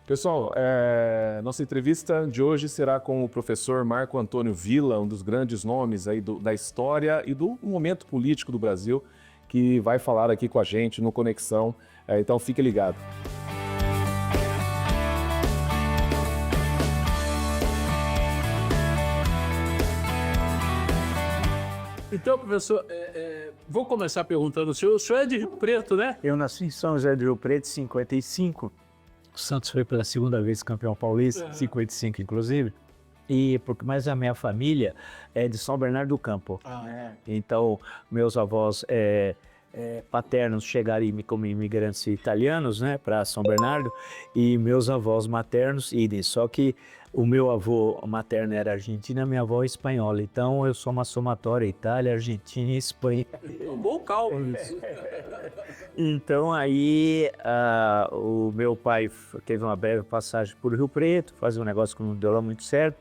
Pessoal, nossa entrevista de hoje será com o professor Marco Antônio Villa, um dos grandes nomes aí da história e do momento político do Brasil, que vai falar aqui com a gente no Conexão. Então fique ligado. Então, professor, vou começar perguntando o senhor é de Rio Preto, né? Eu nasci em São José do Rio Preto em 55. O Santos foi pela segunda vez campeão paulista, 55 inclusive. Mas a minha família é de São Bernardo do Campo. Então, meus avós paternos chegaram como imigrantes italianos, né, para São Bernardo, e meus avós maternos idem. Só que o meu avô materno era argentino e a minha avó espanhola. Então, eu sou uma somatória Itália, Argentina e Espanha. Um bom cálculo. Então aí o meu pai teve uma breve passagem por Rio Preto, fazia um negócio que não deu lá muito certo,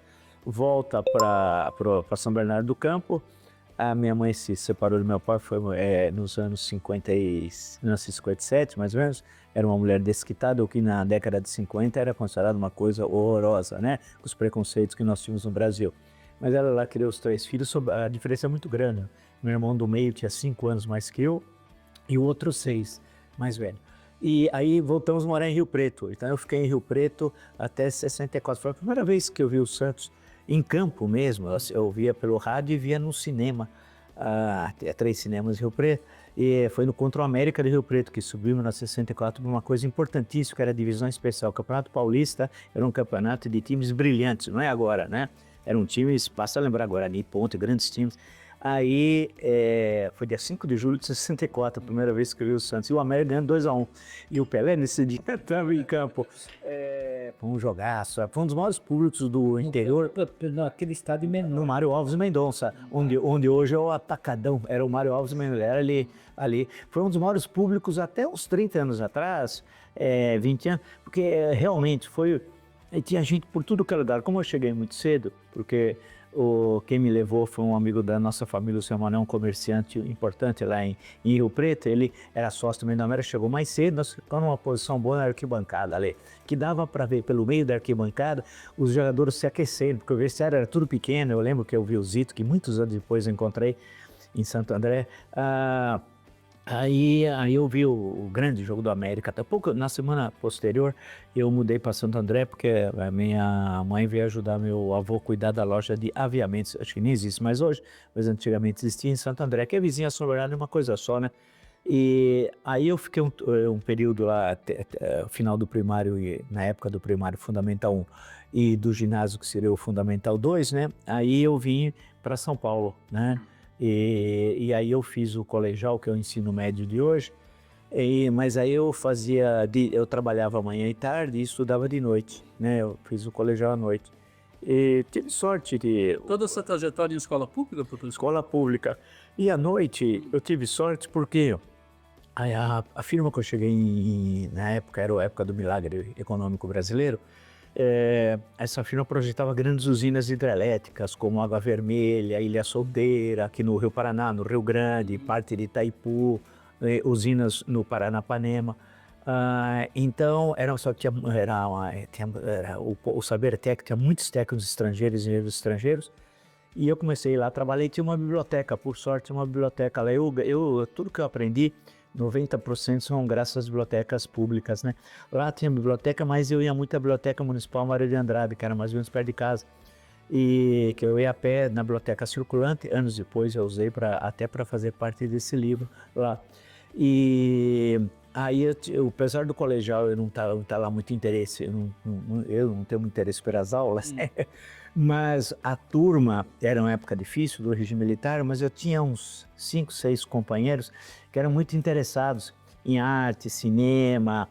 volta para São Bernardo do Campo. A minha mãe se separou do meu pai, foi nos anos 1957, mais ou menos. Era uma mulher desquitada, o que na década de 50 era considerado uma coisa horrorosa, né? Os preconceitos que nós tínhamos no Brasil. Mas ela lá criou os 3 filhos, a diferença é muito grande. Meu irmão do meio tinha 5 anos mais que eu, e o outro 6, mais velho. E aí voltamos a morar em Rio Preto. Então eu fiquei em Rio Preto até 64. Foi a primeira vez que eu vi o Santos em campo mesmo. Eu via pelo rádio e via no cinema. Tinha 3 cinemas em Rio Preto. E foi no Contra o América de Rio Preto que subimos na 64 para uma coisa importantíssima, que era a divisão especial. O Campeonato Paulista era um campeonato de times brilhantes, não é agora, né? Eram times, basta lembrar agora, Guarani, Ponte, grandes times. Aí foi dia 5 de julho de 64, a primeira vez que eu vi o Santos. E o América ganhando 2-1. E o Pelé nesse dia estava em campo. Foi um jogaço. Foi um dos maiores públicos do interior. Naquele estádio no Mário Alves Mendonça, onde hoje é o Atacadão. Era o Mário Alves Mendonça, era ali. Foi um dos maiores públicos até uns 30 anos atrás, 20 anos, porque realmente foi... E tinha gente por tudo que era lugar. Como eu cheguei muito cedo, porque quem me levou foi um amigo da nossa família, o seu Manuel, um comerciante importante lá em Rio Preto. Ele era sócio também da América, chegou mais cedo, nós ficamos numa posição boa na arquibancada ali, que dava para ver pelo meio da arquibancada os jogadores se aquecendo, porque o vestiário era tudo pequeno. Eu lembro que eu vi o Zito, que muitos anos depois eu encontrei em Santo André. Aí eu vi o grande jogo do América. Até pouco, na semana posterior, eu mudei para Santo André, porque a minha mãe veio ajudar meu avô a cuidar da loja de aviamentos. Acho que nem existe mais hoje, mas antigamente existia em Santo André, que é vizinha a São Bernardo, é uma coisa só, né? E aí eu fiquei um período lá, até final do primário, na época do primário Fundamental 1 e do ginásio, que seria o Fundamental 2, né? Aí eu vim para São Paulo, né? E aí eu fiz o colegial, que é o ensino médio de hoje, mas aí eu trabalhava manhã e tarde e estudava de noite, né? Eu fiz o colegial à noite. E tive sorte de... Toda essa trajetória em escola pública, professor? Escola pública. E à noite eu tive sorte porque a firma que eu cheguei na época, era a época do milagre econômico brasileiro. Essa firma projetava grandes usinas hidrelétricas, como Água Vermelha, Ilha Solteira, aqui no Rio Paraná, no Rio Grande, parte de Itaipu, usinas no Paranapanema. Então, o Saber Tech tinha muitos técnicos estrangeiros e engenheiros estrangeiros, e eu comecei lá a trabalhar e tinha uma biblioteca, por sorte, uma biblioteca lá. Tudo que eu aprendi, 90% são graças às bibliotecas públicas, né? Lá tinha biblioteca, mas eu ia muito à Biblioteca Municipal Mário de Andrade, que era mais ou menos perto de casa. E que eu ia a pé na biblioteca circulante. Anos depois eu usei até para fazer parte desse livro lá. E aí, apesar do colegial eu não tá lá muito interesse, eu não tenho muito interesse pelas aulas, mas a turma era uma época difícil do regime militar, mas eu tinha uns 5, 6 companheiros que eram muito interessados em arte, cinema,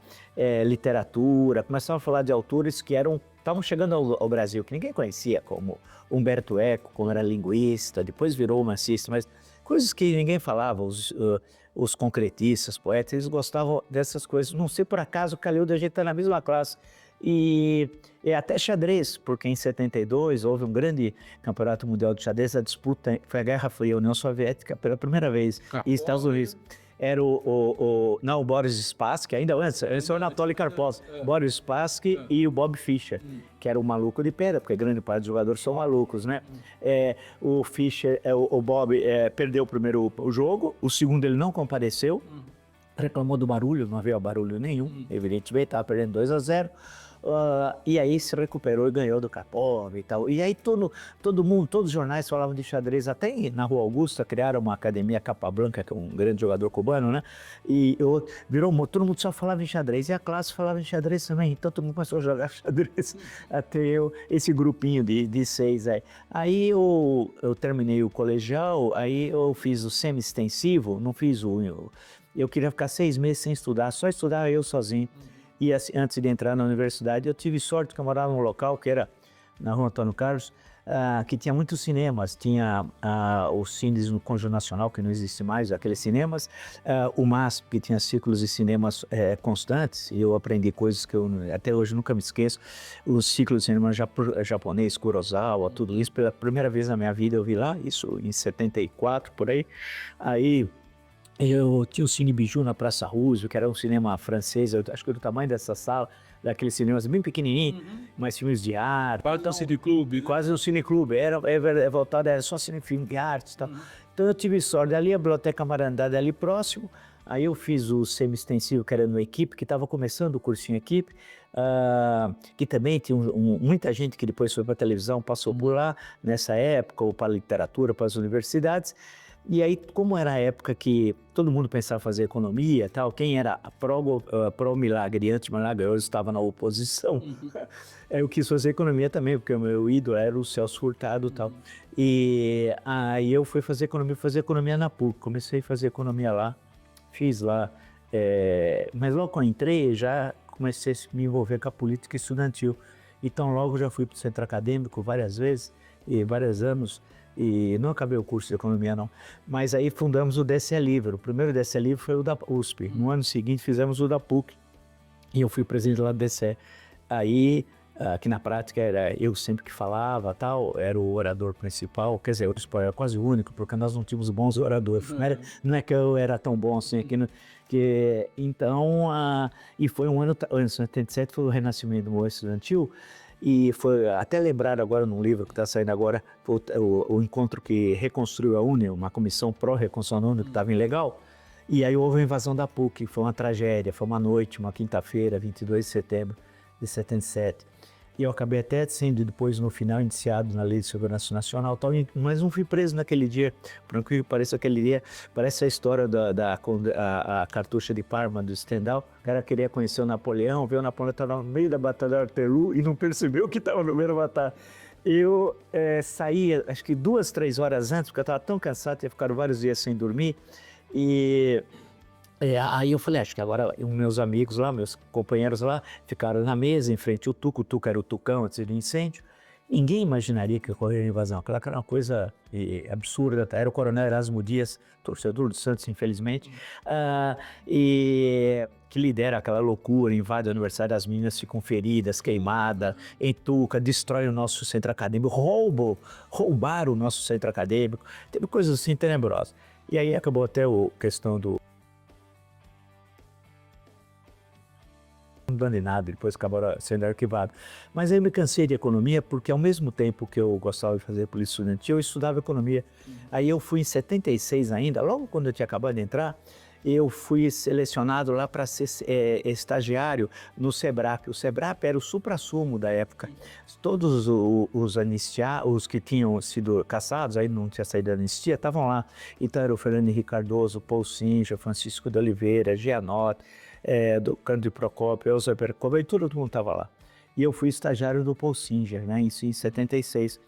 literatura. Começavam a falar de autores que estavam chegando ao Brasil, que ninguém conhecia, como Humberto Eco, como era linguista, depois virou romancista, mas coisas que ninguém falava, os concretistas, poetas, eles gostavam dessas coisas. Não sei por acaso, calhou da gente estar na mesma classe. E até xadrez, porque em 72 houve um grande campeonato mundial de xadrez, a disputa foi a Guerra Fria, a União Soviética pela primeira vez, e Estados Unidos. era não, o Boris Spassky, ainda antes, esse é o Anatoly Karpov, Boris Spassky e o Bob Fischer, que era o maluco de pedra, porque grande parte dos jogadores são malucos, né? O Fischer, o Bob perdeu o primeiro jogo, o segundo ele não compareceu, reclamou do barulho, não havia barulho nenhum, evidentemente, estava perdendo 2-0. E aí se recuperou e ganhou do Karpov e tal. E aí todo mundo, todos os jornais falavam de xadrez, até na Rua Augusta criaram uma academia Capablanca, que é um grande jogador cubano, né? E todo mundo só falava em xadrez, e a classe falava em xadrez também, então todo mundo começou a jogar xadrez, até esse grupinho de 6 aí. Aí eu terminei o colegial, aí eu fiz o semi-extensivo, não fiz eu queria ficar 6 meses sem estudar, só estudar eu sozinho. E assim, antes de entrar na universidade, eu tive sorte que eu morava num local que era na Rua Antônio Carlos, que tinha muitos cinemas. Tinha os cines no Conjunto Nacional, que não existe mais, aqueles cinemas. O MASP, que tinha ciclos de cinemas constantes, e eu aprendi coisas que eu até hoje nunca me esqueço. Os ciclos de cinema japonês, Kurosawa, tudo isso. Pela primeira vez na minha vida eu vi lá, isso em 74, por aí. Aí eu tinha o Cine Biju na Praça Roosevelt, que era um cinema francês, eu acho que do tamanho dessa sala, daqueles cinemas bem pequenininhos, mais filmes de arte. Quase um cineclube. Quase um cineclube, era só cinefilme de arte e tal. Então eu tive sorte, ali a Biblioteca Marandá, ali próximo, aí eu fiz o semi-extensivo, que era no Equipe, que estava começando o cursinho Equipe, que também tinha muita gente que depois foi para a televisão, passou por lá, nessa época, ou para a literatura, para as universidades. E aí, como era a época que todo mundo pensava fazer economia e tal, quem era pró-milagre e anti-milagre, eu estava na oposição, eu quis fazer economia também, porque o meu ídolo era o Celso Furtado e tal. E aí eu fui fazer economia na PUC, comecei a fazer economia lá, fiz lá, mas logo que eu entrei, já comecei a me envolver com a política estudantil. Então logo já fui para o centro acadêmico várias vezes, e vários anos, e não acabei o curso de economia não, mas aí fundamos o DCE Livre. O primeiro DCE Livre foi o da USP, no ano seguinte fizemos o da PUC, e eu fui presidente lá do DCE. Aí, que na prática era eu sempre que falava, tal, era o orador principal, quer dizer, eu era quase o único, porque nós não tínhamos bons oradores, não é que eu era tão bom assim aqui, então, e foi um ano, em 77 foi o renascimento do movimento estudantil. E foi até lembrado agora num livro que está saindo agora, foi o encontro que reconstruiu a UNE, uma comissão pró-reconstrução da UNE que estava ilegal, e aí houve a invasão da PUC, foi uma tragédia, foi uma noite, uma quinta-feira, 22 de setembro de 77. E eu acabei até sendo depois, no final, indiciado na Lei de Segurança Nacional, tal, mas não fui preso naquele dia, por incrível que pareça, aquele dia, parece a história a cartucha de Parma, do Stendhal. O cara queria conhecer o Napoleão, viu o Napoleão estava no meio da Batalha de Waterloo e não percebeu que estava no meio da batalha. Eu saí, acho que 2, 3 horas antes, porque eu estava tão cansado, tinha ficado vários dias sem dormir, e aí eu falei, acho que agora os meus amigos lá, meus companheiros lá, ficaram na mesa em frente ao Tuco. O Tuco era o Tucão antes do incêndio. Ninguém imaginaria que ocorreria invasão, aquela era uma coisa absurda, tá? Era o coronel Erasmo Dias, torcedor do Santos, infelizmente, e que lidera aquela loucura, invade a Universidade, as meninas ficam feridas, queimadas, entuca, destrói o nosso centro acadêmico, roubaram o nosso centro acadêmico, teve coisas assim tenebrosas. E aí acabou até a questão do abandonado, depois acabou sendo arquivado. Mas aí eu me cansei de economia, porque ao mesmo tempo que eu gostava de fazer política estudantil, eu estudava economia. Aí eu fui em 76 ainda, logo quando eu tinha acabado de entrar, eu fui selecionado lá para ser estagiário no SEBRAP. O SEBRAP era o suprassumo da época. Todos os que tinham sido caçados, aí não tinha saído da anistia, estavam lá. Então era o Fernando Henrique Cardoso, Paul Singer, Francisco de Oliveira, Gianotti, do Cândido Procópio, Elza Percova, e todo mundo estava lá. E eu fui estagiário do Paul Singer, né, isso em 76.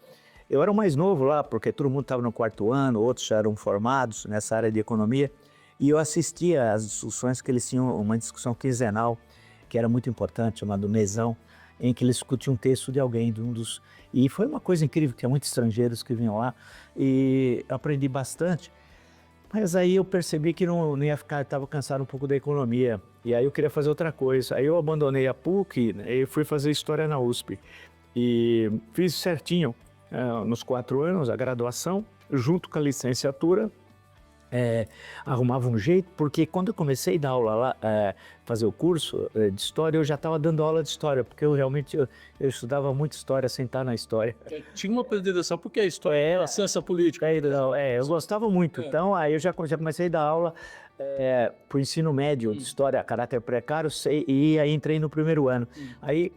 Eu era o mais novo lá, porque todo mundo estava no 4º ano, outros já eram formados nessa área de economia, e eu assistia às discussões que eles tinham, uma discussão quinzenal, que era muito importante, chamada Mesão, em que eles discutiam um texto de alguém, e foi uma coisa incrível, que tinha muitos estrangeiros que vinham lá, e aprendi bastante. Mas aí eu percebi que não ia ficar, estava cansado um pouco da economia, e aí eu queria fazer outra coisa. Aí eu abandonei a PUC e fui fazer História na USP. E fiz certinho, nos 4 anos, a graduação, junto com a licenciatura, arrumava um jeito, porque quando eu comecei a dar aula lá, fazer o curso de História, eu já estava dando aula de História, porque eu realmente eu estudava muito História, sem estar na História. Tinha uma predileção, porque a história é a ciência política. Eu gostava muito. Então, aí eu já comecei a dar aula para o ensino médio de História a caráter precário, e aí entrei no primeiro ano. Aí,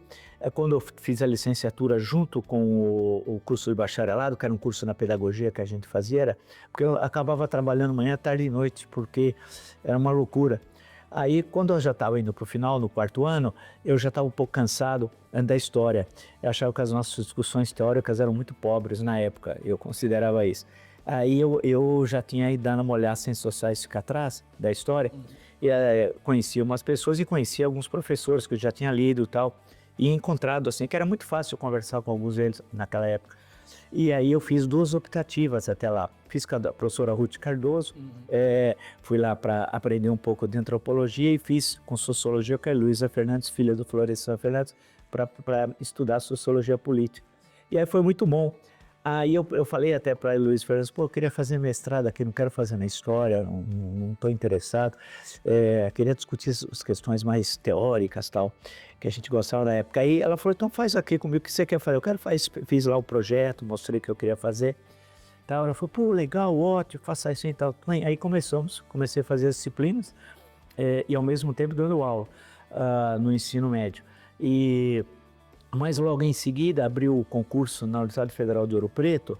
quando eu fiz a licenciatura junto com o curso de bacharelado, que era um curso na pedagogia que a gente fazia, porque eu acabava trabalhando manhã, tarde e noite, porque era uma loucura. Aí, quando eu já estava indo para o final, no quarto ano, eu já estava um pouco cansado da história. Eu achava que as nossas discussões teóricas eram muito pobres na época, eu considerava isso. Aí eu já tinha ido dando uma olhada em ciências sociais, ficar atrás da história, e conhecia umas pessoas e conhecia alguns professores que eu já tinha lido e tal, e encontrado assim, que era muito fácil conversar com alguns deles naquela época. E aí eu fiz 2 optativas até lá. Fiz com a professora Ruth Cardoso, fui lá para aprender um pouco de antropologia, e fiz com sociologia com a Luísa Fernandes, filha do Florestan Fernandes, para estudar sociologia política. E aí foi muito bom. Aí eu falei até para a Luísa Fernandes, pô, eu queria fazer mestrado aqui, não quero fazer na história, não estou interessado. Queria discutir as questões mais teóricas, tal, que a gente gostava na época. Aí ela falou, então faz aqui comigo, o que você quer fazer? Fiz lá o projeto, mostrei o que eu queria fazer. Tal. Ela falou, pô, legal, ótimo, faça isso e tal. Aí comecei a fazer as disciplinas, e ao mesmo tempo dando aula no ensino médio. Mas logo em seguida abriu o concurso na Universidade Federal de Ouro Preto,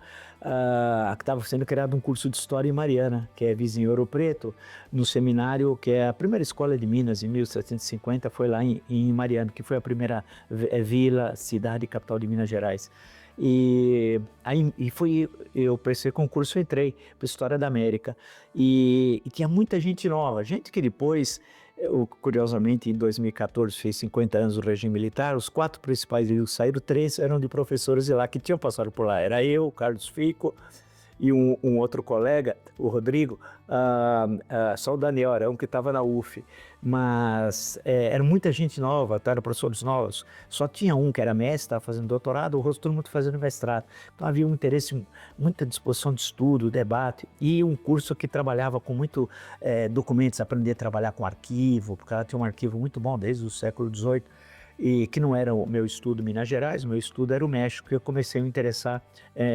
que estava sendo criado um curso de História em Mariana, que é vizinho Ouro Preto, no seminário, que é a primeira escola de Minas, em 1750, foi lá em Mariana, que foi a primeira vila, cidade e capital de Minas Gerais. Eu prestei concurso, entrei para História da América, e tinha muita gente nova, gente que depois... curiosamente, em 2014, fez 50 anos do regime militar. Os 4 principais livros saíram, 3 eram de professores de lá que tinham passado por lá. Era eu, o Carlos Fico e um outro colega, o Rodrigo, só o Daniel Arão, que estava na UF. Mas era muita gente nova, eram professores novos. Só tinha um que era mestre, estava fazendo doutorado, o resto todo mundo fazendo mestrado. Então havia um interesse, muita disposição de estudo, debate, e um curso que trabalhava com muito documentos, aprender a trabalhar com arquivo, porque ela tinha um arquivo muito bom desde o século XVIII, e que não era o meu estudo em Minas Gerais, o meu estudo era o México, e eu comecei a me interessar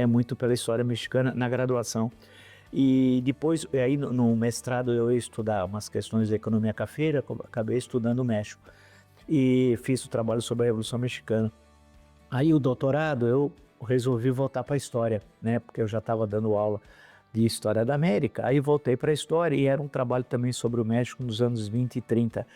muito pela história mexicana na graduação. E depois, aí no mestrado, eu ia estudar umas questões da economia cafeira, acabei estudando o México. E fiz o trabalho sobre a Revolução Mexicana. Aí o doutorado, eu resolvi voltar para a história, né? Porque eu já estava dando aula de História da América. Aí voltei para a História, e era um trabalho também sobre o México nos anos 20 e 30,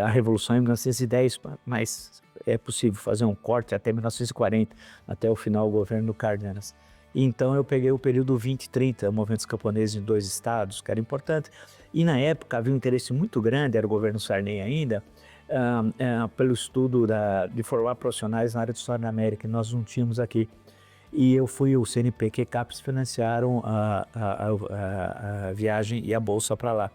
a Revolução em 1910, mas é possível fazer um corte até 1940, até o final do governo do Cárdenas. Então eu peguei o período 20 e 30, movimentos camponeses em 2 estados, que era importante. E na época havia um interesse muito grande, era o governo Sarney ainda, pelo estudo de formar profissionais na área de História da América, que nós não tínhamos aqui. E eu fui, o CNPq e CAPES financiaram a viagem e a bolsa para lá.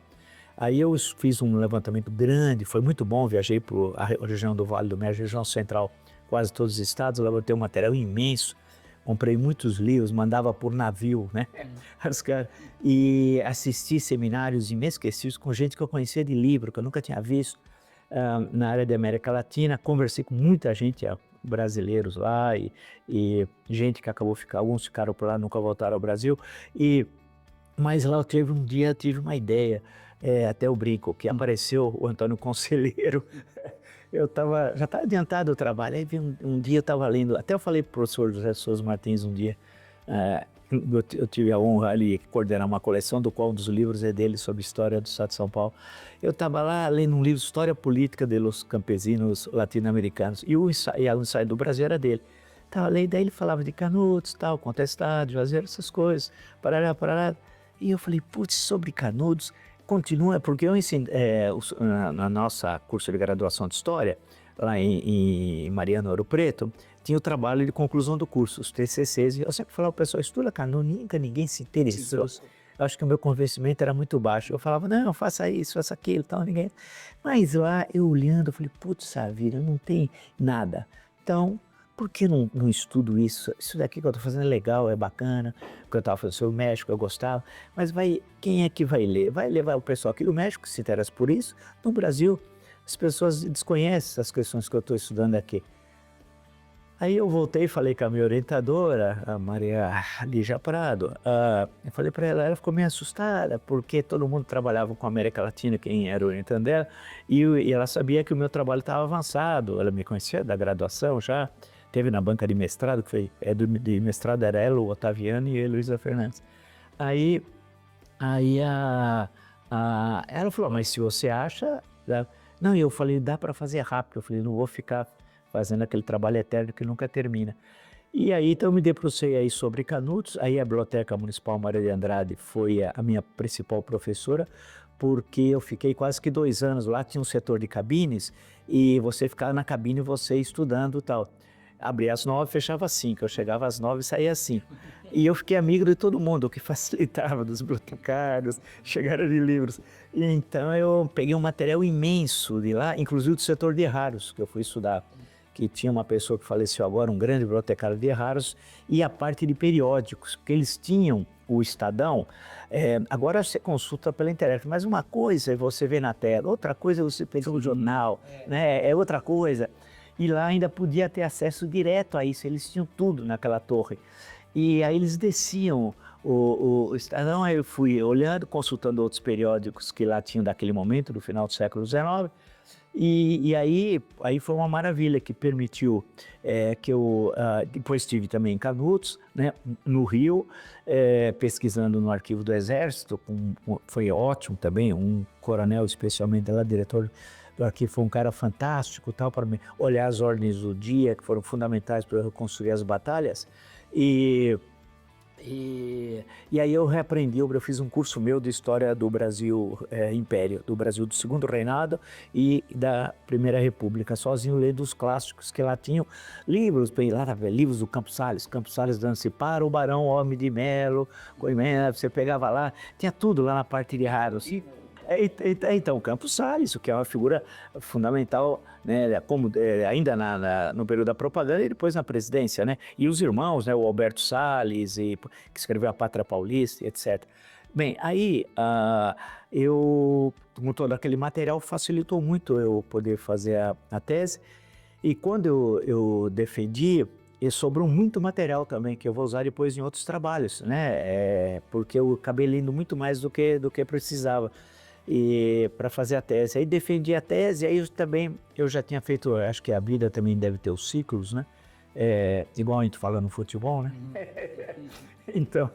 Aí eu fiz um levantamento grande, foi muito bom, viajei para a região do Vale do México, região central, quase todos os estados, levantei um material imenso, comprei muitos livros, mandava por navio, né? E assisti seminários inesquecíveis com gente que eu conhecia de livro, que eu nunca tinha visto, na área da América Latina. Conversei com muita gente, brasileiros lá, e gente que acabou ficando, alguns ficaram por lá, nunca voltaram ao Brasil. Mas lá eu tive uma ideia, até eu brinco, que apareceu o Antônio Conselheiro. Já estava adiantado o trabalho, aí um dia eu estava lendo, até eu falei para o professor José Souza Martins um dia, eu tive a honra de coordenar uma coleção, do qual um dos livros é dele, sobre história do estado de São Paulo. Eu estava lá lendo um livro, História Política de los Campesinos Latino-Americanos, e o ensaio do Brasil era dele. Estava lendo, daí ele falava de Canudos, tal, Contestado, Juazeiro, essas coisas, parará. E eu falei, putz, sobre Canudos, continua, porque eu ensino, na nossa curso de graduação de História, lá em Mariana, Ouro Preto, tinha o trabalho de conclusão do curso, os TCCs, e eu sempre falava, o pessoal estuda Canudos, nunca ninguém se interessou. Eu acho que o meu convencimento era muito baixo. Eu falava, não, faça isso, faça aquilo, tal, ninguém... Mas lá, eu olhando, eu falei, putz, vida, não tem nada. Então, por que não estudo isso? Isso daqui que eu estou fazendo é legal, é bacana, porque eu estava fazendo sobre o México, eu gostava, mas quem é que vai ler? Vai levar o pessoal aqui do México, que se interessa por isso. No Brasil, as pessoas desconhecem as questões que eu estou estudando aqui. Aí eu voltei e falei com a minha orientadora, a Maria Lígia Prado. Eu falei para ela ficou meio assustada, porque todo mundo trabalhava com a América Latina, quem era orientando dela, e ela sabia que o meu trabalho estava avançado. Ela me conhecia da graduação já, teve na banca de mestrado, que foi, de mestrado era ela, o Otaviano e a Luísa Fernandes. Aí ela falou, mas se você acha... Não, eu falei, dá para fazer rápido. Eu falei, não vou ficar fazendo aquele trabalho eterno que nunca termina. E aí, então, eu me debrucei aí sobre Canudos. Aí a Biblioteca Municipal Maria de Andrade foi a minha principal professora, porque eu fiquei quase que 2 anos lá, tinha um setor de cabines, e você ficava na cabine, você estudando e tal. Abria às 9, fechava às 5, eu chegava às 9 e saía às 5. E eu fiquei amigo de todo mundo, o que facilitava, dos bibliotecários, chegaram de livros. E então eu peguei um material imenso de lá, inclusive do setor de raros, que eu fui estudar, que tinha uma pessoa que faleceu agora, um grande bibliotecário de raros, e a parte de periódicos, porque eles tinham o Estadão. Agora você consulta pela internet, mas uma coisa é você ver na tela, outra coisa é você pegar o jornal, né? É outra coisa. E lá ainda podia ter acesso direto a isso, eles tinham tudo naquela torre. E aí eles desciam o Estadão, aí eu fui olhando, consultando outros periódicos que lá tinham daquele momento, do final do século XIX, e aí foi uma maravilha que permitiu que eu depois estive também em Canudos, né, no Rio, pesquisando no arquivo do Exército, foi ótimo também, um coronel especialmente lá, diretor do arquivo, foi um cara fantástico, tal, para olhar as ordens do dia, que foram fundamentais para eu reconstruir as batalhas. E aí eu reaprendi, eu fiz um curso meu de História do Brasil Império, do Brasil do Segundo Reinado e da Primeira República, sozinho lendo os clássicos que lá tinham, livros do Campos Salles dando-se para o Barão Homem de Melo, você pegava lá, tinha tudo lá na parte de raros. Então, Campos Salles, que é uma figura fundamental, né, como, ainda no período da propaganda e depois na presidência, né? E os irmãos, né, o Alberto Salles, que escreveu A Pátria Paulista, etc. Bem, aí com todo aquele material, facilitou muito eu poder fazer a tese. E quando eu defendi, sobrou muito material também, que eu vou usar depois em outros trabalhos, né? Porque eu acabei lendo muito mais do que precisava. E para fazer a tese, aí defendi a tese, aí eu já tinha feito, acho que a vida também deve ter os ciclos, né? Igual a gente fala no futebol, né? Então,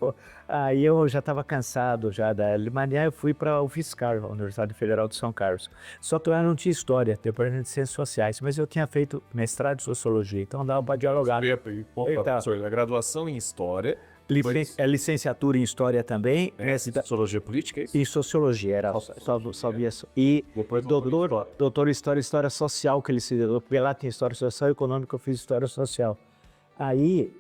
aí eu já estava cansado já da Alemanha, eu fui para o UFSCar, a Universidade Federal de São Carlos. Só que eu não tinha história, departamento de ciências sociais, mas eu tinha feito mestrado em sociologia, então dava para dialogar. Professor, a graduação em História... licenciatura em História também. Sociologia Política, é isso? E Sociologia, era sabia. E doutor em História Social, que ele se deu, porque lá tem História Social e Econômica, eu fiz História Social. Aí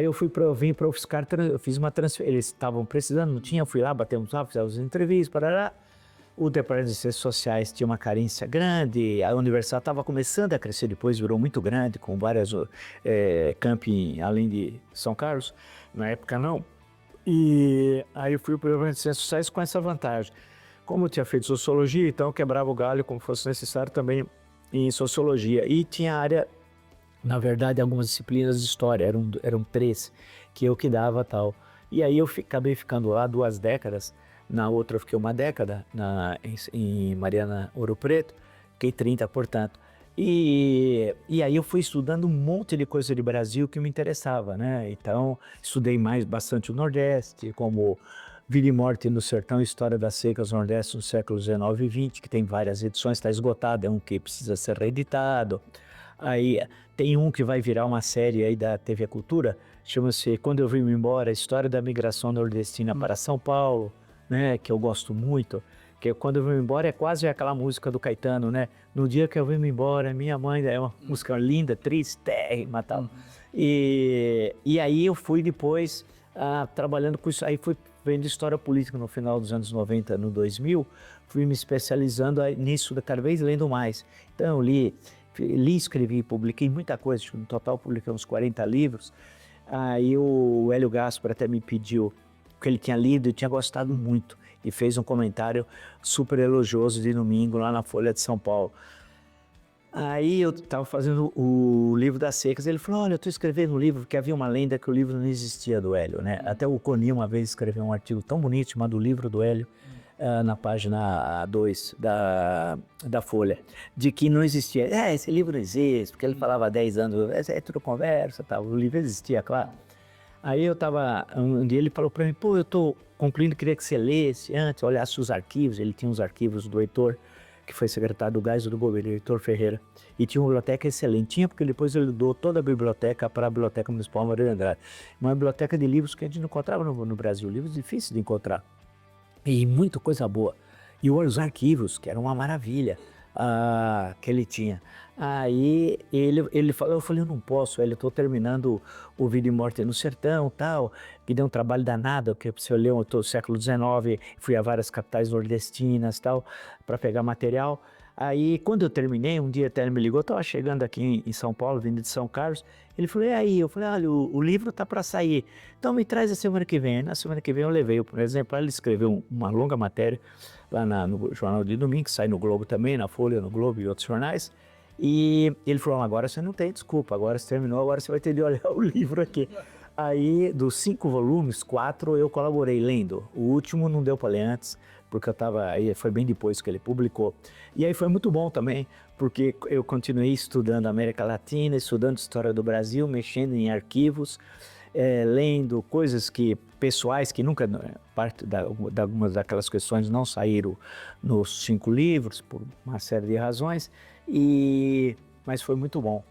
eu vim para o UFSCar, eu fiz uma transferência, eles estavam precisando, não tinha, eu fui lá, batemos lá, fizemos entrevistas, parará. O Departamento de Ciências Sociais tinha uma carência grande, a universidade estava começando a crescer, depois virou muito grande, com várias campi além de São Carlos, na época não. E aí eu fui para o Departamento de Ciências Sociais com essa vantagem. Como eu tinha feito Sociologia, então eu quebrava o galho como fosse necessário também em Sociologia. E tinha área, na verdade, algumas disciplinas de História, eram 3, que eu que dava tal. E aí eu acabei ficando lá 2 décadas, na outra eu fiquei 1 década, em Mariana Ouro Preto, fiquei 30, portanto. E aí eu fui estudando um monte de coisa de Brasil que me interessava, né? Então, estudei bastante o Nordeste, como Vida e Morte no Sertão, História das Secas do Nordeste no século XIX e XX, que tem várias edições, está esgotado, é um que precisa ser reeditado. Aí tem um que vai virar uma série aí da TV Cultura, chama-se Quando Eu Vim Embora, História da Migração Nordestina para São Paulo, né, que eu gosto muito, que Quando Eu Vim Embora é quase aquela música do Caetano, né? No dia que eu vim embora, minha mãe, é uma música linda, triste, térrima, tal. E aí eu fui depois trabalhando com isso, aí fui vendo História Política no final dos anos 90, no 2000, fui me especializando nisso cada vez lendo mais. Então eu li li, escrevi, publiquei muita coisa, no total publiquei uns 40 livros. Aí o Hélio Gaspar até me pediu, porque ele tinha lido e tinha gostado muito, e fez um comentário super elogioso de domingo lá na Folha de São Paulo. Aí eu estava fazendo o livro das secas, ele falou, olha, eu estou escrevendo um livro, porque havia uma lenda que o livro não existia do Hélio, né? Até o Coni uma vez escreveu um artigo tão bonito chamado O Livro do Hélio, na página 2 da Folha, de que não existia. Esse livro não existe, porque ele falava há 10 anos, é tudo conversa, tal. O livro existia, claro. Aí eu estava, um dia ele falou para mim, pô, eu estou concluindo, queria que você lesse antes, olhasse os arquivos, ele tinha os arquivos do Heitor, que foi secretário do Gás do governo, Heitor Ferreira, e tinha uma biblioteca excelente, tinha porque depois ele doou toda a biblioteca para a Biblioteca Municipal Maria Andrade, uma biblioteca de livros que a gente não encontrava no Brasil, livros difíceis de encontrar, e muita coisa boa, e os arquivos, que era uma maravilha, que ele tinha. Aí ele falou, eu falei, eu não posso, eu estou terminando o Vida e Morte no Sertão, tal, que deu um trabalho danado, porque se eu ler o século XIX, fui a várias capitais nordestinas, tal, para pegar material. Aí, quando eu terminei, um dia até ele me ligou, eu estava chegando aqui em São Paulo, vindo de São Carlos, ele falou, e aí? Eu falei, olha, o livro está para sair, então me traz a semana que vem. Na semana que vem eu levei, por exemplo, ele escreveu uma longa matéria lá no Jornal de Domingo, que sai no Globo também, na Folha, no Globo e outros jornais, e ele falou, agora você não tem desculpa, agora você terminou, agora você vai ter de olhar o livro aqui. Aí, dos 5 volumes, 4 eu colaborei lendo. O último não deu para ler antes, porque aí foi bem depois que ele publicou. E aí foi muito bom também, porque eu continuei estudando América Latina, estudando História do Brasil, mexendo em arquivos, lendo coisas pessoais que nunca, parte de algumas daquelas questões não saíram nos 5 livros, por uma série de razões, mas foi muito bom,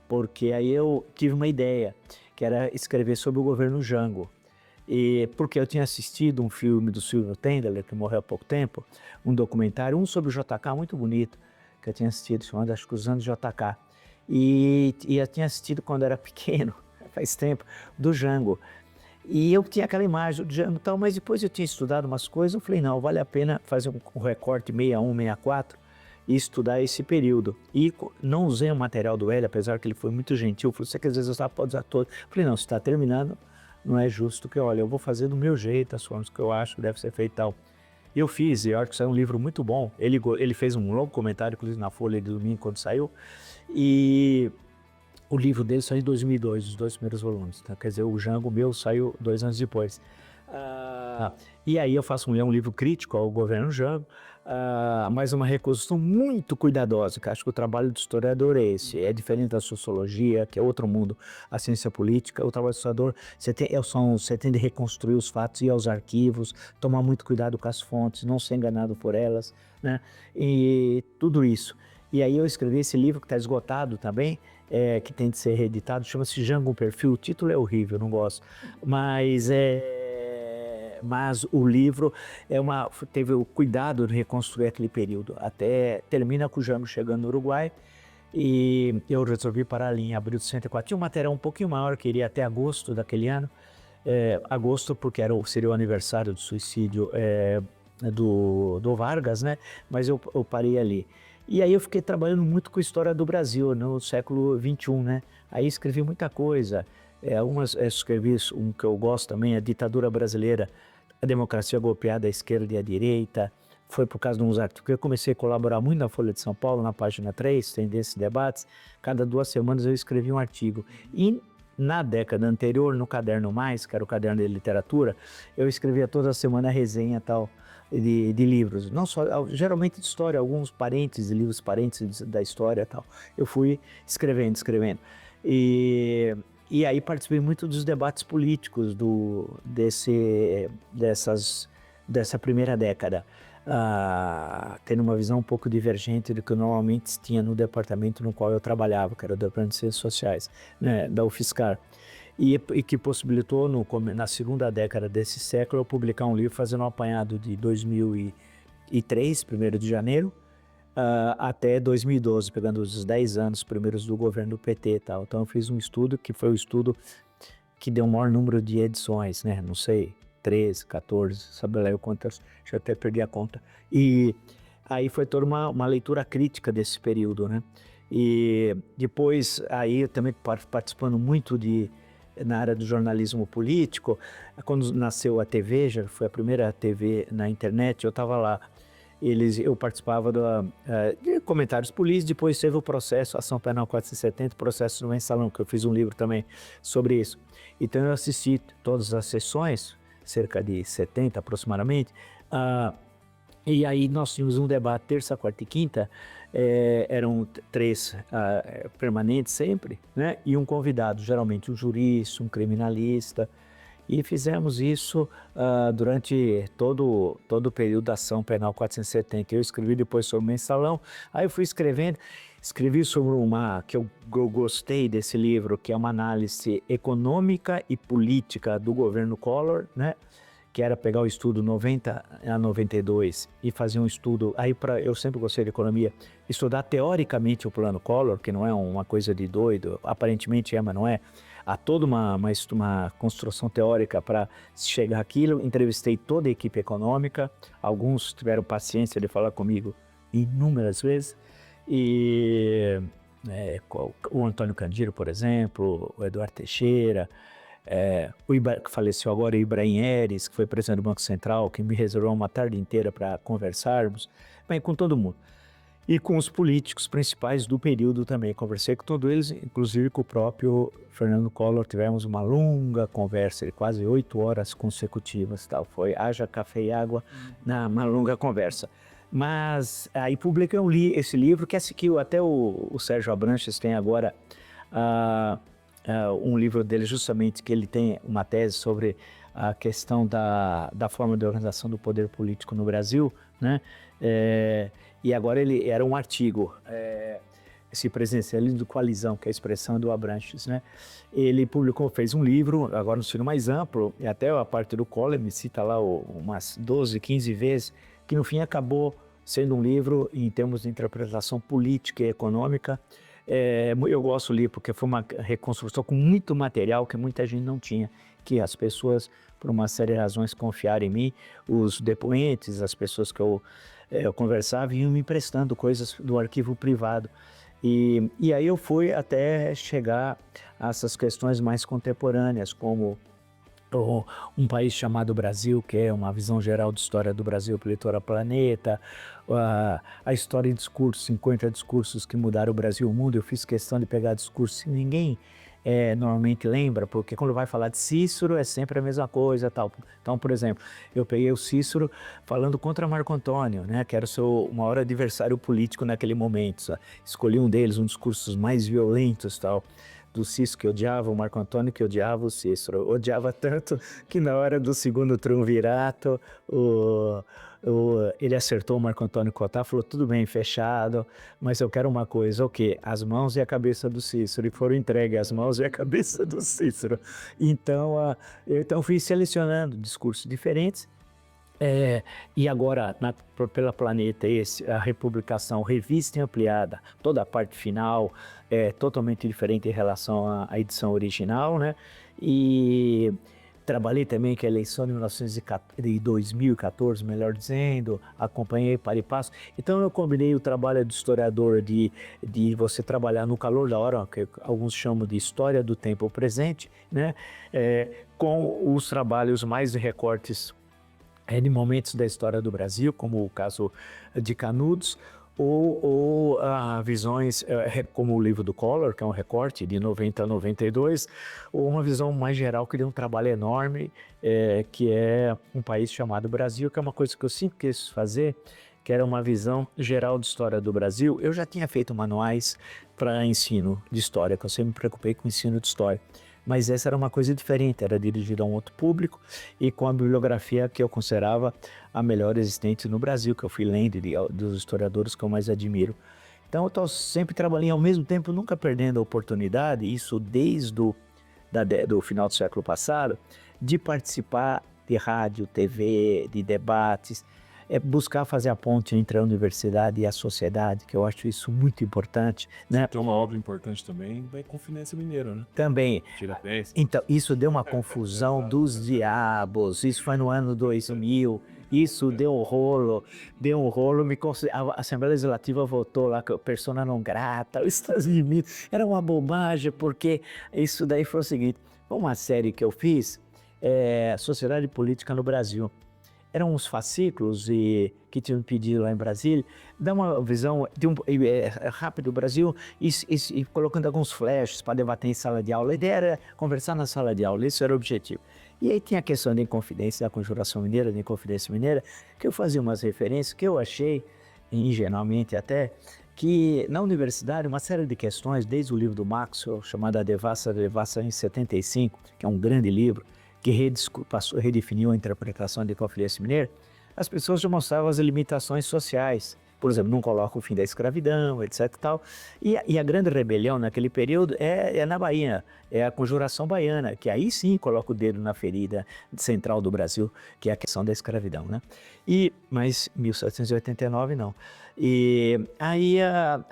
porque aí eu tive uma ideia, que era escrever sobre o governo Jango. Porque eu tinha assistido um filme do Silvio Tendler, que morreu há pouco tempo, um documentário, um sobre o JK muito bonito, que eu tinha assistido, chamado acho que Os Anos de JK. E eu tinha assistido quando era pequeno, faz tempo, do Jango. E eu tinha aquela imagem do Jango e tal, mas depois eu tinha estudado umas coisas, eu falei, não, vale a pena fazer um recorte 61, 64, e estudar esse período. E não usei o material do Hélio, apesar que ele foi muito gentil, falou, você que às vezes você pode usar todo. Eu falei, não, você está terminando, não é justo que, olha, eu vou fazer do meu jeito, as formas que eu acho que deve ser feito e tal. E eu fiz, e eu acho que saiu um livro muito bom. Ele fez um longo comentário, inclusive na Folha de domingo, quando saiu, e o livro dele saiu em 2002, os 2 primeiros volumes. Então, quer dizer, o Jango meu saiu 2 anos depois. E aí eu faço um livro crítico ao governo Jango, mas uma reconstrução muito cuidadosa, que acho que o trabalho do historiador é esse, é diferente da sociologia, que é outro mundo, a ciência política. O trabalho do historiador, você tem de reconstruir os fatos, ir aos arquivos, tomar muito cuidado com as fontes, não ser enganado por elas, né? E tudo isso. E aí eu escrevi esse livro que está esgotado também, que tem de ser reeditado, chama-se Jango Perfil. O título é horrível, não gosto, mas o livro teve o cuidado de reconstruir aquele período, até termina com o Jango chegando no Uruguai, e eu resolvi parar ali em abril de 64. Tinha um material um pouquinho maior, que iria até agosto daquele ano, agosto porque seria o aniversário do suicídio do Vargas, né? Mas eu parei ali. E aí eu fiquei trabalhando muito com a história do Brasil no século XXI, né? Aí escrevi muita coisa, escrevi um que eu gosto também, a ditadura brasileira, a democracia golpeada à esquerda e à direita. Foi por causa de uns artigos que eu comecei a colaborar muito na Folha de São Paulo, na página 3, Tendências e Debates. Cada 2 semanas eu escrevi um artigo. E na década anterior, no Caderno Mais, que era o caderno de literatura, eu escrevia toda semana resenha tal, de livros. Não só, geralmente de história, alguns parênteses, livros parênteses da história tal. Eu fui escrevendo. E aí participei muito dos debates políticos dessa primeira década, tendo uma visão um pouco divergente do que eu normalmente tinha no departamento no qual eu trabalhava, que era o Departamento de Ciências Sociais, né, da UFSCar, e que possibilitou na segunda década desse século eu publicar um livro fazendo um apanhado de 2003, 1º de janeiro, até 2012, pegando os 10 anos primeiros do governo do PT e tal. Então eu fiz um estudo que foi o estudo que deu o maior número de edições, né? Não sei, 13, 14, sabe lá eu quantas, já até perdi a conta. E aí foi toda uma leitura crítica desse período, né? E depois, aí eu também participando muito na área do jornalismo político, quando nasceu a TV, já foi a primeira TV na internet, eu estava lá. Eu participava de comentários políticos, depois teve o processo, Ação Penal 470, processo do Mensalão, que eu fiz um livro também sobre isso. Então eu assisti todas as sessões, cerca de 70 aproximadamente, e aí nós tínhamos um debate terça, quarta e quinta, eram 3 permanentes sempre, né? E um convidado, geralmente um jurista, um criminalista, e fizemos isso durante todo o período da Ação Penal 470. Eu escrevi depois sobre o Mensalão, aí eu fui escrevi sobre que eu gostei desse livro, que é uma análise econômica e política do governo Collor, né? Que era pegar o estudo 90 a 92 e fazer um estudo, eu sempre gostei de economia, estudar teoricamente o plano Collor, que não é uma coisa de doido, aparentemente mas não é. Há toda uma construção teórica para chegar àquilo. Entrevistei toda a equipe econômica, alguns tiveram paciência de falar comigo inúmeras vezes, e o Antônio Candiro, por exemplo, o Eduardo Teixeira, que faleceu agora, o Ibrahim Eres, que foi presidente do Banco Central, que me reservou uma tarde inteira para conversarmos, bem, com todo mundo. E com os políticos principais do período também. Conversei com todos eles, inclusive com o próprio Fernando Collor. Tivemos uma longa conversa, de quase 8 horas consecutivas. Foi haja café e água, uma longa conversa. Mas aí publiquei esse livro, que até o Sérgio Abranches tem agora um livro dele, justamente, que ele tem uma tese sobre a questão da forma de organização do poder político no Brasil, né? E agora ele era um artigo, esse presidencialismo do coalizão, que é a expressão do Abranches, né? Ele fez um livro, agora no sentido mais amplo, e até a parte do Collor, me cita lá umas 12, 15 vezes, que no fim acabou sendo um livro em termos de interpretação política e econômica. Eu gosto de ler porque foi uma reconstrução com muito material que muita gente não tinha, que as pessoas, por uma série de razões, confiaram em mim, os depoentes, as pessoas que eu conversava, iam me emprestando coisas do arquivo privado. E aí eu fui até chegar a essas questões mais contemporâneas, como um país chamado Brasil, que é uma visão geral de história do Brasil pela Editora Planeta, a história em discursos, 50 discursos que mudaram o Brasil e o mundo. Eu fiz questão de pegar discursos que ninguém normalmente lembra, porque quando vai falar de Cícero é sempre a mesma coisa, tal. Então, por exemplo, eu peguei o Cícero falando contra Marco Antônio, né, que era o seu maior adversário político naquele momento. Escolhi um deles, um dos discursos mais violentos, tal, do Cícero, que odiava o Marco Antônio, que odiava o Cícero. Odiava tanto que na hora do segundo triunvirato, ele acertou o Marco Antônio Cotá, falou: tudo bem, fechado, mas eu quero uma coisa, o quê? As mãos e a cabeça do Cícero. E foram entregues as mãos e a cabeça do Cícero. Então, eu fui selecionando discursos diferentes. E agora, pela Planeta, a republicação, revista e ampliada, toda a parte final é totalmente diferente em relação à edição original, né? E trabalhei também com a eleição de 2014, melhor dizendo, acompanhei para e passo. Então eu combinei o trabalho do historiador de você trabalhar no calor da hora, que alguns chamam de história do tempo presente, né? Com os trabalhos mais de recortes de momentos da história do Brasil, como o caso de Canudos, ou visões como o livro do Collor, que é um recorte de 90 a 92, ou uma visão mais geral que deu um trabalho enorme, que é um país chamado Brasil, que é uma coisa que eu sempre quis fazer, que era uma visão geral de história do Brasil. Eu já tinha feito manuais para ensino de história, que eu sempre me preocupei com o ensino de história. Mas essa era uma coisa diferente, era dirigida a um outro público e com a bibliografia que eu considerava a melhor existente no Brasil, que eu fui lendo dos historiadores que eu mais admiro. Então eu estou sempre trabalhando, ao mesmo tempo nunca perdendo a oportunidade, isso desde do final do século passado, de participar de rádio, TV, de debates, buscar fazer a ponte entre a universidade e a sociedade, que eu acho isso muito importante, né? Tem uma obra importante também, vai Confidência Mineira, né? Também. Tiradentes. Então, isso deu uma confusão dos diabos, isso foi no ano 2000, Isso deu um rolo, a Assembleia Legislativa votou lá que persona não grata, os Estados Unidos, era uma bobagem, porque isso daí foi o seguinte, uma série que eu fiz, Sociedade Política no Brasil. Eram uns fascículos que tinham pedido lá em Brasília, dar uma visão rápido do Brasil e colocando alguns flashes para debater em sala de aula. A ideia era conversar na sala de aula, esse era o objetivo. E aí tinha a questão da Inconfidência, da Conjuração Mineira, da Inconfidência Mineira, que eu fazia umas referências que eu achei, ingenuamente até, que na universidade uma série de questões, desde o livro do Maxwell, chamado A Devassa em 75, que é um grande livro, que redefiniu a interpretação de Inconfidência Mineira, as pessoas já mostravam as limitações sociais. Por exemplo, não coloca o fim da escravidão, etc. e tal. E a grande rebelião naquele período é na Bahia, é a Conjuração Baiana, que aí sim coloca o dedo na ferida central do Brasil, que é a questão da escravidão, né? Mas 1789 não. E aí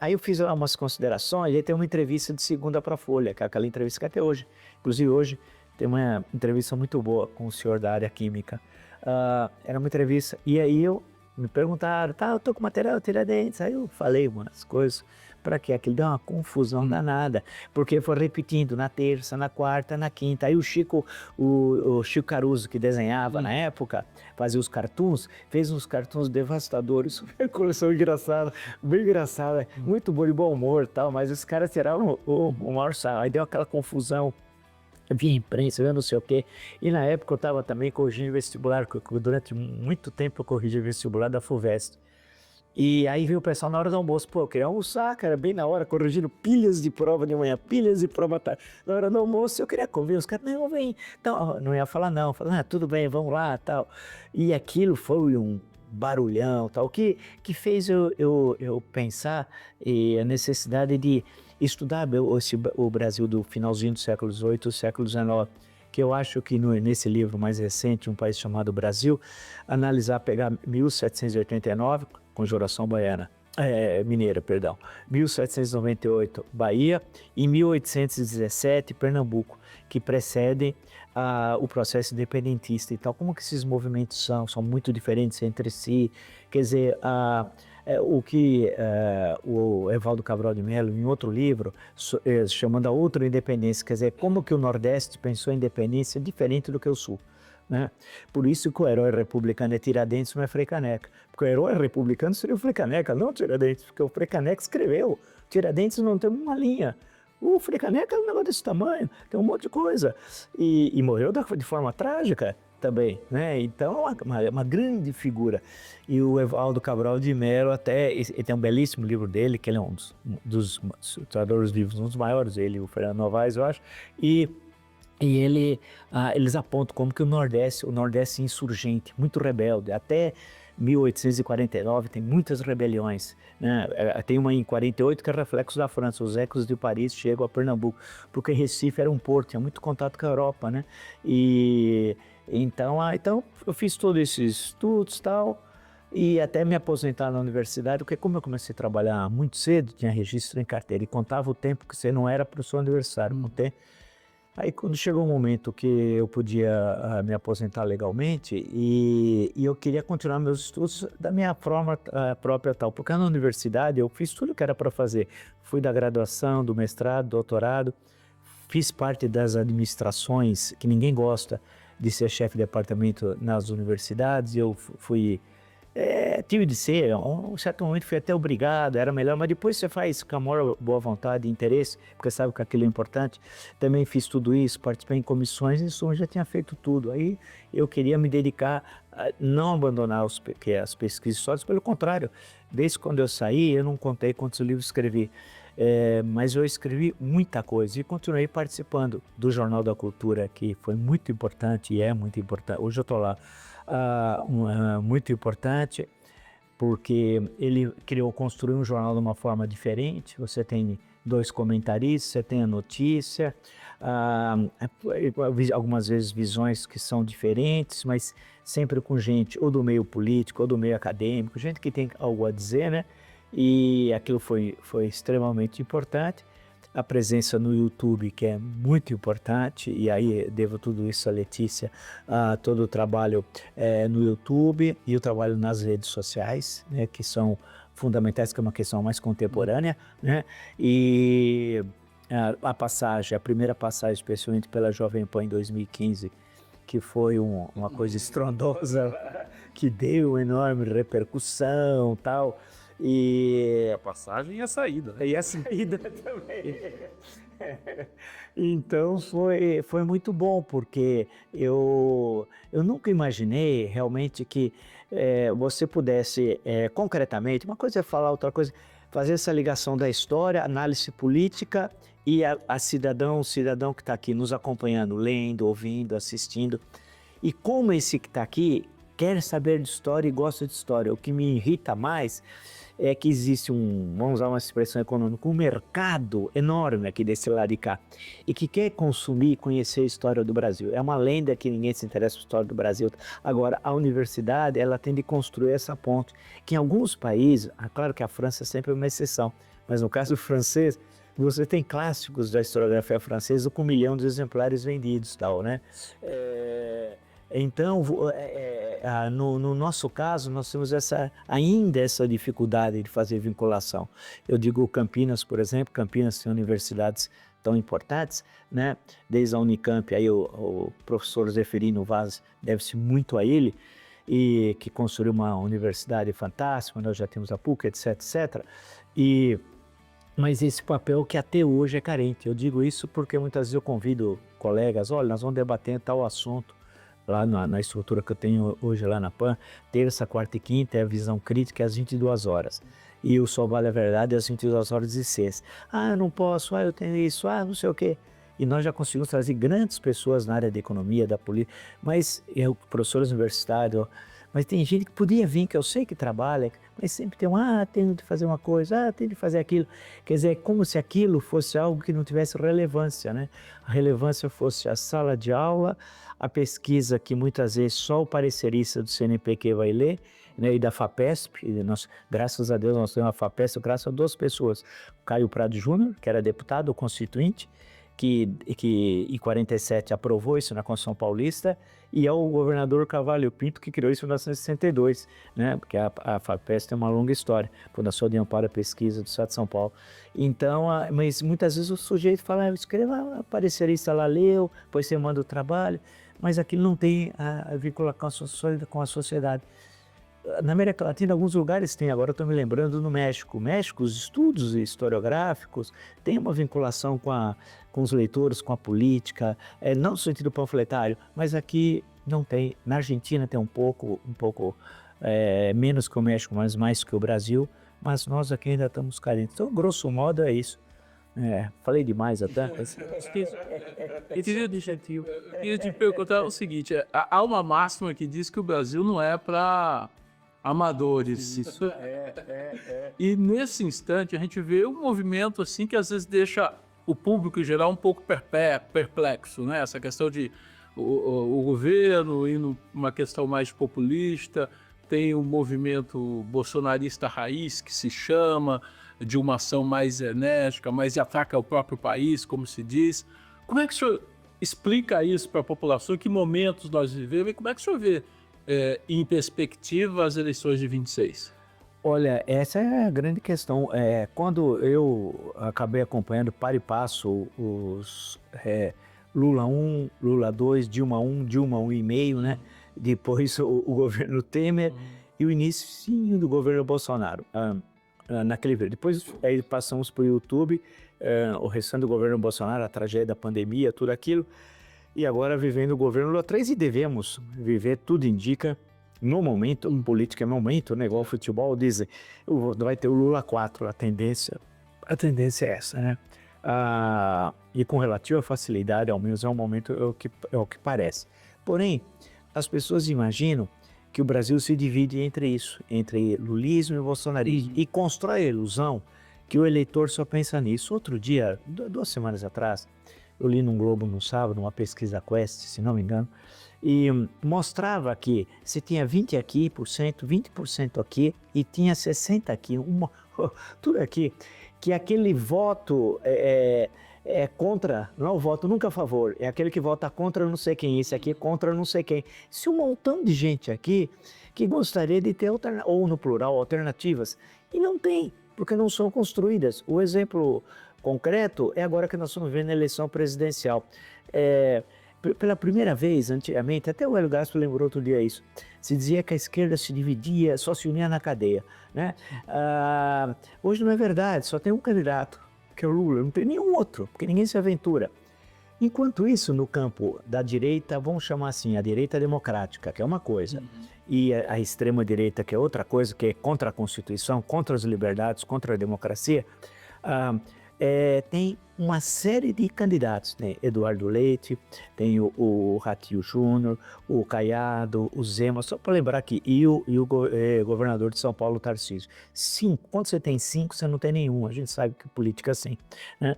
eu fiz umas considerações, e aí tem uma entrevista de segunda para a Folha, que é aquela entrevista que até hoje, inclusive hoje, tem uma entrevista muito boa com o senhor da área química. Era uma entrevista, e aí me perguntaram, eu tô com material Tiradentes. Aí eu falei umas coisas, para quê? Aquilo deu uma confusão danada, porque foi repetindo na terça, na quarta, na quinta. Aí o Chico Caruso, que desenhava na época, fazia os cartoons, fez uns cartoons devastadores, uma coleção engraçada, bem engraçada, muito bom, de bom humor e tal, mas os caras tiraram o maior sarro. Aí deu aquela confusão. Via imprensa, via não sei o quê. E na época eu estava também corrigindo vestibular, durante muito tempo eu corrigi vestibular da FUVEST. E aí veio o pessoal na hora do almoço, eu queria almoçar, cara, bem na hora, corrigindo pilhas de prova de manhã, pilhas de prova à tarde. Na hora do almoço eu queria comer, os caras, não, vem. Então, não ia falar não, falando, tudo bem, vamos lá, tal. E aquilo foi um barulhão, tal, que fez eu pensar a necessidade de estudar o Brasil do finalzinho do século XVIII, do século XIX, que eu acho que nesse livro mais recente, Um País Chamado Brasil, pegar 1789, Conjuração Mineira, 1798, Bahia, e 1817, Pernambuco, que precedem o processo independentista e tal. Como que esses movimentos são muito diferentes entre si, quer dizer, o que o Evaldo Cabral de Melo, em outro livro, chamando a outra independência, quer dizer, como que o Nordeste pensou em independência diferente do que o Sul. Né? Por isso que o herói republicano é Tiradentes, não é Frei Caneca. Porque o herói republicano seria o Frei Caneca, não o Tiradentes, porque o Frei Caneca escreveu. Tiradentes não tem uma linha. O Frei Caneca é um negócio desse tamanho, tem um monte de coisa. E morreu de forma trágica também, né? Então, uma grande figura. E o Evaldo Cabral de Melo ele tem um belíssimo livro dele, que ele é um dos tradutores vivos, um dos maiores, ele e o Fernando Novaes, eu acho. E eles apontam como que o Nordeste insurgente, muito rebelde, até 1849 tem muitas rebeliões, né? Tem uma em 48 que é reflexo da França, os ecos de Paris chegam a Pernambuco, porque Recife era um porto, tinha muito contato com a Europa, né? Então eu fiz todos esses estudos e tal, e até me aposentar na universidade, porque como eu comecei a trabalhar muito cedo, tinha registro em carteira e contava o tempo que você não era professor universitário, não tem. Aí quando chegou o momento que eu podia me aposentar legalmente e eu queria continuar meus estudos da minha forma própria tal, porque na universidade eu fiz tudo o que era para fazer. Fui da graduação, do mestrado, doutorado, fiz parte das administrações, que ninguém gosta de ser chefe de departamento nas universidades, eu tive de ser, um certo momento fui até obrigado, era melhor, mas depois você faz com amor, boa vontade e interesse, porque sabe que aquilo é importante. Também fiz tudo isso, participei em comissões, isso eu já tinha feito tudo. Aí eu queria me dedicar a não abandonar as pesquisas históricas, pelo contrário, desde quando eu saí, eu não contei quantos livros escrevi, mas eu escrevi muita coisa e continuei participando do Jornal da Cultura, que foi muito importante e é muito importante. Hoje eu estou lá. Muito importante, porque ele construiu um jornal de uma forma diferente. Você tem 2 comentaristas, você tem a notícia, algumas vezes visões que são diferentes, mas sempre com gente ou do meio político ou do meio acadêmico, gente que tem algo a dizer, né? E aquilo foi extremamente importante. a presença no YouTube, que é muito importante, e aí devo tudo isso à Letícia, todo o trabalho no YouTube e o trabalho nas redes sociais, né, que são fundamentais, que é uma questão mais contemporânea, né, e a primeira passagem, especialmente pela Jovem Pan em 2015, que foi uma coisa estrondosa, que deu enorme repercussão e tal. E A passagem e a saída, né? e a saída também. Então foi muito bom, porque eu nunca imaginei realmente que você pudesse, concretamente, uma coisa é falar, outra coisa é fazer essa ligação da história, análise política e o cidadão que está aqui nos acompanhando, lendo, ouvindo, assistindo. E como esse que está aqui quer saber de história e gosta de história. O que me irrita mais é que existe vamos usar uma expressão econômica, um mercado enorme aqui desse lado de cá, e que quer consumir e conhecer a história do Brasil. É uma lenda que ninguém se interessa por história do Brasil. Agora, a universidade, ela tem de construir essa ponte, que em alguns países, claro que a França é sempre uma exceção, mas no caso francês, você tem clássicos da historiografia francesa com 1 milhão de exemplares vendidos, tal, né? Então, no nosso caso, nós temos ainda essa dificuldade de fazer vinculação. Eu digo Campinas, por exemplo, Campinas tem universidades tão importantes, né? Desde a Unicamp, aí o professor Zeferino Vaz deve-se muito a ele, e que construiu uma universidade fantástica, nós já temos a PUC, etc, etc. Mas esse papel que até hoje é carente. Eu digo isso porque muitas vezes eu convido colegas, olha, nós vamos debater tal assunto, lá na estrutura que eu tenho hoje lá na PAN, terça, quarta e quinta é a visão crítica às 22 horas. E o Só Vale a Verdade às 22h16. Eu não posso, eu tenho isso, não sei o quê. E nós já conseguimos trazer grandes pessoas na área da economia, da política, mas professores universitários, mas tem gente que podia vir, que eu sei que trabalha, mas sempre tem tem de fazer uma coisa, tem de fazer aquilo. Quer dizer, é como se aquilo fosse algo que não tivesse relevância, né? A relevância fosse a sala de aula, a pesquisa que muitas vezes só o parecerista do CNPq vai ler, né, e da FAPESP, graças a Deus nós temos a FAPESP, graças a 2 pessoas, o Caio Prado Júnior, que era deputado constituinte, que em 47 aprovou isso na Constituição Paulista, e ao governador Carvalho Pinto, que criou isso em 1962, né? Porque a FAPESP tem uma longa história, Fundação de Amparo à Pesquisa do Estado de São Paulo. Então, mas muitas vezes o sujeito fala, escreva, a parecerista lá leu, depois você manda o trabalho, mas aquilo não tem a vinculação com a sociedade. Na América Latina, alguns lugares tem, agora eu estou me lembrando no México. México, os estudos historiográficos têm uma vinculação com os leitores, com a política, não no sentido panfletário, mas aqui não tem. Na Argentina tem um pouco menos que o México, mas mais que o Brasil, mas nós aqui ainda estamos carentes. Então, grosso modo, é isso. Falei demais até. Eu queria te perguntar o seguinte, há uma máxima que diz que o Brasil não é para amadores. Isso E nesse instante a gente vê um movimento assim que às vezes deixa o público em geral um pouco perplexo, né? Essa questão de o governo indo uma questão mais populista, tem um movimento bolsonarista raiz que se chama de uma ação mais enérgica, mais de ataque ao próprio país, como se diz. Como é que o senhor explica isso para a população? Em que momentos nós vivemos? E como é que o senhor vê, em perspectiva, as eleições de 26? Olha, essa é a grande questão. Quando eu acabei acompanhando para e passo os Lula 1, Lula 2, Dilma 1, Dilma 1,5, né? Depois o governo Temer e o início do governo Bolsonaro. Depois aí passamos para o YouTube, o restante do governo Bolsonaro, a tragédia da pandemia, tudo aquilo, e agora vivendo o governo Lula 3, e devemos viver, tudo indica, no momento, política é momento, né, igual o futebol, dizem, vai ter o Lula 4, a tendência é essa, né? E com relativa facilidade, ao menos é um momento, é o que parece. Porém, as pessoas imaginam que o Brasil se divide entre isso, entre lulismo e bolsonarismo, e constrói a ilusão que o eleitor só pensa nisso. Outro dia, 2 semanas atrás, eu li num Globo no sábado, uma pesquisa Quest, se não me engano, e mostrava que você tinha 20% aqui, 20% aqui, e tinha 60% aqui, tudo aqui. que aquele voto é contra, não é o voto nunca a favor, é aquele que vota contra não sei quem, esse aqui é contra não sei quem. Se um montão de gente aqui que gostaria de ter, ou no plural, alternativas, e não tem, porque não são construídas. O exemplo concreto é agora que nós estamos vendo a eleição presidencial. Pela primeira vez, antigamente, até o Hélio Gaspar lembrou outro dia isso, se dizia que a esquerda se dividia, só se unia na cadeia, né? Hoje não é verdade, só tem um candidato, que é o Lula, não tem nenhum outro, porque ninguém se aventura. Enquanto isso, no campo da direita, vamos chamar assim, a direita democrática, que é uma coisa, e a extrema-direita, que é outra coisa, que é contra a Constituição, contra as liberdades, contra a democracia, tem uma série de candidatos, né? Eduardo Leite, tem o Ratinho Júnior, o Caiado, o Zema, só para lembrar aqui, e o governador de São Paulo, Tarcísio. 5, quando você tem 5, você não tem nenhum, a gente sabe que política é assim, né?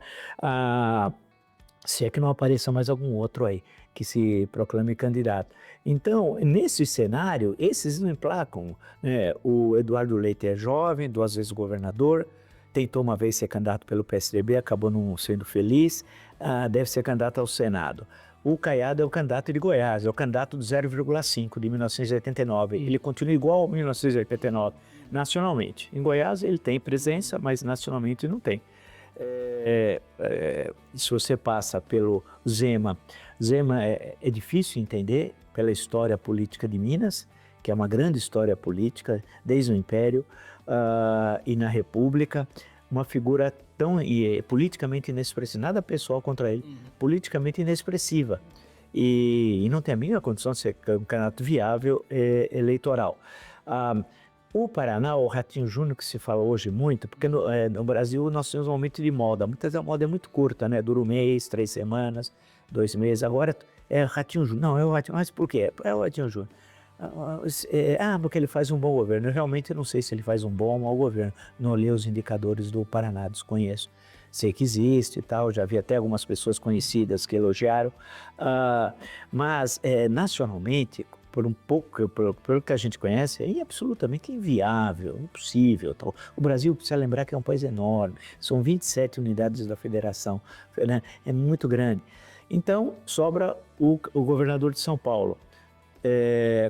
Se é que não apareça mais algum outro aí que se proclame candidato. Então, nesse cenário, esses não emplacam, né? O Eduardo Leite é jovem, 2 vezes governador, tentou uma vez ser candidato pelo PSDB, acabou não sendo feliz, deve ser candidato ao Senado. O Caiado é o candidato de Goiás, é o candidato do 0,5 de 1989. Ele continua igual a 1989, nacionalmente. Em Goiás ele tem presença, mas nacionalmente não tem. Se você passa pelo Zema, é difícil entender pela história política de Minas, que é uma grande história política, desde o Império e na República, uma figura tão politicamente inexpressiva, nada pessoal contra ele, politicamente inexpressiva, e não tem a mínima condição de ser um candidato viável eleitoral. O Paraná, o Ratinho Júnior, que se fala hoje muito, porque no Brasil nós temos um momento de moda, muitas vezes a moda é muito curta, né? Dura 1 mês, 3 semanas, 2 meses, agora é Ratinho Júnior. Não, é o Ratinho, mas por quê? É o Ratinho Júnior. Porque ele faz um bom governo. Eu realmente não sei se ele faz um bom ou mau governo. Não olhei os indicadores do Paraná, desconheço. Sei que existe e tal, já vi até algumas pessoas conhecidas que elogiaram, mas nacionalmente, por um pouco, pelo que a gente conhece, é absolutamente inviável, impossível. Tal. O Brasil, precisa lembrar que é um país enorme, são 27 unidades da federação, né? É muito grande. Então, sobra o governador de São Paulo,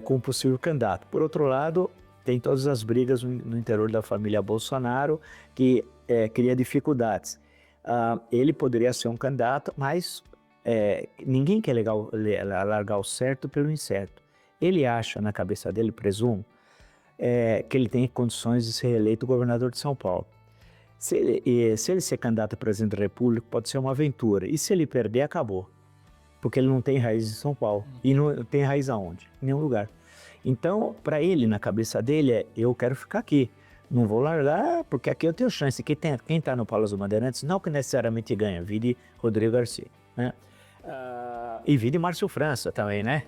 como possível candidato. Por outro lado, tem todas as brigas no interior da família Bolsonaro, que cria dificuldades. Ele poderia ser um candidato, mas ninguém quer largar o certo pelo incerto. Ele acha, na cabeça dele, presumo, que ele tem condições de ser eleito governador de São Paulo. Se ele ser candidato a presidente da República, pode ser uma aventura. E se ele perder, acabou. Porque ele não tem raiz em São Paulo. E não tem raiz aonde? Em nenhum lugar. Então, para ele, na cabeça dele, eu quero ficar aqui. Não vou largar, porque aqui eu tenho chance. Quem está no Palácio dos Bandeirantes, não que necessariamente ganha. Vide Rodrigo Garcia, né? E vide Márcio França também, né?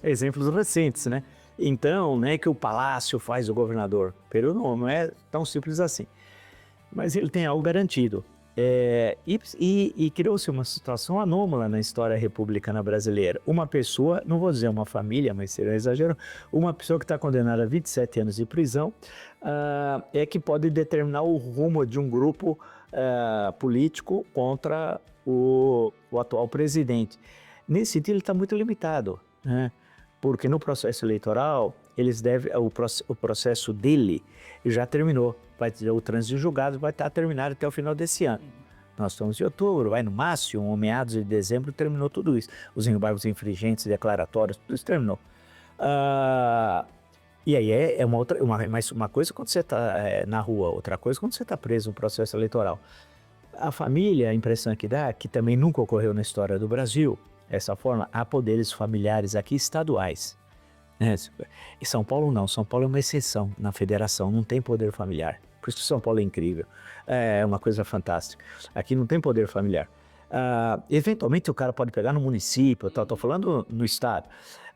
Exemplos recentes, né? Então, não é que o palácio faz o governador. Pero não é tão simples assim. Mas ele tem algo garantido. E criou-se uma situação anômala na história republicana brasileira. Uma pessoa, não vou dizer uma família, mas seria exagero, uma pessoa que está condenada a 27 anos de prisão que pode determinar o rumo de um grupo político contra o atual presidente. Nesse sentido, ele está muito limitado, né? Porque no processo eleitoral, o processo dele já terminou. O trânsito de julgados vai estar terminado até o final desse ano. Nós estamos em outubro, vai no máximo, meados de dezembro, terminou tudo isso. Os embargos infringentes, declaratórios, tudo isso terminou. E aí uma coisa quando você está na rua, outra coisa quando você está preso no processo eleitoral. A família, a impressão que dá, que também nunca ocorreu na história do Brasil, dessa forma, há poderes familiares aqui estaduais. E São Paulo não, São Paulo é uma exceção na federação, não tem poder familiar. Por isso que São Paulo é incrível, é uma coisa fantástica. Aqui não tem poder familiar. Eventualmente o cara pode pegar no município, estou falando no estado,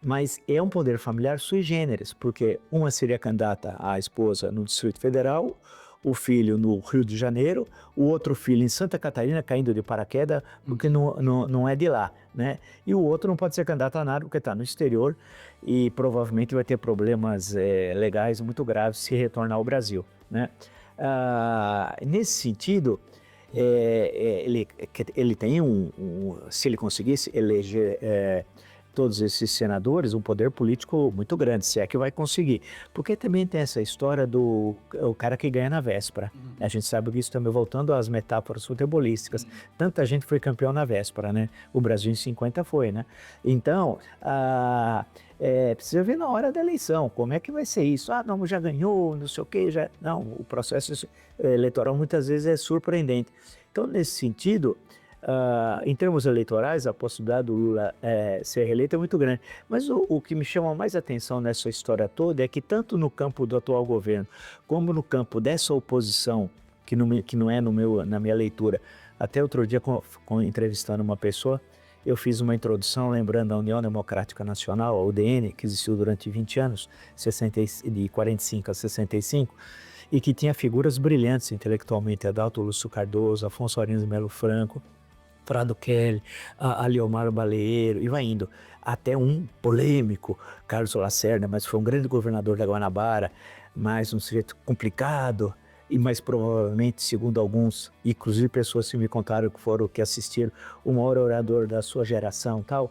mas é um poder familiar sui generis, porque uma seria candidata à esposa no Distrito Federal, o filho no Rio de Janeiro, o outro filho em Santa Catarina, caindo de paraquedas, porque não é de lá, né? E o outro não pode ser candidato a nada, porque está no exterior e provavelmente vai ter problemas legais muito graves se retornar ao Brasil, né? Nesse sentido, ele tem se ele conseguisse eleger todos esses senadores, um poder político muito grande, se é que vai conseguir. Porque também tem essa história do o cara que ganha na véspera. A gente sabe que isso também, voltando às metáforas futebolísticas, tanta gente foi campeão na véspera, né? O Brasil em 50 foi, né? Então, precisa ver na hora da eleição, como é que vai ser isso? Não, já ganhou, não sei o quê, já... Não, o processo eleitoral muitas vezes é surpreendente. Então, nesse sentido, em termos eleitorais, a possibilidade do Lula ser reeleito é muito grande. Mas o que me chama mais atenção nessa história toda é que tanto no campo do atual governo, como no campo dessa oposição, que não é na minha leitura, até outro dia, entrevistando uma pessoa, eu fiz uma introdução lembrando a União Democrática Nacional, a UDN, que existiu durante 20 anos, de 45 a 65, e que tinha figuras brilhantes intelectualmente, Adalto Lúcio Cardoso, Afonso Arinos de Melo Franco, Prado Kelly, Aliomar Baleiro, e vai indo. Até um polêmico, Carlos Lacerda, mas foi um grande governador da Guanabara, mas um sujeito complicado, e mais provavelmente, segundo alguns, inclusive pessoas que me contaram que assistiram, o maior orador da sua geração e tal.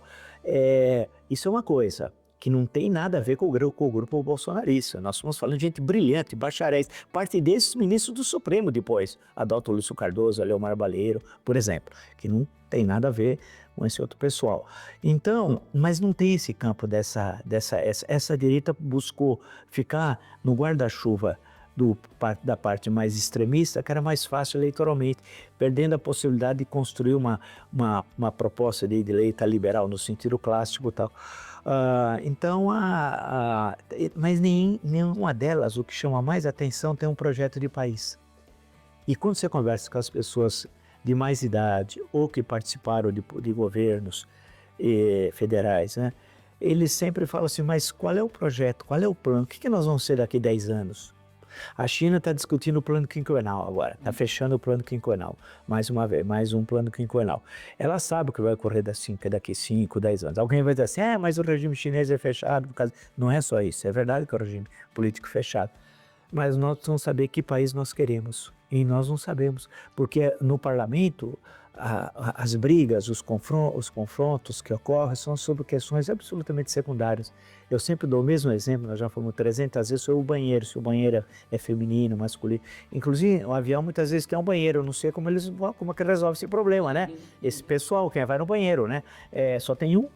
Isso é uma coisa que não tem nada a ver com o grupo bolsonarista. Nós estamos falando de gente brilhante, bacharéis, parte desses ministros do Supremo depois, Adalto Lúcio Cardoso, Aleomar Baleiro, por exemplo, que não tem nada a ver com esse outro pessoal. Então, mas não tem esse campo essa direita buscou ficar no guarda-chuva da parte mais extremista, que era mais fácil eleitoralmente, perdendo a possibilidade de construir uma proposta de direita liberal no sentido clássico e tal. Então, mas nenhuma delas, o que chama mais atenção, tem um projeto de país. E quando você conversa com as pessoas de mais idade ou que participaram de governos federais, né, eles sempre falam assim, mas qual é o projeto, qual é o plano, o que nós vamos ser daqui a 10 anos? A China está discutindo o plano quinquenal agora, está fechando o plano quinquenal, mais uma vez, mais um plano quinquenal. Ela sabe o que vai ocorrer daqui 5, 10 anos. Alguém vai dizer assim, mas o regime chinês é fechado, não é só isso, é verdade que é o regime político fechado. Mas nós precisamos saber que país nós queremos, e nós não sabemos, porque no parlamento as brigas, os confrontos que ocorrem são sobre questões absolutamente secundárias. Eu sempre dou o mesmo exemplo, nós já falamos 300 vezes sobre o banheiro, se o banheiro é feminino, masculino. Inclusive, o avião muitas vezes quer um banheiro, eu não sei como é que resolve esse problema, né? Esse pessoal quem vai no banheiro, né? Só tem um.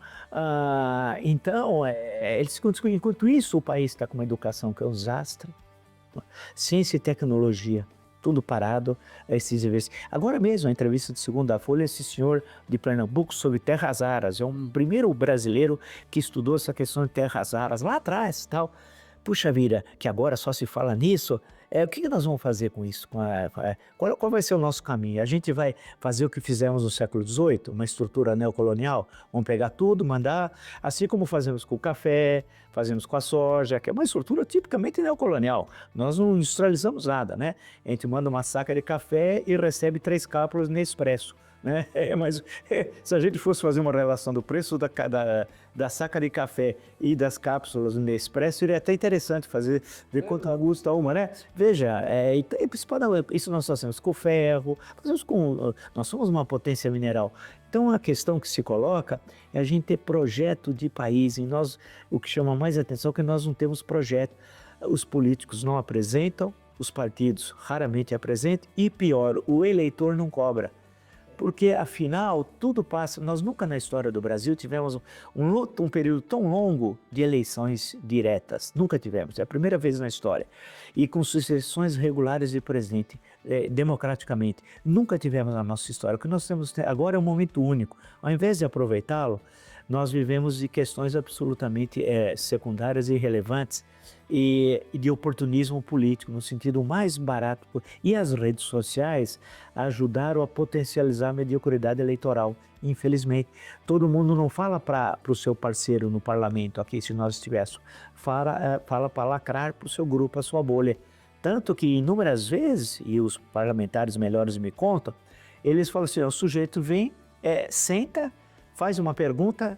Então, enquanto isso, o país está com uma educação que é um desastre, ciência e tecnologia, tudo parado, esses investimentos. Agora mesmo, a entrevista de segunda da Folha, esse senhor de Pernambuco sobre terras raras, é um primeiro brasileiro que estudou essa questão de terras raras lá atrás, tal. Puxa vida, que agora só se fala nisso. O que nós vamos fazer com isso? Qual vai ser o nosso caminho? A gente vai fazer o que fizemos no século XVIII, uma estrutura neocolonial? Vamos pegar tudo, mandar, assim como fazemos com o café, fazemos com a soja, que é uma estrutura tipicamente neocolonial. Nós não industrializamos nada, né? A gente manda uma saca de café e recebe 3 cápsulas Nespresso. Né? Mas se a gente fosse fazer uma relação do preço da saca de café e das cápsulas Nespresso, seria até interessante ver quanto custa uma, né? Veja, isso nós fazemos com ferro, nós somos uma potência mineral. Então a questão que se coloca é a gente ter projeto de país, e o que chama mais atenção é que nós não temos projeto. Os políticos não apresentam, os partidos raramente apresentam, e pior, o eleitor não cobra. Porque, afinal, tudo passa. Nós nunca na história do Brasil tivemos um período tão longo de eleições diretas. Nunca tivemos. É a primeira vez na história. E com sucessões regulares de presidente, democraticamente. Nunca tivemos na nossa história. O que nós temos agora é um momento único. Ao invés de aproveitá-lo, nós vivemos de questões absolutamente secundárias e irrelevantes e de oportunismo político, no sentido mais barato. E as redes sociais ajudaram a potencializar a mediocridade eleitoral, infelizmente. Todo mundo não fala para o seu parceiro no parlamento, aqui se nós estivéssemos, fala para lacrar para o seu grupo, para a sua bolha. Tanto que inúmeras vezes, e os parlamentares melhores me contam, eles falam assim, o sujeito vem, senta, faz uma pergunta,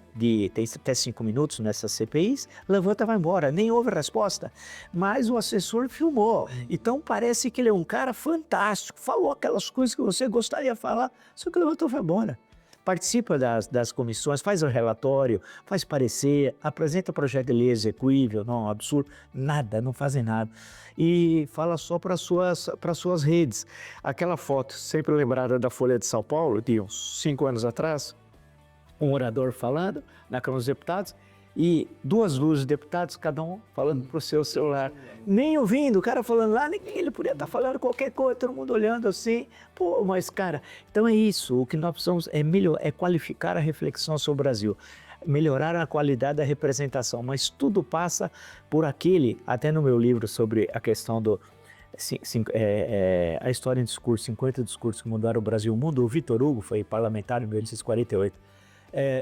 tem até 5 minutos nessas CPIs, levanta e vai embora, nem houve resposta. Mas o assessor filmou, então parece que ele é um cara fantástico, falou aquelas coisas que você gostaria de falar, só que levantou e foi embora. Participa das comissões, faz o relatório, faz parecer, apresenta projeto de lei execuível, não, absurdo, nada, não fazem nada. E fala só para suas redes. Aquela foto, sempre lembrada da Folha de São Paulo, de uns 5 anos atrás, um orador falando na Câmara dos Deputados, e 2 luzes de deputados, cada um falando pro seu celular. Nem ouvindo, o cara falando lá, nem ele podia estar falando qualquer coisa, todo mundo olhando assim. Pô, mas cara, então é isso, o que nós precisamos é qualificar a reflexão sobre o Brasil, melhorar a qualidade da representação, mas tudo passa por até no meu livro sobre a questão a história em discurso, 50 discursos que mudaram o Brasil, o mundo, o Vitor Hugo foi parlamentar em 1848,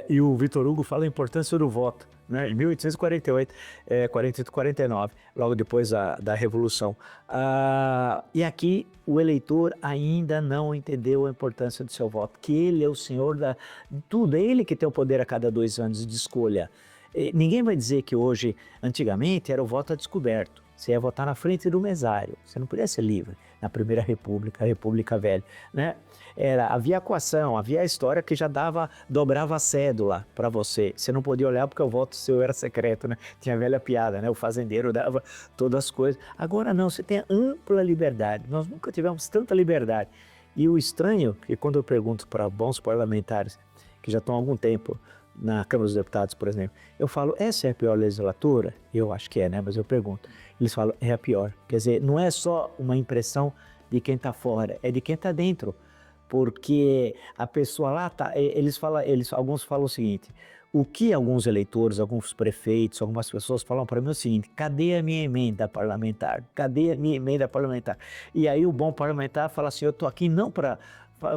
e o Vitor Hugo fala a importância do voto, né? Em 1848, 48, 49, logo depois da Revolução. E aqui o eleitor ainda não entendeu a importância do seu voto, que ele é o senhor de tudo, é ele que tem o poder a cada 2 anos de escolha. Ninguém vai dizer que hoje, antigamente, era o voto a descoberto. Você ia votar na frente do mesário, você não podia ser livre. Na Primeira República, a República Velha, né? Havia a coação, havia a história que já dobrava a cédula para você. Você não podia olhar porque o voto seu era secreto, né? Tinha a velha piada, né? O fazendeiro dava todas as coisas. Agora não, você tem ampla liberdade. Nós nunca tivemos tanta liberdade. E o estranho, que quando eu pergunto para bons parlamentares, que já estão há algum tempo na Câmara dos Deputados, por exemplo, eu falo, essa é a pior legislatura? Eu acho que é, né? Mas eu pergunto. Eles falam, é a pior. Quer dizer, não é só uma impressão de quem está fora, é de quem está dentro. Porque a pessoa lá, alguns falam o seguinte, o que alguns eleitores, alguns prefeitos, algumas pessoas falam para mim é o seguinte, cadê a minha emenda parlamentar? Cadê a minha emenda parlamentar? E aí o bom parlamentar fala assim, eu estou aqui não para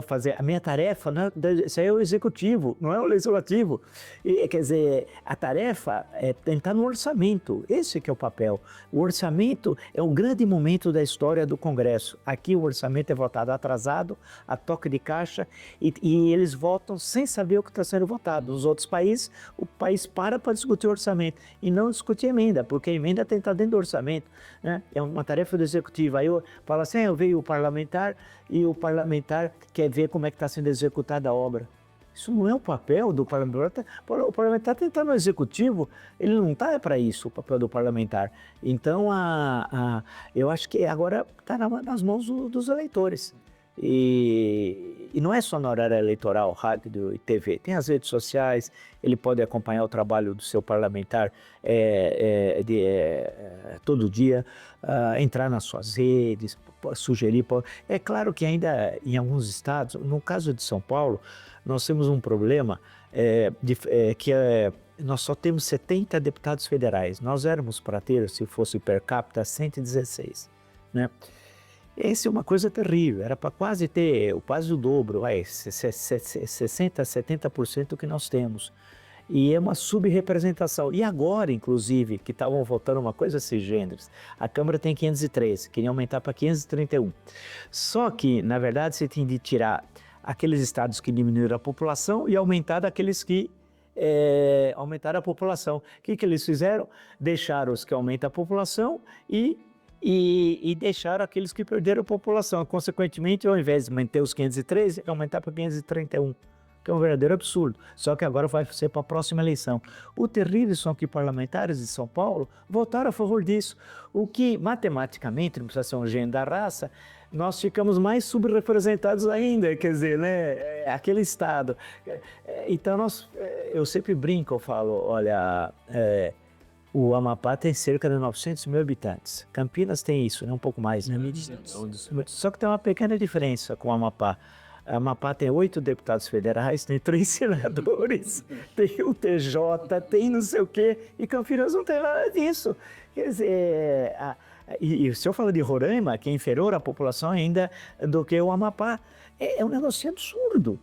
fazer a minha tarefa, né? Isso aí é o executivo, não é o legislativo. Quer dizer, a tarefa é tentar no orçamento, esse que é o papel. O orçamento é um grande momento da história do Congresso. Aqui o orçamento é votado atrasado, a toque de caixa, e eles votam sem saber o que está sendo votado. Nos outros países, o país para discutir o orçamento e não discutir emenda, porque a emenda tem que estar dentro do orçamento, né? É uma tarefa do executivo. Aí eu falo assim, eu vejo o parlamentar e o parlamentar quer ver como é que está sendo executada a obra. Isso não é o papel do parlamentar. O parlamentar tem que estar no executivo, ele não está para isso, o papel do parlamentar. Então, eu acho que agora está nas mãos dos eleitores. E não é só na horária eleitoral, rádio e TV, tem as redes sociais, ele pode acompanhar o trabalho do seu parlamentar todo dia, entrar nas suas redes, sugerir. É claro que ainda em alguns estados, no caso de São Paulo, nós temos um problema nós só temos 70 deputados federais, nós éramos para ter, se fosse per capita, 116, né? Essa é uma coisa terrível, era para quase o dobro, 60%, 70% que nós temos. E é uma subrepresentação. E agora, inclusive, que estavam votando uma coisa assim, gêneros, a Câmara tem 513, queriam aumentar para 531. Só que, na verdade, você tem de tirar aqueles estados que diminuíram a população e aumentar daqueles que aumentaram a população. O que eles fizeram? Deixaram os que aumentam a população e deixaram aqueles que perderam a população. Consequentemente, ao invés de manter os 513, aumentar para 531, que é um verdadeiro absurdo. Só que agora vai ser para a próxima eleição. O terrível são que parlamentares de São Paulo votaram a favor disso, o que matematicamente, não precisa ser um gênio da raça, nós ficamos mais subrepresentados ainda, quer dizer, né, aquele estado. Então, eu sempre brinco, eu falo, olha, o Amapá tem cerca de 900 mil habitantes. Campinas tem isso, né? Um pouco mais, né? Só que tem uma pequena diferença com o Amapá. A Amapá tem 8 deputados federais, tem 3 senadores, tem o TJ, tem não sei o quê, e Campinas não tem nada disso. Quer dizer, e se eu falo de Roraima, que é inferior à população ainda do que o Amapá, é um negócio absurdo.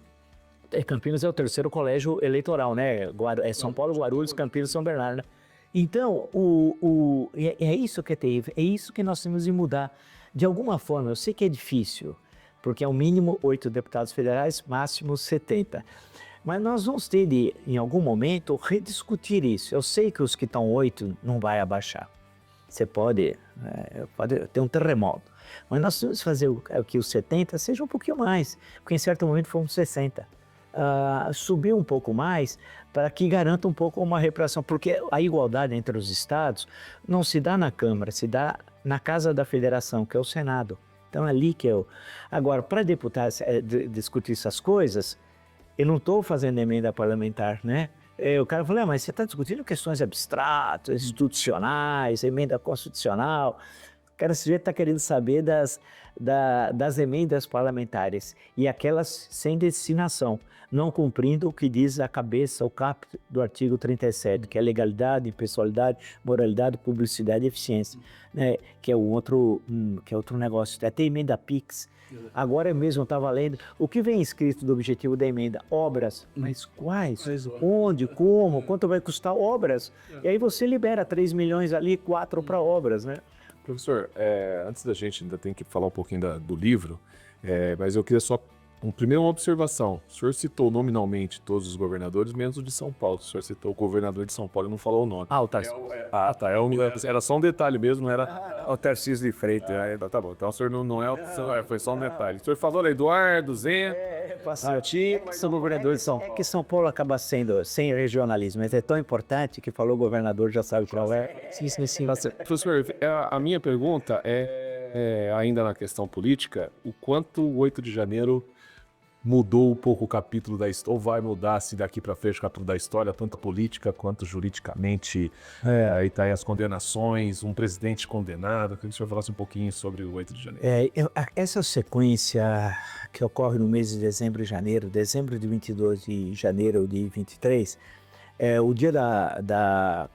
Campinas é o 3º colégio eleitoral, né? São Paulo, Guarulhos, Campinas e São Bernardo, né? Então, é isso que é terrível, é isso que nós temos de mudar. De alguma forma, eu sei que é difícil, porque é o mínimo 8 deputados federais, máximo 70. Mas nós vamos ter de, em algum momento, rediscutir isso. Eu sei que os que estão 8 não vai abaixar. Você pode ter um terremoto. Mas nós temos que fazer que os 70 seja um pouquinho mais, porque em certo momento fomos 60. Subir um pouco mais para que garanta um pouco uma reparação, porque a igualdade entre os estados não se dá na Câmara, se dá na Casa da Federação, que é o Senado. Então é ali que eu... Agora, para deputados discutir essas coisas, eu não estou fazendo emenda parlamentar, né? O cara falou, mas você está discutindo questões abstratas, institucionais, emenda constitucional. O cara, esse sujeito está querendo saber das emendas parlamentares e aquelas sem destinação, não cumprindo o que diz a cabeça, o caput do artigo 37, que é legalidade, impessoalidade, moralidade, publicidade e eficiência, né? Que é outro negócio. Até emenda PIX. Agora mesmo eu estava lendo o que vem escrito do objetivo da emenda: obras. Mas quais? Onde? Como? Quanto vai custar obras? E aí você libera 3 milhões ali, 4 para obras, né? Professor, antes da gente ainda tem que falar um pouquinho do livro, mas eu queria só primeiro uma observação. O senhor citou nominalmente todos os governadores, menos o de São Paulo. O senhor citou o governador de São Paulo e não falou o nome. O Tarcísio. Tá. Era só um detalhe mesmo, não era o Tarcísio de Freitas. Tá bom. Então o senhor não é opção, foi só um detalhe. O senhor falou Eduardo, Zeno, São governadores de São Paulo. É que São Paulo acaba sendo sem regionalismo, mas é tão importante que falou o governador, já sabe qual é. Sim. Professor, a minha pergunta ainda na questão política, o quanto o 8 de janeiro mudou um pouco o capítulo da história, ou vai mudar se daqui para frente o capítulo da história, tanto política quanto juridicamente, aí tá aí as condenações, um presidente condenado. Eu queria que o senhor falasse um pouquinho sobre o 8 de janeiro. Essa sequência que ocorre no mês de dezembro e janeiro, dezembro de 22 e janeiro de 23, é o dia da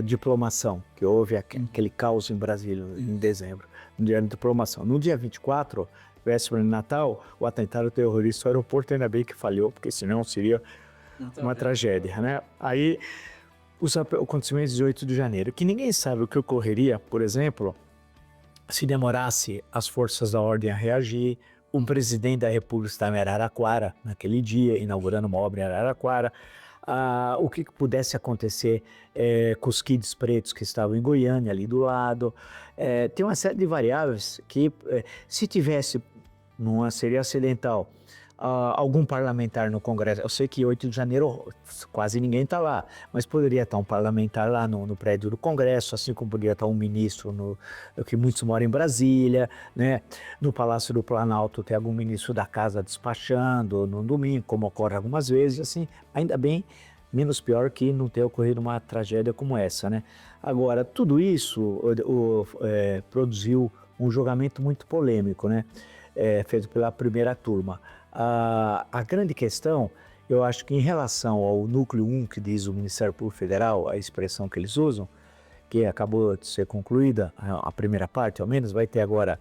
diplomação, que houve aquele caos em Brasília em dezembro, no dia da diplomação. No dia 24, véspera de Natal, o atentado terrorista ao aeroporto, ainda bem que falhou, porque senão seria uma tragédia, né? Aí, os acontecimentos de 8 de janeiro, que ninguém sabe o que ocorreria, por exemplo, se demorasse as forças da ordem a reagir, um presidente da República estava em Araraquara naquele dia, inaugurando uma obra em Araraquara, o que pudesse acontecer com os kids pretos que estavam em Goiânia, ali do lado. Tem uma série de variáveis que, se tivesse, não seria acidental, algum parlamentar no Congresso. Eu sei que 8 de janeiro quase ninguém está lá, mas poderia estar um parlamentar lá no prédio do Congresso, assim como poderia estar um ministro, que muitos moram em Brasília, né? No Palácio do Planalto tem algum ministro da casa despachando no domingo, como ocorre algumas vezes, assim, ainda bem, menos pior que não ter ocorrido uma tragédia como essa, né? Agora, tudo isso produziu um julgamento muito polêmico, né? Feito pela primeira turma. A grande questão, eu acho que em relação ao núcleo 1, que diz o Ministério Público Federal, a expressão que eles usam, que acabou de ser concluída, a primeira parte ao menos, vai ter agora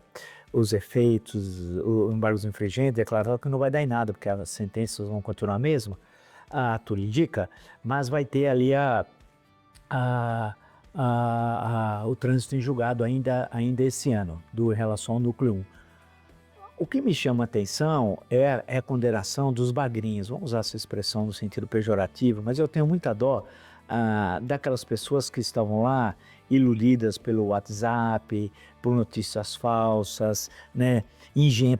os efeitos, o embargo infringente, declarado que não vai dar em nada, porque as sentenças vão continuar a mesma, tudo indica, mas vai ter ali o trânsito em julgado ainda esse ano, em relação ao núcleo 1. O que me chama a atenção é a condenação dos bagrinhos. Vamos usar essa expressão no sentido pejorativo, mas eu tenho muita dó daquelas pessoas que estavam lá iludidas pelo WhatsApp, por notícias falsas, né?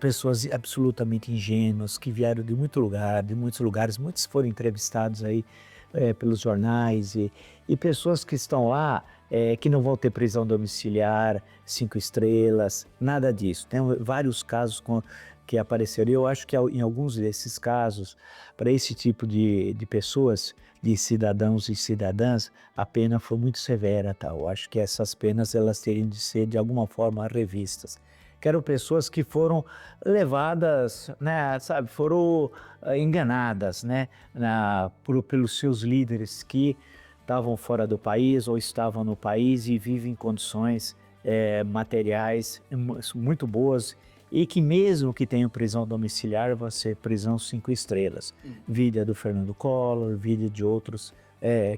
Pessoas absolutamente ingênuas que vieram de muitos lugares, muitos foram entrevistados aí pelos jornais e pessoas que estão lá que não vão ter prisão domiciliar, 5 estrelas, nada disso. Tem vários casos que apareceram. Eu acho que em alguns desses casos, para esse tipo de pessoas, de cidadãos e cidadãs, a pena foi muito severa. Tá? Eu acho que essas penas elas teriam de ser, de alguma forma, revistas. Que eram pessoas que foram levadas, né, foram enganadas, né, pelos seus líderes que estavam fora do país ou estavam no país e vivem em condições materiais muito boas e que mesmo que tenham prisão domiciliar, vai ser prisão 5 estrelas. Vida do Fernando Collor, vida de outros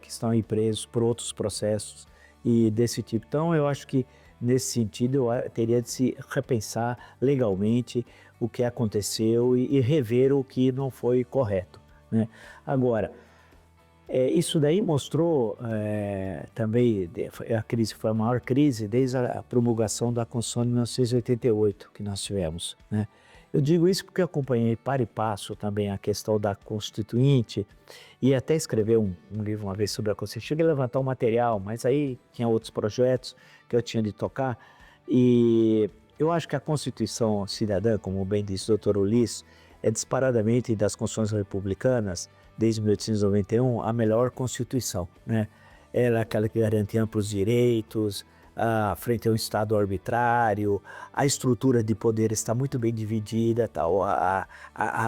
que estão aí presos por outros processos e desse tipo. Então eu acho que nesse sentido eu teria de se repensar legalmente o que aconteceu e rever o que não foi correto. né? Agora, isso daí mostrou também, a crise foi a maior crise desde a promulgação da Constituição de 1988 que nós tivemos, né? Eu digo isso porque eu acompanhei para e passo também a questão da Constituinte e até escrevi um livro uma vez sobre a Constituinte. Cheguei a levantar um material, mas aí tinha outros projetos que eu tinha de tocar e eu acho que a Constituição Cidadã, como bem disse o Dr. Ulisses, é disparadamente das constituições republicanas, desde 1891, a melhor Constituição, né? Ela é aquela que garante amplos direitos, frente a um Estado arbitrário, a estrutura de poder está muito bem dividida, tal.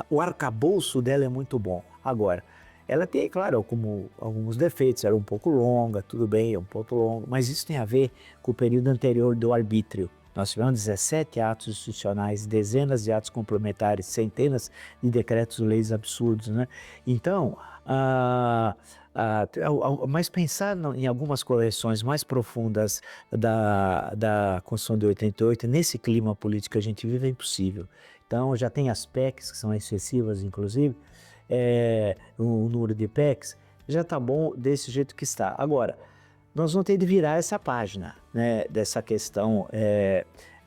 O arcabouço dela é muito bom. Agora, ela tem, claro, como alguns defeitos, era um pouco longa, tudo bem, é um pouco longa, mas isso tem a ver com o período anterior do arbítrio. Nós tivemos 17 atos institucionais, dezenas de atos complementares, centenas de decretos-leis absurdos, né? Então, mas pensar em algumas correções mais profundas da Constituição de 88, nesse clima político que a gente vive, é impossível. Então, já tem as PECs, que são excessivas, inclusive, o número de PECs já está bom desse jeito que está. Agora, nós vamos ter de virar essa página, né, dessa questão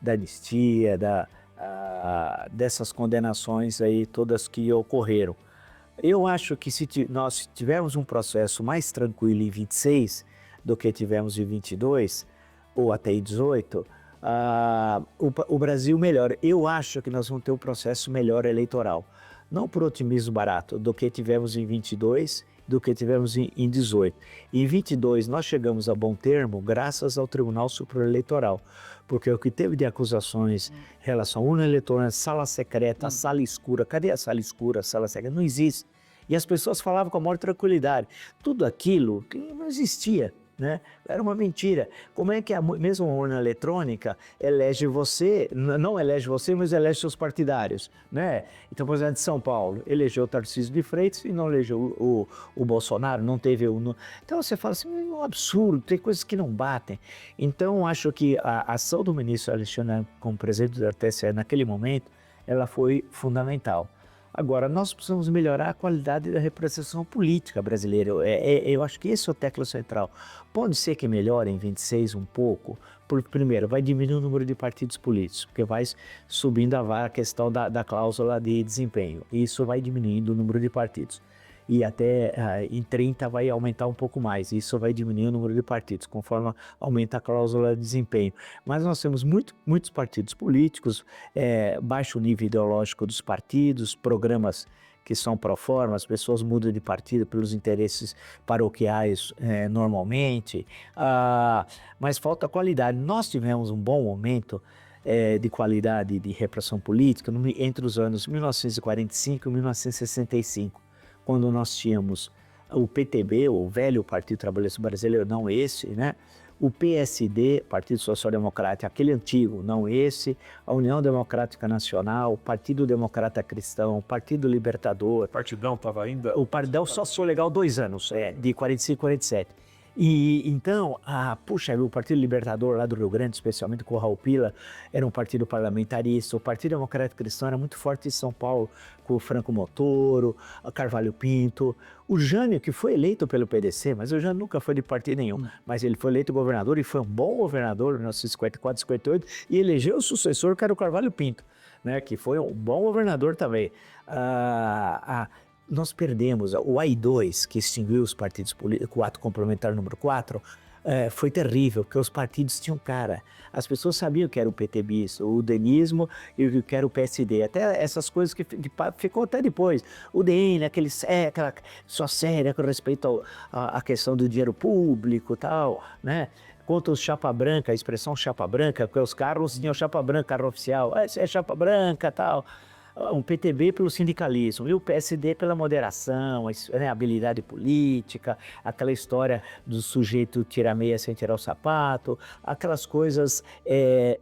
da anistia, dessas condenações aí todas que ocorreram. Eu acho que se nós tivermos um processo mais tranquilo em 26 do que tivemos em 22, ou até em 18, o Brasil melhora. Eu acho que nós vamos ter um processo melhor eleitoral. Não por otimismo barato, do que tivemos em 22, do que tivemos em 18. Em 22 nós chegamos a bom termo graças ao Tribunal Superior Eleitoral, porque o que teve de acusações em relação à urna eletrônica, sala secreta, sala escura, cadê a sala escura, a sala secreta? Não existe. E as pessoas falavam com a maior tranquilidade. Tudo aquilo que não existia, né? Era uma mentira. Como é que a mesma urna eletrônica elege você, não elege você, mas elege seus partidários, né? Então, por exemplo, de São Paulo, elegeu o Tarcísio de Freitas e não elegeu o Bolsonaro, não teve o... Então você fala assim, é um absurdo, tem coisas que não batem. Então, acho que a ação do ministro Alexandre como presidente do TSE naquele momento, ela foi fundamental. Agora, nós precisamos melhorar a qualidade da representação política brasileira. Eu acho que esse é o teclado central. Pode ser que melhore em 26 um pouco, porque, primeiro, vai diminuir o número de partidos políticos, porque vai subindo a questão da cláusula de desempenho. Isso vai diminuindo o número de partidos. E até em 30 vai aumentar um pouco mais. Isso vai diminuir o número de partidos, conforme aumenta a cláusula de desempenho. Mas nós temos muitos partidos políticos, baixo nível ideológico dos partidos, programas que são pro forma, as pessoas mudam de partido pelos interesses paroquiais normalmente, mas falta qualidade. Nós tivemos um bom momento de qualidade de repressão política entre os anos 1945 e 1965. Quando nós tínhamos o PTB, o velho Partido Trabalhista Brasileiro, não esse, né? O PSD, Partido Social Democrático, aquele antigo, não esse, a União Democrática Nacional, o Partido Democrata Cristão, o Partido Libertador. O Partidão estava ainda? O Partidão só foi legal 2 anos, de 45 a 47. E então, o Partido Libertador lá do Rio Grande, especialmente com o Raul Pila, era um partido parlamentarista. O Partido Democrático Cristão era muito forte em São Paulo, com o Franco Montoro, o Carvalho Pinto. O Jânio, que foi eleito pelo PDC, mas o Jânio nunca foi de partido nenhum, mas ele foi eleito governador e foi um bom governador em 1954, 58, e elegeu o sucessor, que era o Carvalho Pinto, né, que foi um bom governador também. Nós perdemos o AI-2, que extinguiu os partidos políticos, o ato complementar número 4, foi terrível, porque os partidos tinham cara. As pessoas sabiam que era o PTBismo, o UDENismo e o que era o PSD. Até essas coisas que ficou até depois. O DN, aquela só séria com respeito à questão do dinheiro público e tal, né? Contra os chapa branca, a expressão chapa branca, porque os carros tinham chapa branca, carro oficial, isso é chapa branca e tal. Um PTB pelo sindicalismo e o PSD pela moderação, né, habilidade política, aquela história do sujeito tirar meia sem tirar o sapato, aquelas coisas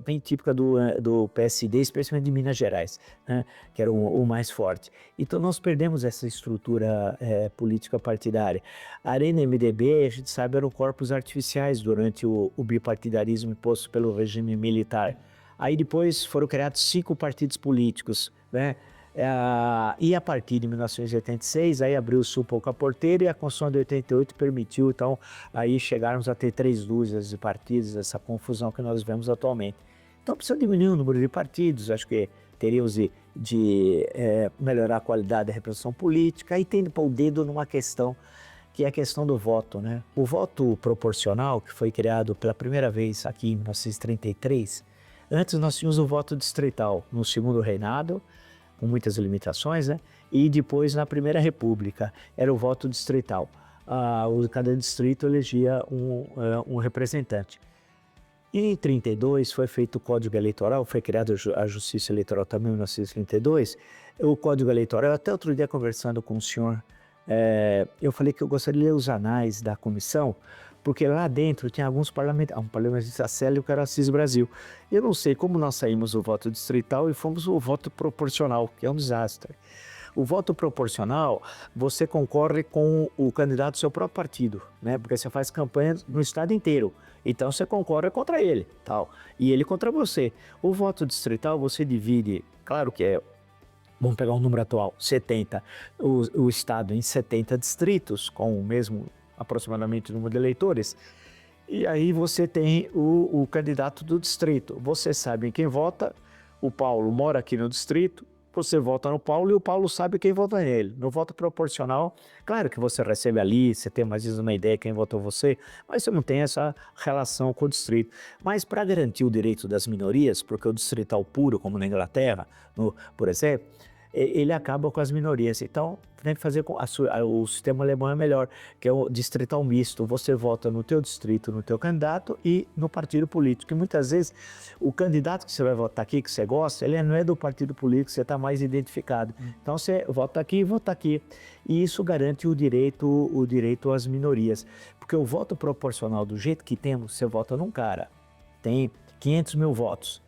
bem típicas do PSD, especialmente de Minas Gerais, né, que era o mais forte. Então nós perdemos essa estrutura política partidária. A Arena MDB, a gente sabe, eram corpos artificiais durante o bipartidarismo imposto pelo regime militar. Aí depois foram criados 5 partidos políticos, né? E a partir de 1986, aí abriu-se um pouco a porteira e a Constituição de 88 permitiu, então, aí chegarmos a ter 3 dúzias de partidos, essa confusão que nós vemos atualmente. Então, precisa diminuir o número de partidos, acho que teríamos de melhorar a qualidade da representação política e tendo pôr o dedo numa questão, que é a questão do voto, né? O voto proporcional, que foi criado pela primeira vez aqui em 1933, antes nós tínhamos o voto distrital no segundo reinado, com muitas limitações, né? E depois na Primeira República era o voto distrital. Cada distrito elegia um representante. E em 1932 foi feito o Código Eleitoral, foi criada a Justiça Eleitoral também em 1932. O Código Eleitoral, até outro dia conversando com o senhor, eu falei que eu gostaria de ler os anais da comissão, porque lá dentro tinha alguns parlamentares, um parlamentarista sério que era Assis Brasil. Eu não sei como nós saímos do voto distrital e fomos o voto proporcional, que é um desastre. O voto proporcional, você concorre com o candidato do seu próprio partido, né? Porque você faz campanha no estado inteiro. Então você concorre contra ele, tal. E ele contra você. O voto distrital, você divide, claro que vamos pegar um número atual, 70, o estado em 70 distritos, com o mesmo aproximadamente número de eleitores. E aí você tem o candidato do distrito. Você sabe em quem vota, o Paulo mora aqui no distrito, você vota no Paulo e o Paulo sabe quem vota nele. No voto proporcional, claro que você recebe ali, você tem mais ou menos uma ideia quem votou você, mas você não tem essa relação com o distrito. Mas para garantir o direito das minorias, porque o distrital puro, como na Inglaterra, por exemplo, ele acaba com as minorias. Então, tem que fazer o sistema alemão é melhor, que é o distrital misto. Você vota no teu distrito, no teu candidato e no partido político. E muitas vezes o candidato que você vai votar aqui, que você gosta, ele não é do partido político, você está mais identificado. Então você vota aqui e vota aqui. E isso garante o direito às minorias. Porque o voto proporcional, do jeito que temos, você vota num cara, tem 500 mil votos.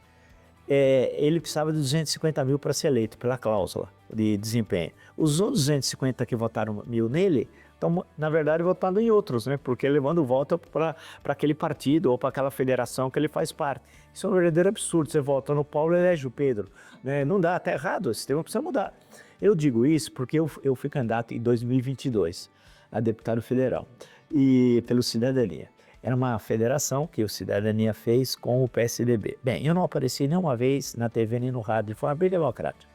Ele precisava de 250 mil para ser eleito, pela cláusula de desempenho. Os outros 250 que votaram mil nele, estão, na verdade, votando em outros, né? Porque ele manda o voto para aquele partido ou para aquela federação que ele faz parte. Isso é um verdadeiro absurdo. Você vota no Paulo e elege o Pedro, né? Não dá, está errado, o sistema precisa mudar. Eu digo isso porque eu fui candidato em 2022 a deputado federal e pelo Cidadania. Era uma federação que o Cidadania fez com o PSDB. Bem, eu não apareci nenhuma vez na TV nem no rádio, de forma bem democrática.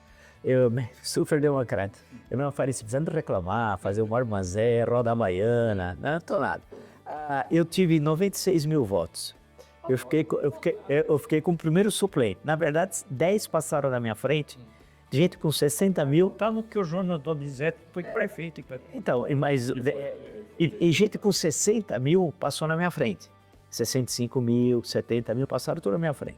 Super democrata. Eu não apareci precisando reclamar, fazer uma armazé, roda baiana, não estou nada. Eu tive 96 mil votos. Eu fiquei com o primeiro suplente. Na verdade, 10 passaram na minha frente. Gente com 60 mil. Tá no que o João do Bizet foi prefeito. Então, mas e gente com 60 mil passou na minha frente. 65 mil, 70 mil passaram tudo na minha frente.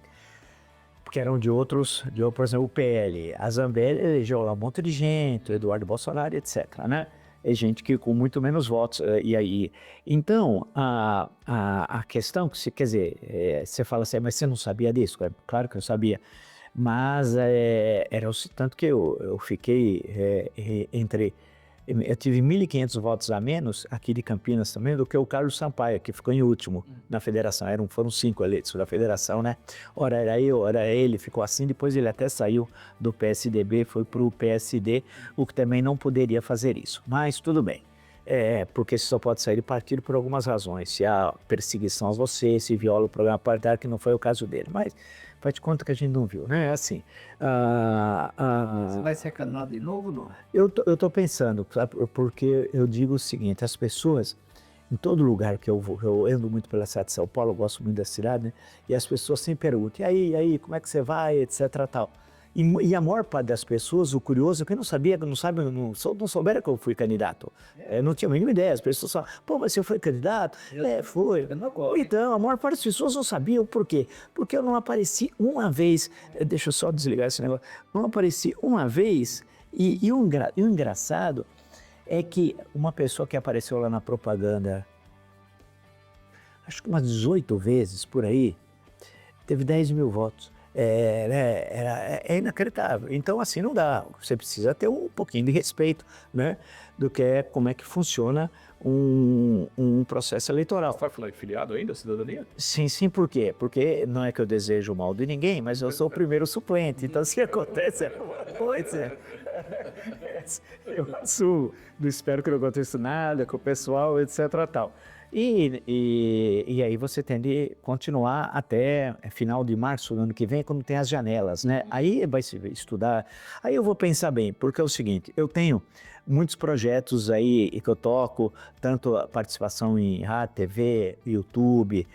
Porque eram de outros, por exemplo, o PL. A Zambelli elegeu lá um monte de gente, o Eduardo Bolsonaro, etc., né? É gente que com muito menos votos. E aí, então, a questão, quer dizer, você fala assim, mas você não sabia disso? Claro que eu sabia. Mas era o tanto que eu fiquei eu tive 1.500 votos a menos aqui de Campinas também do que o Carlos Sampaio, que ficou em último na federação. Foram 5 eleitos da federação, né? Ora era eu, ora ele, ficou assim. Depois ele até saiu do PSDB, foi para o PSD, o que também não poderia fazer isso. Mas tudo bem. Porque você só pode sair de partido por algumas razões. Se há perseguição a você, se viola o programa partidário, que não foi o caso dele. Mas faz de conta que a gente não viu, né? Assim. Você vai ser candidato de novo, não? Eu tô pensando, sabe? Porque eu digo o seguinte: as pessoas, em todo lugar que eu vou, eu ando muito pela cidade de São Paulo, eu gosto muito da cidade, né? E as pessoas sempre perguntam: e aí, como é que você vai, etc. tal. E a maior parte das pessoas, o curioso, é que não souberam que eu fui candidato. Não tinha a mínima ideia. As pessoas falam, pô, mas você foi candidato? Foi. Então, a maior parte das pessoas não sabiam por quê. Porque eu não apareci uma vez, deixa eu só desligar esse negócio, não apareci uma vez, e o engraçado é que uma pessoa que apareceu lá na propaganda, acho que umas 18 vezes por aí, teve 10 mil votos. É inacreditável. Então, assim, não dá. Você precisa ter um pouquinho de respeito, né, como é que funciona um processo eleitoral. Você vai filiado ainda, cidadania? Sim, por quê? Porque não é que eu desejo o mal de ninguém, mas eu sou o primeiro suplente. Então, se acontece, pois é. Eu assumo, não espero que não aconteça nada com o pessoal, etc. Tal. E aí você tem de continuar até final de março do ano que vem, quando tem as janelas, né? Aí vai se estudar, aí eu vou pensar bem, porque é o seguinte, eu tenho muitos projetos aí que eu toco, tanto a participação em rádio, TV, YouTube,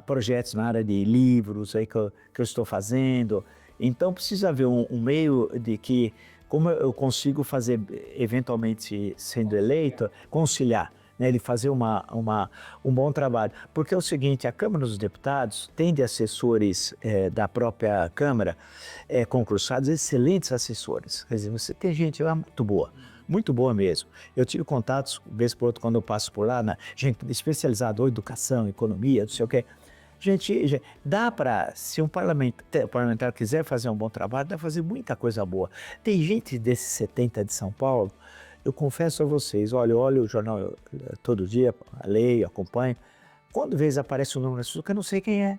projetos na área de livros aí que eu estou fazendo, então precisa haver um meio de que, como eu consigo fazer, eventualmente sendo eleito, conciliar, né, de fazer um bom trabalho. Porque é o seguinte, a Câmara dos Deputados tem de assessores da própria Câmara, concursados, excelentes assessores. Quer dizer, você tem gente muito boa mesmo. Eu tive contatos, vez por outra, quando eu passo por lá, gente especializada em educação, economia, não sei o quê. Gente, dá para, se um parlamentar quiser fazer um bom trabalho, dá para fazer muita coisa boa. Tem gente desses 70 de São Paulo, eu confesso a vocês, olha, eu olho o jornal todo dia, leio, acompanho, quando vez aparece o nome da pessoa que eu não sei quem é.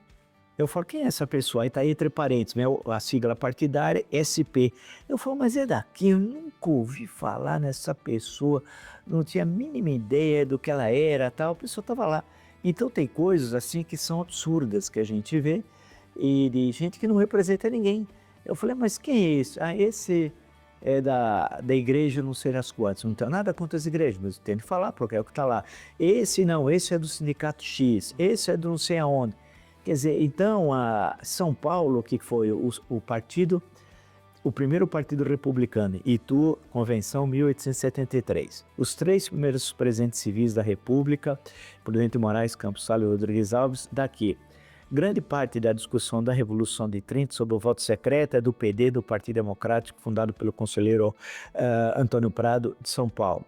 Eu falo, quem é essa pessoa? Aí está entre parênteses, a sigla partidária, SP. Eu falo, mas é daqui, eu nunca ouvi falar nessa pessoa, não tinha a mínima ideia do que ela era, tal, a pessoa estava lá. Então tem coisas assim que são absurdas que a gente vê e de gente que não representa ninguém. Eu falei, mas quem é esse? Ah, esse é da igreja não sei as quantas. Não tem nada contra as igrejas, mas tem que falar porque é o que está lá. Esse não, esse é do sindicato X, esse é do não sei aonde. Quer dizer, então, a São Paulo, que foi o partido, o primeiro partido republicano, Itu, Convenção 1873. Os 3 primeiros presidentes civis da República, Prudente Moraes, Campos Salles e Rodrigues Alves, daqui. Grande parte da discussão da Revolução de 30 sobre o voto secreto é do PD, do Partido Democrático, fundado pelo conselheiro Antônio Prado, de São Paulo.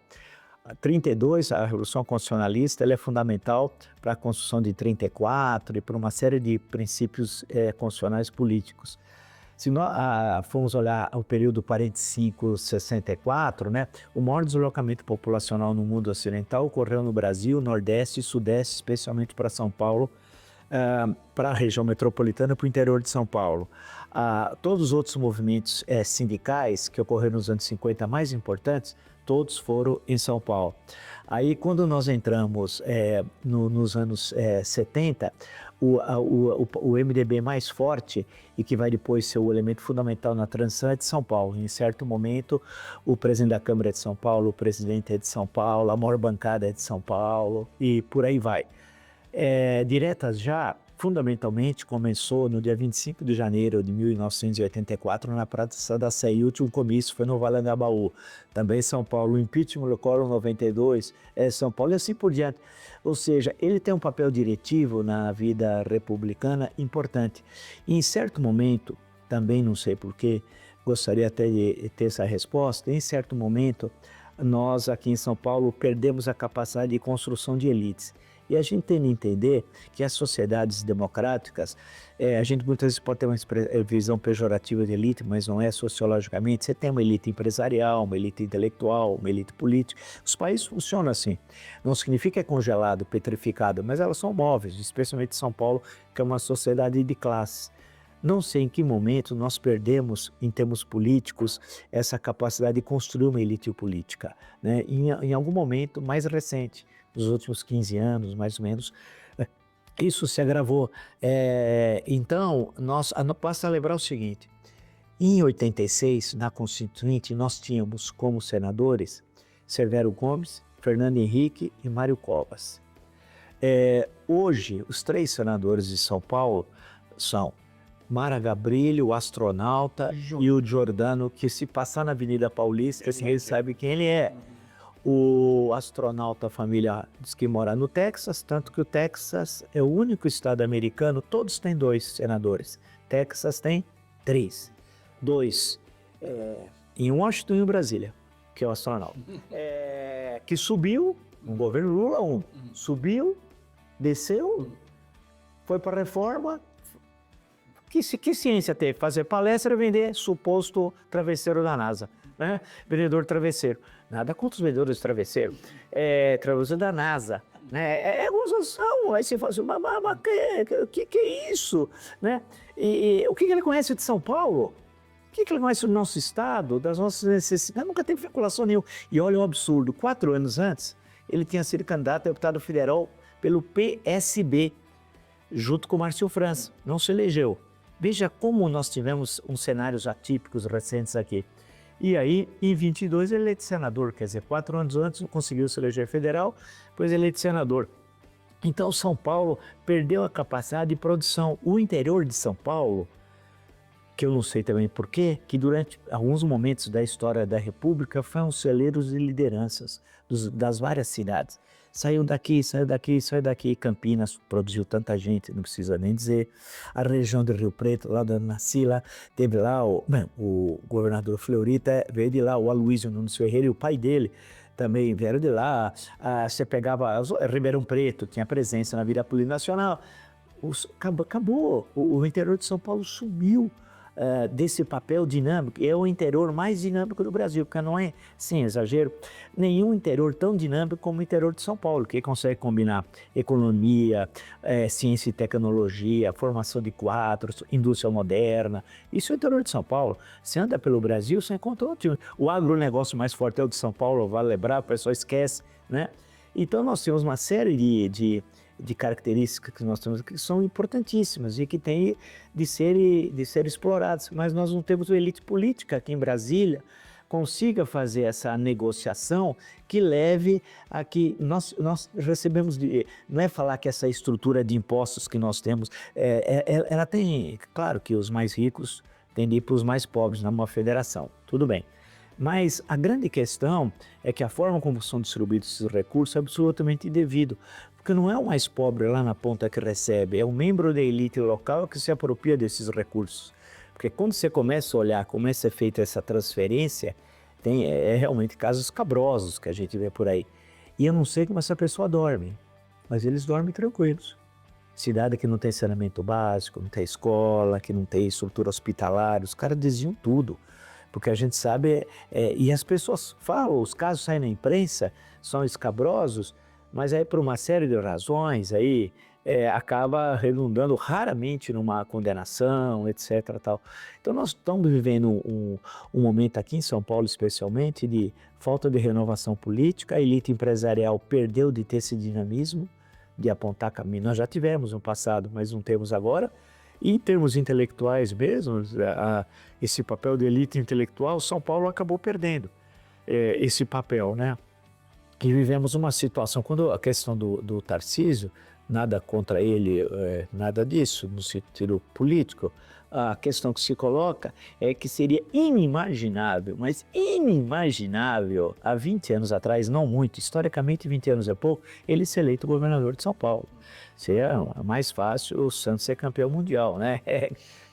32, a Revolução Constitucionalista, ela é fundamental para a Constituição de 34 e para uma série de princípios constitucionais políticos. Se nós formos olhar o período 45-64, né, o maior deslocamento populacional no mundo ocidental ocorreu no Brasil, Nordeste e Sudeste, especialmente para São Paulo, para a região metropolitana e para o interior de São Paulo. Todos os outros movimentos sindicais que ocorreram nos anos 50 mais importantes, todos foram em São Paulo. Aí, quando nós entramos nos anos 70, o MDB mais forte e que vai depois ser o elemento fundamental na transição é de São Paulo. Em certo momento, o presidente da Câmara é de São Paulo, o presidente é de São Paulo, a maior bancada é de São Paulo e por aí vai. Diretas Já, fundamentalmente, começou no dia 25 de janeiro de 1984 na Praça da Sé. O último comício foi no Vale do Anhangabaú. Também São Paulo, o impeachment do Collor 92, São Paulo e assim por diante. Ou seja, ele tem um papel diretivo na vida republicana importante. E em certo momento, também não sei porquê, gostaria até de ter essa resposta, em certo momento, nós aqui em São Paulo perdemos a capacidade de construção de elites. E a gente tem de entender que as sociedades democráticas, a gente muitas vezes pode ter uma visão pejorativa de elite, mas não é sociologicamente. Você tem uma elite empresarial, uma elite intelectual, uma elite política. Os países funcionam assim. Não significa que é congelado, petrificado, mas elas são móveis, especialmente São Paulo, que é uma sociedade de classes. Não sei em que momento nós perdemos, em termos políticos, essa capacidade de construir uma elite política, né? Em algum momento mais recente, nos últimos 15 anos, mais ou menos, isso se agravou. Então, basta lembrar o seguinte, em 86, na Constituinte, nós tínhamos como senadores Severo Gomes, Fernando Henrique e Mário Covas. Hoje, os 3 senadores de São Paulo são Mara Gabrilli, o astronauta, e o Giordano, que se passar na Avenida Paulista, ninguém sabe quem ele é. O astronauta, a família diz que mora no Texas, tanto que o Texas é o único estado americano, todos têm 2 senadores. Texas tem 3. 2 em Washington e em Brasília, que é o astronauta. Que subiu, no governo Lula 1, subiu, desceu, foi para a reforma. Que ciência teve? Fazer palestra e vender suposto travesseiro da NASA, né? Vendedor de travesseiro. Nada contra os vendedores de travesseiro. Travesseiro da NASA, né? É gozação. Aí você fala assim, mas que é isso? Né? E o que ele conhece de São Paulo? O que ele conhece do nosso Estado, das nossas necessidades? Nunca teve vinculação nenhuma. E olha o absurdo, 4 anos antes, ele tinha sido candidato a deputado federal pelo PSB, junto com Márcio França. Não se elegeu. Veja como nós tivemos uns cenários atípicos recentes aqui. E aí, em 22, ele é eleito senador, quer dizer, 4 anos antes não conseguiu se eleger federal, depois eleito senador. Então, São Paulo perdeu a capacidade de produção. O interior de São Paulo, que eu não sei também porquê, que durante alguns momentos da história da República foi um celeiro de lideranças das várias cidades. Saiu daqui, saiu daqui, saiu daqui. Campinas produziu tanta gente, não precisa nem dizer. A região do Rio Preto, lá onde eu nasci, lá, teve lá o governador Fleurita, veio de lá, o Aloysio Nunes Ferreira e o pai dele também vieram de lá. Você pegava Ribeirão Preto, tinha presença na vida política nacional. Acabou. O interior de São Paulo sumiu desse papel dinâmico. É o interior mais dinâmico do Brasil, porque não é, sem exagero, nenhum interior tão dinâmico como o interior de São Paulo, que consegue combinar economia, ciência e tecnologia, formação de quadros, indústria moderna. Isso é o interior de São Paulo. Você anda pelo Brasil, você encontra o agronegócio mais forte é o de São Paulo, vale lembrar, o pessoal esquece, né? Então nós temos uma série de características que nós temos que são importantíssimas e que têm de ser exploradas, mas nós não temos uma elite política aqui em Brasília consiga fazer essa negociação que leve a que nós recebemos, não é falar que essa estrutura de impostos que nós temos, ela tem, claro que os mais ricos tendem a ir para os mais pobres numa federação, tudo bem. Mas a grande questão é que a forma como são distribuídos esses recursos é absolutamente indevido, porque não é o mais pobre lá na ponta que recebe, é o membro da elite local que se apropria desses recursos. Porque quando você começa a olhar como é feita essa transferência, tem realmente casos escabrosos que a gente vê por aí. E eu não sei como essa pessoa dorme, mas eles dormem tranquilos. Cidade que não tem saneamento básico, não tem escola, que não tem estrutura hospitalar, os caras desviam tudo. Porque a gente sabe, e as pessoas falam, os casos saem na imprensa, são escabrosos, mas aí por uma série de razões aí acaba redundando raramente numa condenação, etc. Tal. Então nós estamos vivendo um momento aqui em São Paulo especialmente de falta de renovação política, a elite empresarial perdeu de ter esse dinamismo, de apontar caminho. Nós já tivemos no passado, mas não temos agora. E em termos intelectuais mesmo, esse papel de elite intelectual, São Paulo acabou perdendo esse papel, né? E vivemos uma situação, quando a questão do Tarcísio, nada contra ele, nada disso, no sentido político, a questão que se coloca é que seria inimaginável, mas inimaginável, há 20 anos atrás, não muito, historicamente 20 anos é pouco, ele ser eleito governador de São Paulo. Seria mais fácil o Santos ser campeão mundial, né?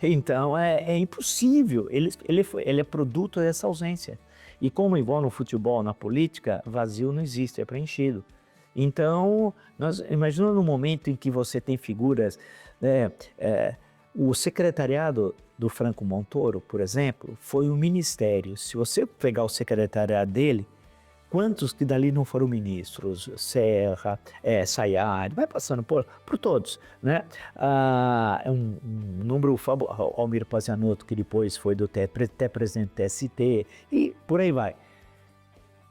Então é impossível, ele é produto dessa ausência. E como igual no futebol, na política, vazio não existe, é preenchido. Então, nós imaginamos no momento em que você tem figuras, o secretariado do Franco Montoro, por exemplo, foi um ministério. Se você pegar o secretariado dele, quantos que dali não foram ministros? Serra, Sayad, vai passando por todos, né? É um número fabuloso. Almir Pazianotto, que depois foi até presidente do TST, e por aí vai.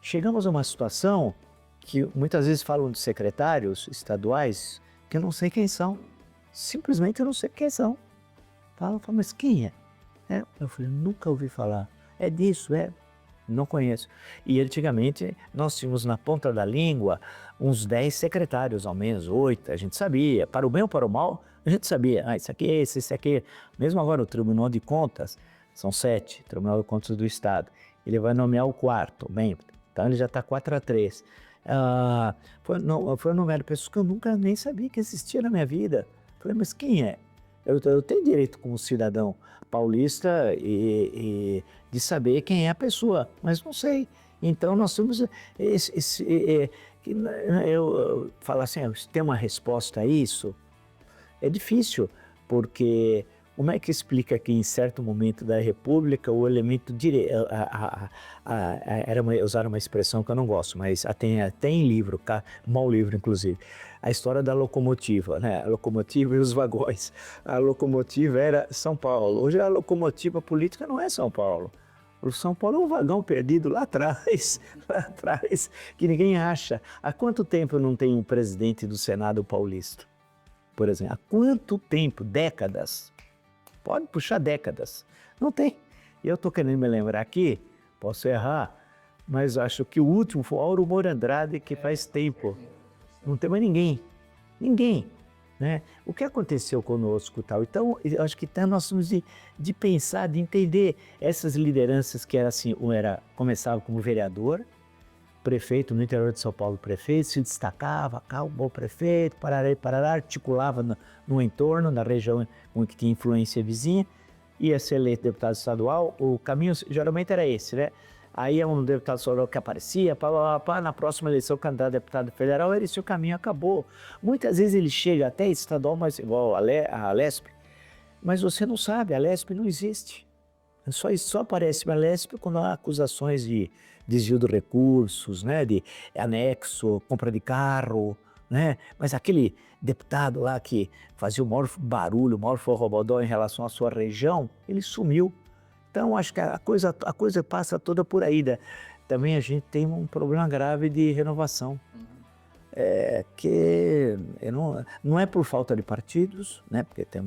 Chegamos a uma situação que muitas vezes falam de secretários estaduais que eu não sei quem são. Simplesmente eu não sei quem são. Fala, mas quem é? Eu falei, nunca ouvi falar. É disso, não conheço. E antigamente nós tínhamos na ponta da língua uns 10 secretários, ao menos 8, a gente sabia. Para o bem ou para o mal, a gente sabia. Isso aqui é esse aqui. Mesmo agora o Tribunal de Contas, são 7, Tribunal de Contas do Estado. Ele vai nomear o 4º membro. Então ele já está 4-3. Foi um número de pessoas que eu nunca nem sabia que existia na minha vida. Falei, mas quem é? Eu tenho direito como cidadão paulista de saber quem é a pessoa, mas não sei. Então nós temos eu falo assim, tem uma resposta a isso? É difícil, porque Como é que explica que em certo momento da República o elemento direito, usaram uma expressão que eu não gosto, mas até em livro, mau livro inclusive, a história da locomotiva, né? A locomotiva e os vagões. A locomotiva era São Paulo. Hoje a locomotiva política não é São Paulo. O São Paulo é um vagão perdido lá atrás, que ninguém acha. Há quanto tempo não tem um presidente do Senado paulista, por exemplo? Há quanto tempo? Décadas. Pode puxar décadas. Não tem. Eu estou querendo me lembrar aqui, posso errar, mas acho que o último foi o Auro Moura Andrade, que faz tempo. Não tem mais ninguém. Ninguém. Né? O que aconteceu conosco tal? Então, eu acho que nós temos de pensar, de entender essas lideranças que era assim, começava como vereador, prefeito no interior de São Paulo, prefeito, se destacava, o bom prefeito, parará, articulava no entorno, na região que tinha influência vizinha, ia ser eleito deputado estadual, o caminho geralmente era esse, né? Aí é um deputado estadual que aparecia, na próxima eleição, candidato a deputado federal, esse o caminho acabou. Muitas vezes ele chega até estadual, mas igual a Lesp, mas você não sabe, a Lesp não existe. Só aparece a Lesp quando há acusações de desvio de recursos, né, de anexo, compra de carro, né? Mas aquele deputado lá que fazia o maior barulho, o maior forrobodó em relação à sua região, ele sumiu. Então, acho que a coisa passa toda por aí. Né? Também a gente tem um problema grave de renovação. Que não é por falta de partidos, né? Porque tem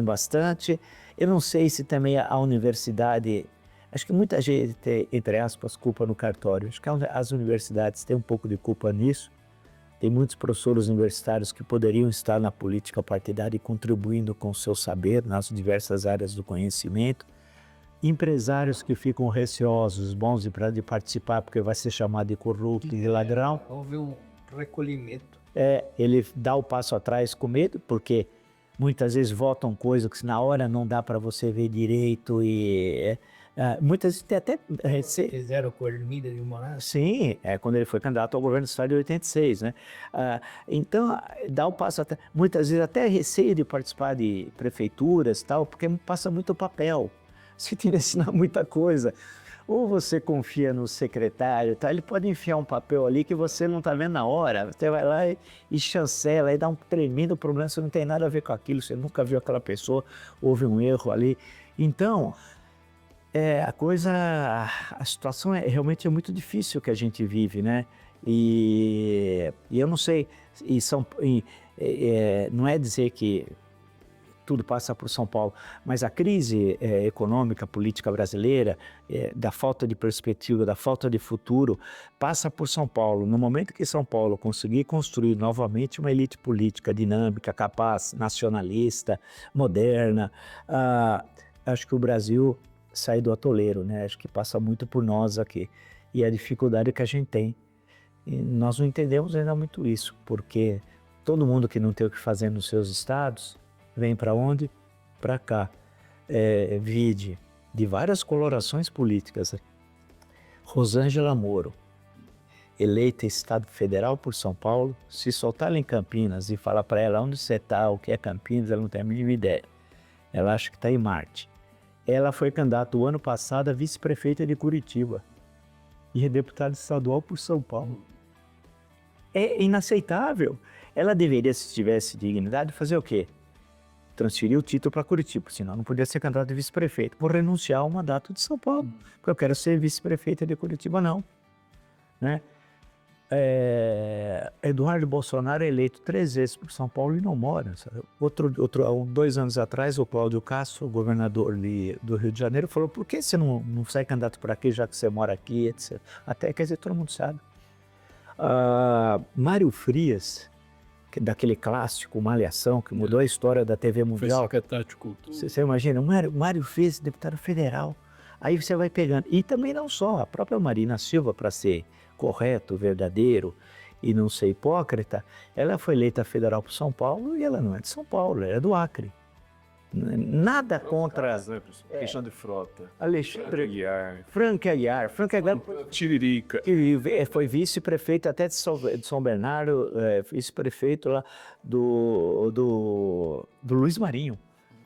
bastante. Eu não sei se também a universidade... Acho que muita gente tem, entre aspas, culpa no cartório. Acho que as universidades têm um pouco de culpa nisso. Tem muitos professores universitários que poderiam estar na política partidária e contribuindo com o seu saber nas diversas áreas do conhecimento. Empresários que ficam receosos, bons de participar porque vai ser chamado de corrupto e de ladrão. Houve um recolhimento. Ele dá o passo atrás com medo, porque muitas vezes votam coisa que na hora não dá para você ver direito e... muitas vezes tem até... Fizeram com a Ermida de Moraes? Sim, quando ele foi candidato ao governo do estado de 86, né? Então, dá o passo atrás. Muitas vezes até receio de participar de prefeituras e tal, porque passa muito papel. Você tem que assinar muita coisa. Ou você confia no secretário, tá? Ele pode enfiar um papel ali que você não está vendo na hora. Você vai lá e chancela, e dá um tremendo problema, você não tem nada a ver com aquilo, você nunca viu aquela pessoa, houve um erro ali. Então, a situação realmente é muito difícil que a gente vive, né? E eu não sei, não é dizer que tudo passa por São Paulo, mas a crise econômica, política brasileira, da falta de perspectiva, da falta de futuro, passa por São Paulo. No momento que São Paulo conseguir construir novamente uma elite política dinâmica, capaz, nacionalista, moderna, acho que o Brasil sai do atoleiro, né? Acho que passa muito por nós aqui. E a dificuldade que a gente tem. E nós não entendemos ainda muito isso, porque todo mundo que não tem o que fazer nos seus estados, vem para onde? Para cá. Vide de várias colorações políticas. Rosângela Moro, eleita Estado Federal por São Paulo, se soltar ela em Campinas e falar para ela onde você está, o que é Campinas, ela não tem a mínima ideia. Ela acha que está em Marte. Ela foi candidata o ano passado a vice-prefeita de Curitiba e é deputada estadual por São Paulo. É inaceitável. Ela deveria, se tivesse dignidade, fazer o quê? Transferir o título para Curitiba, senão não podia ser candidato a vice-prefeito. Vou renunciar ao mandato de São Paulo, porque eu quero ser vice-prefeita de Curitiba, não. Né? Eduardo Bolsonaro é eleito 3 vezes por São Paulo e não mora. Sabe? 2 anos atrás, o Cláudio Castro, governador do Rio de Janeiro, falou: por que você não sai candidato para aqui, já que você mora aqui, etc. Até, quer dizer, todo mundo sabe. Mário Frias, daquele clássico Malhação, que mudou a história da TV Mundial. Foi secretário de Cultura. Você imagina, o Mário Frias, deputado federal. Aí você vai pegando. E também não só, a própria Marina Silva, para ser correto, verdadeiro e não ser hipócrita, ela foi eleita federal por São Paulo e ela não é de São Paulo, ela é do Acre. Nada contra... Alexandre Frota. Alexandre Aguiar. Frank Aguiar. Tiririca. Que foi vice-prefeito até de São Bernardo, vice-prefeito lá do Luiz Marinho.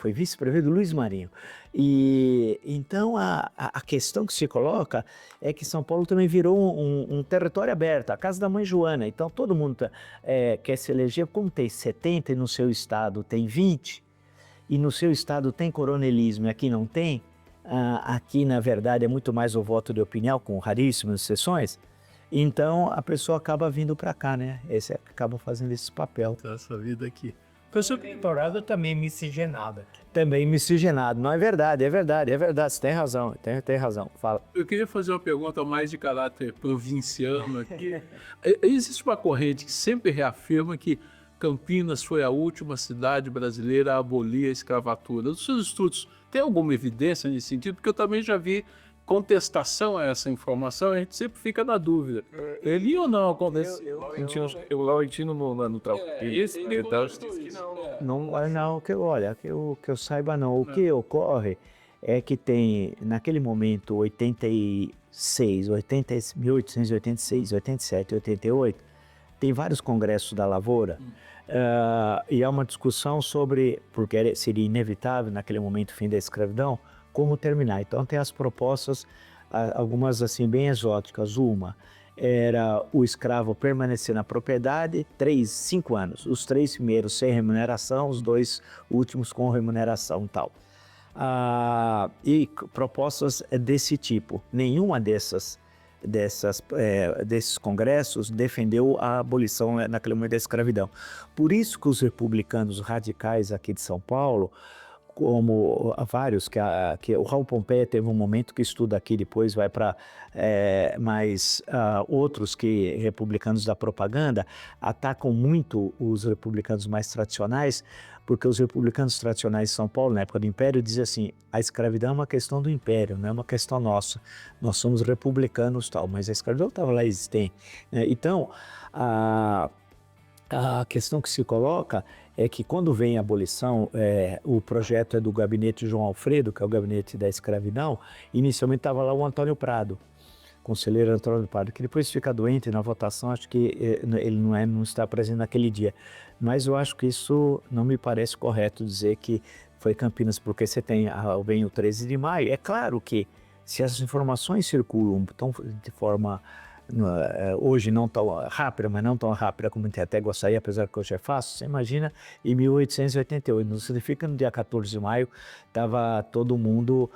foi vice-prefeito do Luiz Marinho. E então a questão que se coloca é que São Paulo também virou um território aberto, a casa da mãe Joana. Então todo mundo quer se eleger, como tem 70 e no seu estado tem 20, e no seu estado tem coronelismo e aqui não tem, aqui na verdade é muito mais o voto de opinião, com raríssimas exceções. Então a pessoa acaba vindo para cá, né? Esse acaba fazendo esse papel. Essa vida aqui. Professor, temporada também miscigenada. Também miscigenado. Não, é verdade, você tem razão, tem razão. Fala. Eu queria fazer uma pergunta mais de caráter provinciano aqui. Existe uma corrente que sempre reafirma que Campinas foi a última cidade brasileira a abolir a escravatura. Nos seus estudos, tem alguma evidência nesse sentido? Porque eu também já vi contestação a essa informação, a gente sempre fica na dúvida. Ele ou não acontece? O Laurentino no trabalho. Não, que eu saiba não. O que ocorre é que tem, naquele momento, 1886, 87, 88, tem vários congressos da lavoura, e há uma discussão sobre, porque seria inevitável naquele momento o fim da escravidão, como terminar. Então tem as propostas, algumas assim bem exóticas. Uma era o escravo permanecer na propriedade 5 anos, os 3 primeiros sem remuneração, os 2 últimos com remuneração e tal. E propostas desse tipo. Nenhuma desses congressos defendeu a abolição naquele momento da escravidão. Por isso que os republicanos radicais aqui de São Paulo, como vários, que o Raul Pompeia teve um momento que estuda aqui, depois vai para outros que republicanos da propaganda atacam muito os republicanos mais tradicionais, porque os republicanos tradicionais de São Paulo, na época do Império, diziam assim: a escravidão é uma questão do Império, não é uma questão nossa, nós somos republicanos tal, mas a escravidão estava lá existente. Então, a questão que se coloca é que quando vem a abolição, o projeto é do gabinete João Alfredo, que é o gabinete da escravidão. Inicialmente estava lá o Antônio Prado, conselheiro Antônio Prado, que depois fica doente na votação, acho que ele não está presente naquele dia. Mas eu acho que isso não me parece correto dizer que foi Campinas, porque você vem o 13 de maio. É claro que se essas informações circulam de forma hoje não tão rápida, mas não tão rápida como a gente até gostaria, apesar que hoje é fácil, você imagina em 1888, não significa no dia 14 de maio estava todo mundo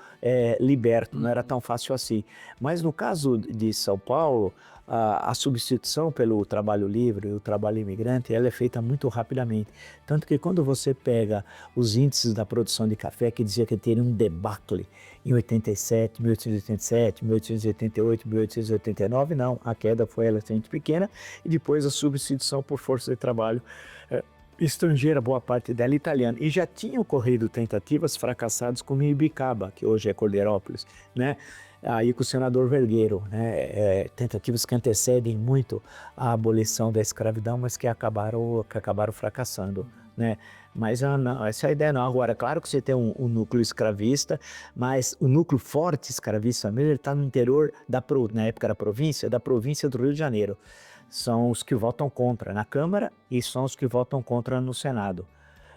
liberto, não era tão fácil assim. Mas no caso de São Paulo, a substituição pelo trabalho livre e o trabalho imigrante, ela é feita muito rapidamente. Tanto que quando você pega os índices da produção de café, que dizia que teria um debacle em 87, 1887, 1888, 1889, não, a queda foi relativamente pequena, e depois a substituição por força de trabalho estrangeira, boa parte dela italiana. E já tinham ocorrido tentativas fracassadas como em Ibicaba, que hoje é Cordeirópolis, né? Aí com o senador Vergueiro, né? Tentativas que antecedem muito a abolição da escravidão, mas que acabaram fracassando, né? Mas não, essa é a ideia não. Agora, claro que você tem um núcleo escravista, mas o núcleo forte escravista mesmo, ele está no interior, na época da província do Rio de Janeiro. São os que votam contra na Câmara e são os que votam contra no Senado.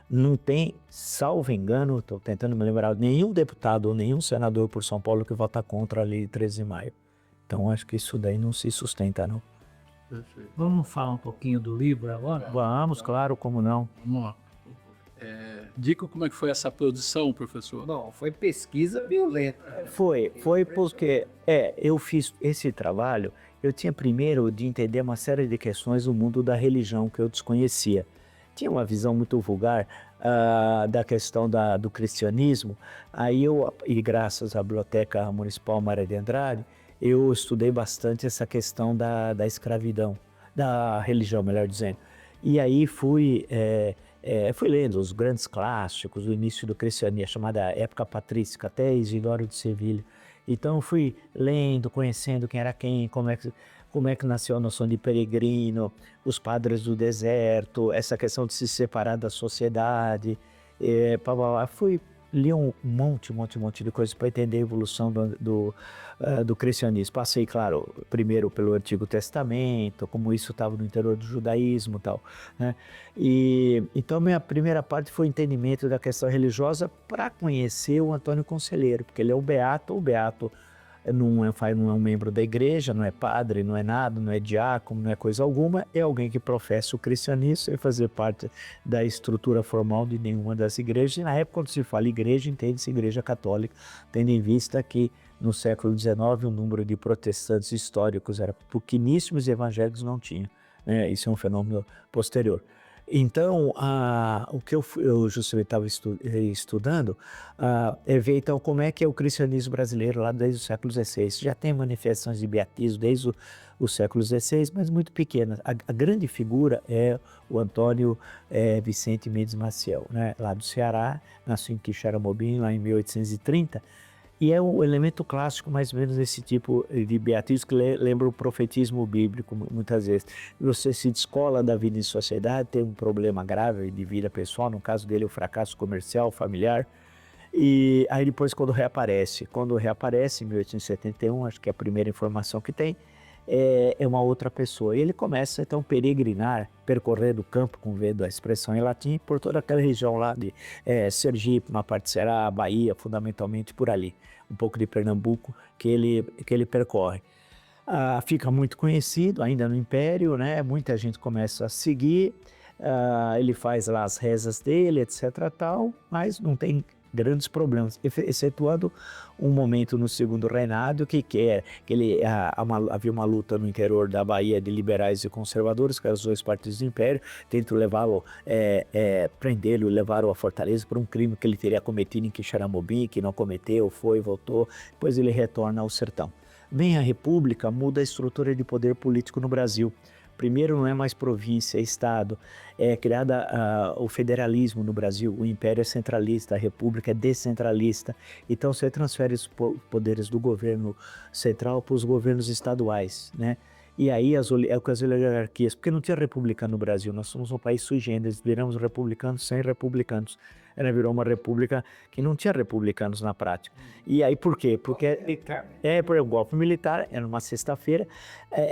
Não tem, salvo engano, estou tentando me lembrar, nenhum deputado ou nenhum senador por São Paulo que vota contra a lei de 13 de maio. Então acho que isso daí não se sustenta, não. Perfeito. Vamos falar um pouquinho do livro agora? Vamos, claro, como não. Vamos lá. Diga como é que foi essa produção, professor. Bom, foi pesquisa violenta. Foi porque eu fiz esse trabalho, eu tinha primeiro de entender uma série de questões do mundo da religião que eu desconhecia. Tinha uma visão muito vulgar da questão do cristianismo. Aí e graças à Biblioteca Municipal Maria de Andrade, eu estudei bastante essa questão da escravidão, da religião, melhor dizendo. E aí fui lendo os grandes clássicos do início do cristianismo, a chamada época patrística, até Isidoro de Sevilha. Então fui lendo, conhecendo quem era quem, como é que nasceu a noção de peregrino, os padres do deserto, essa questão de se separar da sociedade. Fui li um monte de coisas para entender a evolução do cristianismo. Passei, claro, primeiro pelo Antigo Testamento, como isso estava no interior do judaísmo e tal, né? E então minha primeira parte foi o entendimento da questão religiosa para conhecer o Antônio Conselheiro, porque ele é o beato não é um membro da igreja, não é padre, não é nada, não é diácono, não é coisa alguma, é alguém que professa o cristianismo sem fazer parte da estrutura formal de nenhuma das igrejas. E na época, quando se fala igreja, entende-se igreja católica, tendo em vista que no século XIX o número de protestantes históricos era pouquíssimos e evangélicos não tinha, né? Isso é um fenômeno posterior. Então, o que eu justamente estava estudando é ver então como é que é o cristianismo brasileiro lá desde o século XVI. Já tem manifestações de beatismo desde o século XVI, mas muito pequenas. A grande figura é o Antônio Vicente Mendes Maciel, né? Lá do Ceará, nasceu em Quixeramobim, lá em 1830, e é o elemento clássico, mais ou menos, desse tipo de beatismo que lembra o profetismo bíblico, muitas vezes. Você se descola da vida em sociedade, tem um problema grave de vida pessoal, no caso dele o fracasso comercial, familiar, e aí depois quando reaparece em 1871, acho que é a primeira informação que tem, é uma outra pessoa. E ele começa então a peregrinar, percorrer o campo, com vendo a expressão em latim, por toda aquela região lá de Sergipe, uma parte de Ceará, Bahia, fundamentalmente por ali, um pouco de Pernambuco, que ele percorre. Fica muito conhecido ainda no Império, né? Muita gente começa a seguir, ele faz lá as rezas dele, etc. tal, mas não tem grandes problemas, excetuando um momento no segundo reinado havia uma luta no interior da Bahia de liberais e conservadores, que eram os dois partidos do Império, tentam levá-lo, prendê-lo e levaram à fortaleza por um crime que ele teria cometido em Quixeramobim, que não cometeu, voltou, depois ele retorna ao sertão. Vem a República, muda a estrutura de poder político no Brasil. Primeiro, não é mais província, é Estado. É criada o federalismo no Brasil, o Império é centralista, a República é descentralista. Então, você transfere os poderes do governo central para os governos estaduais, né? E aí as oligarquias, porque não tinha república no Brasil, nós somos um país sui generis, viramos republicanos sem republicanos. Ela virou uma república que não tinha republicanos na prática. E aí por quê? Porque por um golpe militar, era uma sexta-feira,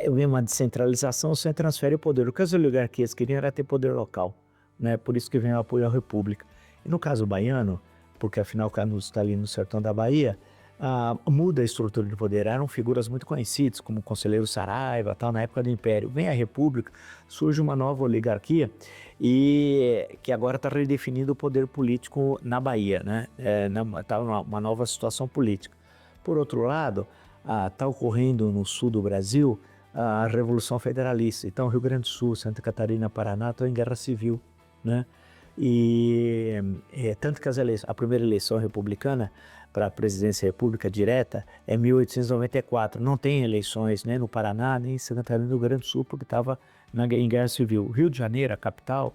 veio uma descentralização, você transfere o poder. O que as oligarquias queriam era ter poder local, né? Por isso que vem o apoio à república. E no caso baiano, porque afinal Canudos está ali no sertão da Bahia, muda a estrutura de poder. Eram figuras muito conhecidas, como o conselheiro Saraiva, tal, na época do Império. Vem a República, surge uma nova oligarquia e que agora está redefinindo o poder político na Bahia, né? Está uma nova situação política. Por outro lado, está ocorrendo no sul do Brasil a Revolução Federalista. Então, Rio Grande do Sul, Santa Catarina, Paraná estão em guerra civil, né? E tanto que a primeira eleição republicana para a presidência da República direta é 1894. Não tem eleições nem no Paraná, nem em Santa Catarina, no Rio Grande do Sul, porque estava em guerra civil. O Rio de Janeiro, a capital,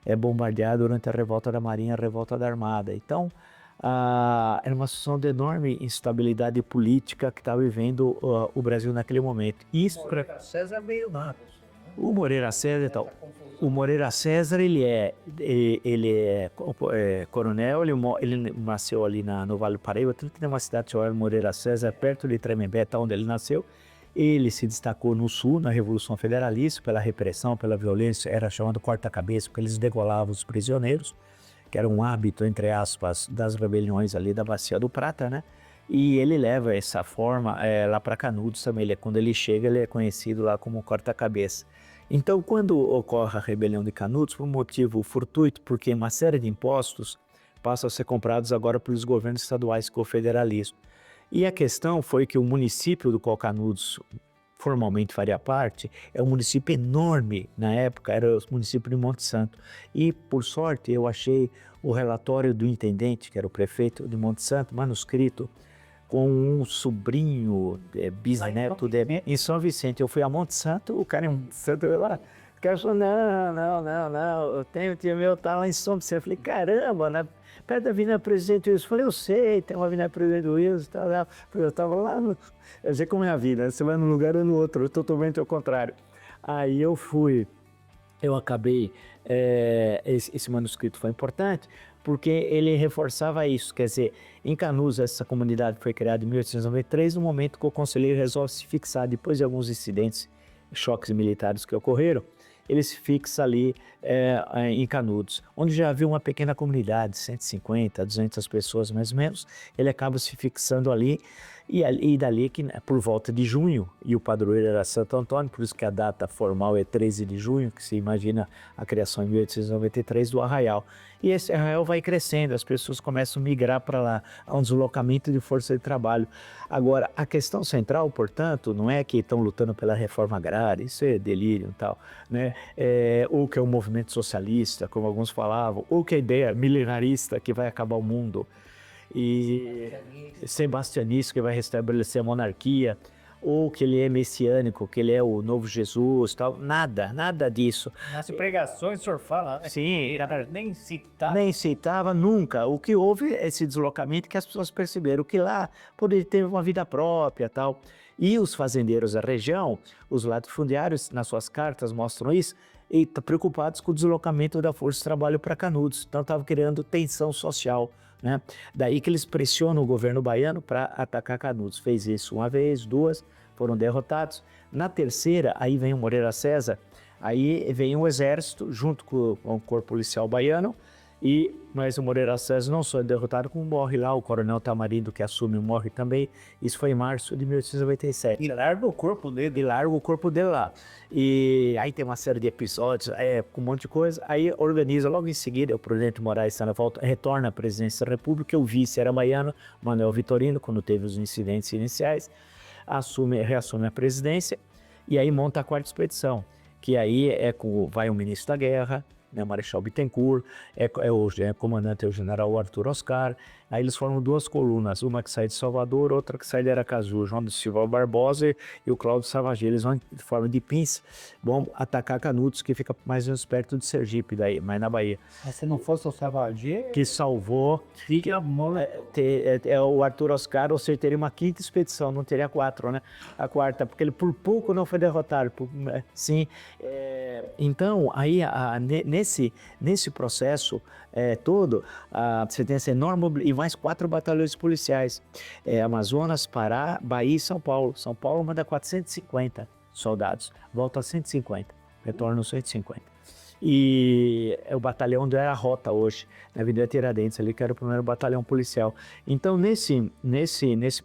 é bombardeado durante a revolta da Marinha, a revolta da Armada. Então, era uma situação de enorme instabilidade política que estava vivendo o Brasil naquele momento. Isso, César veio lá. o Moreira César e tal. O Moreira César, ele é coronel, ele nasceu ali no Vale do Paraíba, tem uma cidade chamada Moreira César, perto de Tremembé, onde ele nasceu. Ele se destacou no Sul, na Revolução Federalista, pela repressão, pela violência, era chamado corta-cabeça, porque eles degolavam os prisioneiros, que era um hábito, entre aspas, das rebeliões ali da Bacia do Prata, né? E ele leva essa forma lá para Canudos também. Quando ele chega, ele é conhecido lá como corta-cabeça. Então, quando ocorre a rebelião de Canudos, por um motivo fortuito, porque uma série de impostos passam a ser comprados agora pelos governos estaduais com o federalismo. E a questão foi que o município do qual Canudos formalmente faria parte, é um município enorme na época, era o município de Monte Santo. E, por sorte, eu achei o relatório do intendente, que era o prefeito de Monte Santo, manuscrito, com um sobrinho, bisneto, em São Vicente. Eu fui a Monte Santo, o cara em Monte Santo, eu lá, o cara falou, não, eu tenho um tio meu, tá lá em São Vicente. Eu falei, caramba, perto da Avenida Presidente Wilson. Eu falei, eu sei, tem uma Avenida Presidente Wilson e tal. Eu tava lá, eu sei como é a vida, né? Você vai num lugar ou no outro, totalmente ao contrário. Aí eu fui eu acabei, esse manuscrito foi importante porque ele reforçava isso, quer dizer, em Canudos essa comunidade foi criada em 1893, no momento que o conselheiro resolve se fixar, depois de alguns incidentes, choques militares que ocorreram, ele se fixa ali em Canudos, onde já havia uma pequena comunidade, 150, 200 pessoas mais ou menos, ele acaba se fixando ali, e dali que por volta de junho, e o padroeiro era Santo Antônio, por isso que a data formal é 13 de junho, que se imagina a criação em 1893 do arraial. E esse arraial vai crescendo, as pessoas começam a migrar para lá, há um deslocamento de força de trabalho. Agora, a questão central, portanto, não é que estão lutando pela reforma agrária, isso é delírio e tal, né? Ou que é um movimento socialista, como alguns falavam, ou que é a ideia milenarista que vai acabar o mundo, e sebastianista que vai restabelecer a monarquia, ou que ele é messiânico, que ele é o novo Jesus, tal, nada disso. Nas pregações o senhor fala, né? Sim, Nem nem citava nunca. O que houve é esse deslocamento que as pessoas perceberam que lá poderia ter uma vida própria, tal. E os fazendeiros da região, os latifundiários, nas suas cartas mostram isso, e preocupados com o deslocamento da força de trabalho para Canudos. Então estavam criando tensão social, né? Daí que eles pressionam o governo baiano para atacar Canudos. Fez isso uma vez, duas, foram derrotados. Na terceira, aí vem o Moreira César, aí vem o exército junto com o corpo policial baiano, mas o Moreira César não só é derrotado, como morre lá, o coronel Tamarindo que assume morre também. Isso foi em março de 1897. E larga o corpo dele. E larga o corpo dele lá. E aí tem uma série de episódios, com um monte de coisa. Aí organiza, logo em seguida, o Prudente Moraes está na volta, retorna à presidência da República, o vice era baiano, Manuel Vitorino, quando teve os incidentes iniciais, reassume a presidência e aí monta a quarta expedição, que aí vai o ministro da Guerra, né, Marechal Bittencourt, o comandante é o general Arthur Oscar. Aí eles formam duas colunas, uma que sai de Salvador, outra que sai de Aracaju, João de Silva Barbosa e o Cláudio Savagé. Eles vão de forma de pinça, vão atacar Canudos, que fica mais ou menos perto de Sergipe, daí, mas na Bahia. Mas se não fosse o Savagé, Que salvou, fica a mão. o Arthur Oscar, ou seja, teria uma quinta expedição, não teria quatro, né? A quarta, porque ele por pouco não foi derrotado, sim. Então, aí nesse processo todo, você tem essa enorme, e mais 4 batalhões policiais, Amazonas, Pará, Bahia e São Paulo. São Paulo manda 450 soldados, volta a 150, retornam 150. E o batalhão era a Rota hoje, na Avenida Tiradentes, ali que era o primeiro batalhão policial. Então, nesse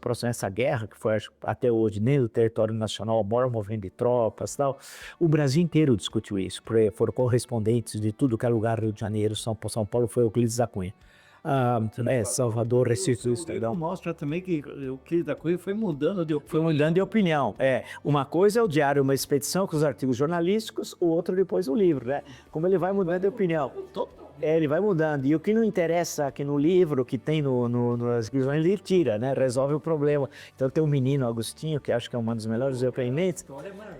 processo, nessa guerra, que foi até hoje, nem do território nacional, o maior movimento de tropas e tal, o Brasil inteiro discutiu isso, foram correspondentes de tudo que é lugar, Rio de Janeiro, São Paulo foi Euclides da Cunha. Salvador, Recife, Então mostra também que o Euclides da Cunha foi mudando de foi mudando de opinião. Uma coisa é o diário, uma expedição com os artigos jornalísticos, o outro depois o livro, né? Como ele vai mudando de opinião. Ele vai mudando. E o que não interessa aqui no livro, que tem nas inscrições, ele tira, né? Resolve o problema. Então tem o menino Agostinho, que acho que é um dos melhores depoimentos.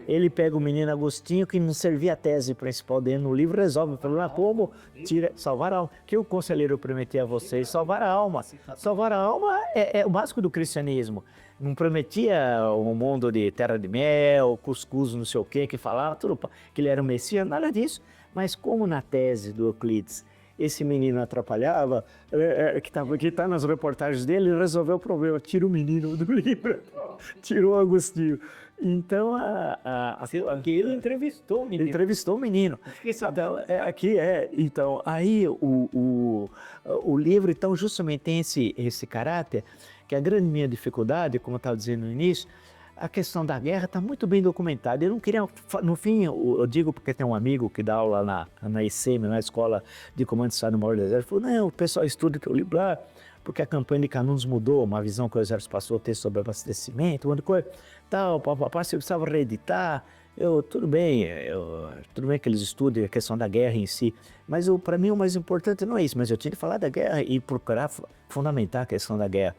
Ele pega o menino Agostinho, que não servia a tese principal dele no livro, resolve o problema. Como? Tira, salvar a alma. Que o conselheiro prometia a vocês, salvar a alma. Salvar a alma é o básico do cristianismo. Não prometia um mundo de terra de mel, cuscuz, não sei o quê, que falava tudo, que ele era o Messias, nada disso. Mas como na tese do Euclides esse menino atrapalhava, que está nas reportagens dele, ele resolveu o problema, tira o menino do livro, tirou o Agostinho. Então, ele entrevistou o menino. Entrevistou o menino. Então, aí o livro, então, justamente tem esse caráter, que a grande minha dificuldade, como eu estava dizendo no início, a questão da guerra está muito bem documentada. Eu não queria, no fim, eu digo porque tem um amigo que dá aula na ICM, na Escola de Comando de Estado-Maior do Exército, falou, não, o pessoal estuda que eu li lá, porque a campanha de Canudos mudou, uma visão que o Exército passou a ter sobre abastecimento, uma coisa, tal, papapá, você precisava reeditar. Tudo bem que eles estudem a questão da guerra em si, mas para mim o mais importante não é isso, mas eu tinha que falar da guerra e procurar fundamentar a questão da guerra.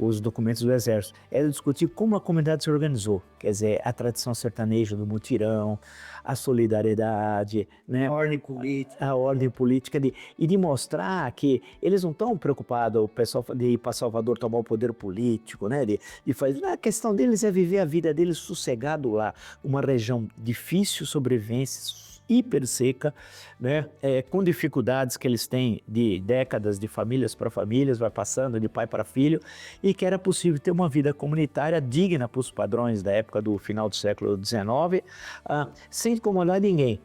Os documentos do Exército, era discutir como a comunidade se organizou, quer dizer, a tradição sertaneja do mutirão, a solidariedade, né? A ordem política, e de mostrar que eles não estão preocupados, o pessoal de ir para Salvador tomar o poder político, né? De fazer, a questão deles é viver a vida deles sossegado lá, uma região difícil sobrevivência, hiper seca, né? Com dificuldades que eles têm de décadas de famílias para famílias, vai passando de pai para filho, e que era possível ter uma vida comunitária digna para os padrões da época do final do século XIX, sem incomodar ninguém.